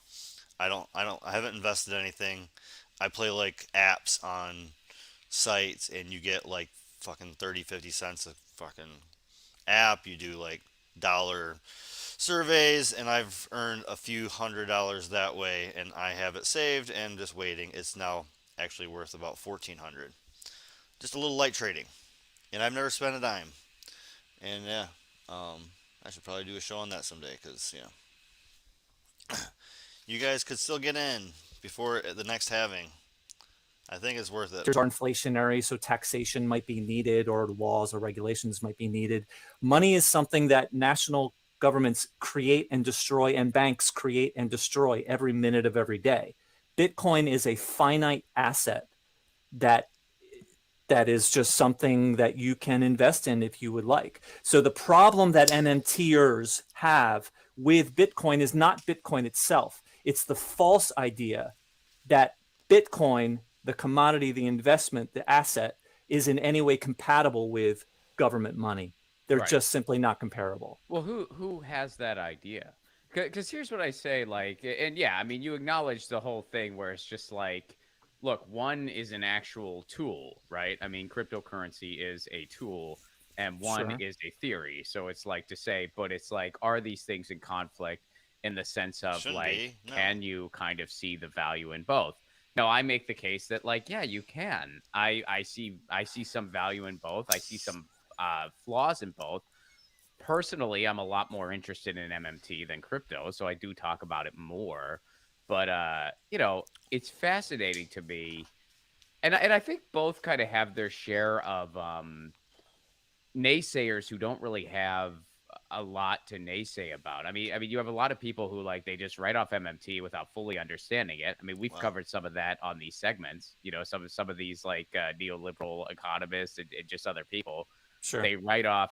A: I haven't invested anything. I play like apps on sites, and you get like fucking 30-50 cents a fucking app. You do like dollar surveys, and I've earned a few $100 that way, and I have it saved and just waiting. It's now actually worth about $1,400. Just a little light trading, and I've never spent a dime. And yeah, I should probably do a show on that someday because you guys could still get in before the next halving. I think it's worth it.
X: Are inflationary, so taxation might be needed, or laws or regulations might be needed. Money is something that national governments create and destroy, and banks create and destroy every minute of every day. Bitcoin is a finite asset that is just something that you can invest in if you would like. So the problem that MMTers have with Bitcoin is not Bitcoin itself. It's the false idea that Bitcoin, the commodity, the investment, the asset, is in any way compatible with government money. They're just simply not comparable.
L: Well, who has that idea? Because here's what I say, like, and yeah, I mean, you acknowledge the whole thing where it's just like, look, one is an actual tool, right? I mean, cryptocurrency is a tool, and one is a theory. So it's like to say, but it's like, are these things in conflict in the sense of can you kind of see the value in both? No, I make the case that like, yeah, you can. I see some value in both. I see some flaws in both. Personally, I'm a lot more interested in MMT than crypto, so I do talk about it more. But it's fascinating to me, and I think both kind of have their share of naysayers who don't really have a lot to naysay about. I mean, you have a lot of people who like they just write off MMT without fully understanding it. I mean, we've covered some of that on these segments. Some of these like neoliberal economists and just other people.
X: Sure.
L: They write off